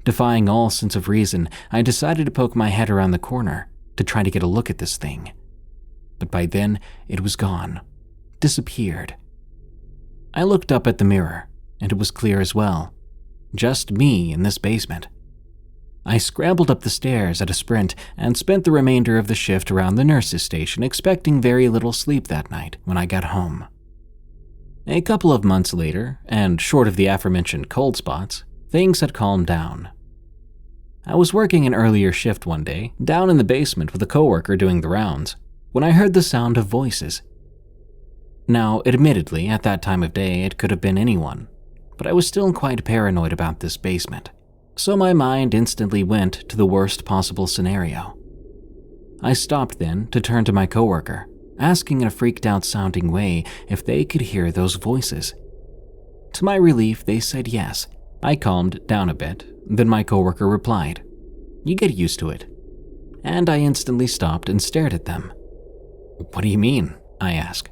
Defying all sense of reason, I decided to poke my head around the corner to try to get a look at this thing. But by then, it was gone. Disappeared. I looked up at the mirror, and it was clear as well. Just me in this basement. I scrambled up the stairs at a sprint and spent the remainder of the shift around the nurse's station, expecting very little sleep that night when I got home. A couple of months later, and short of the aforementioned cold spots, things had calmed down. I was working an earlier shift one day, down in the basement with a coworker doing the rounds, when I heard the sound of voices. Now, admittedly, at that time of day, it could have been anyone, but I was still quite paranoid about this basement, so my mind instantly went to the worst possible scenario. I stopped then to turn to my coworker, asking in a freaked out sounding way if they could hear those voices. To my relief, they said yes. I calmed down a bit, then my coworker replied, "You get used to it." And I instantly stopped and stared at them. "What do you mean?" I asked.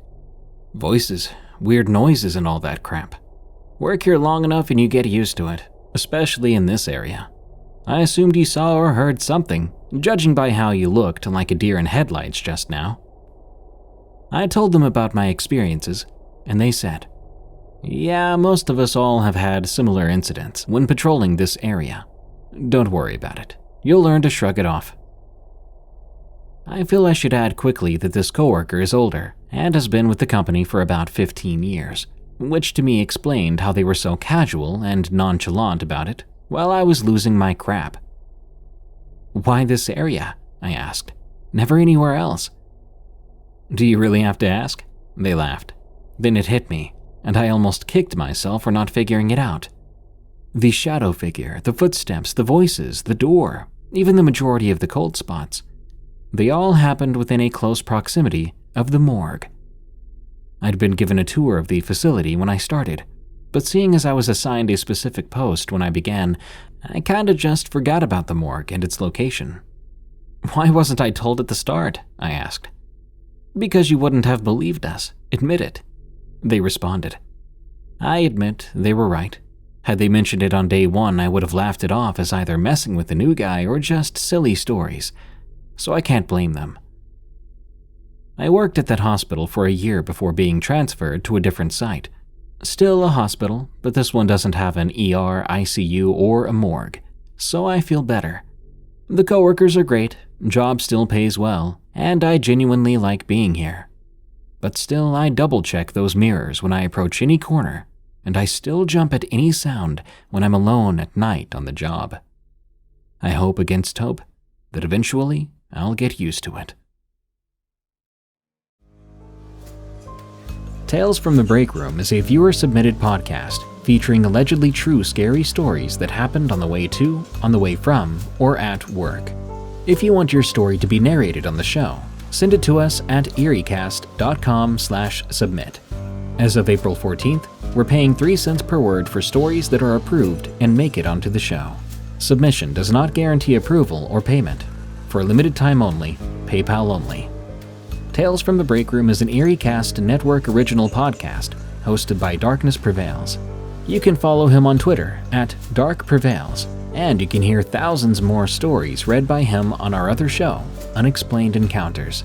"Voices, weird noises and all that crap. Work here long enough and you get used to it, especially in this area. I assumed you saw or heard something, judging by how you looked like a deer in headlights just now." I told them about my experiences, and they said, "Yeah, most of us all have had similar incidents when patrolling this area. Don't worry about it. You'll learn to shrug it off." I feel I should add quickly that this coworker is older and has been with the company for about 15 years, which to me explained how they were so casual and nonchalant about it while I was losing my crap. "Why this area?" I asked. "Never anywhere else." "Do you really have to ask?" They laughed. Then it hit me, and I almost kicked myself for not figuring it out. The shadow figure, the footsteps, the voices, the door, even the majority of the cold spots, they all happened within a close proximity of the morgue. I'd been given a tour of the facility when I started, but seeing as I was assigned a specific post when I began, I kinda just forgot about the morgue and its location. "Why wasn't I told at the start?" I asked. "Because you wouldn't have believed us. Admit it," they responded. I admit they were right. Had they mentioned it on day one, I would have laughed it off as either messing with the new guy or just silly stories, so I can't blame them. I worked at that hospital for a year before being transferred to a different site. Still a hospital, but this one doesn't have an ER, ICU, or a morgue, so I feel better. The coworkers are great, job still pays well, and I genuinely like being here. But still, I double-check those mirrors when I approach any corner, and I still jump at any sound when I'm alone at night on the job. I hope against hope that eventually I'll get used to it. Tales from the Break Room is a viewer-submitted podcast featuring allegedly true scary stories that happened on the way to, on the way from, or at work. If you want your story to be narrated on the show, send it to us at eeriecast.com/submit. As of April 14th, we're paying 3 cents per word for stories that are approved and make it onto the show. Submission does not guarantee approval or payment. For a limited time only, PayPal only. Tales from the Break Room is an EerieCast Network original podcast hosted by Darkness Prevails. You can follow him on Twitter at Dark Prevails, and you can hear thousands more stories read by him on our other show, Unexplained Encounters.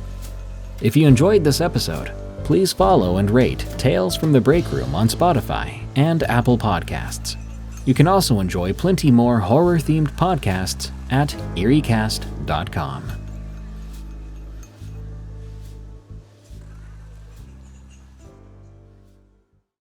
If you enjoyed this episode, please follow and rate Tales from the Break Room on Spotify and Apple Podcasts. You can also enjoy plenty more horror-themed podcasts at eeriecast.com.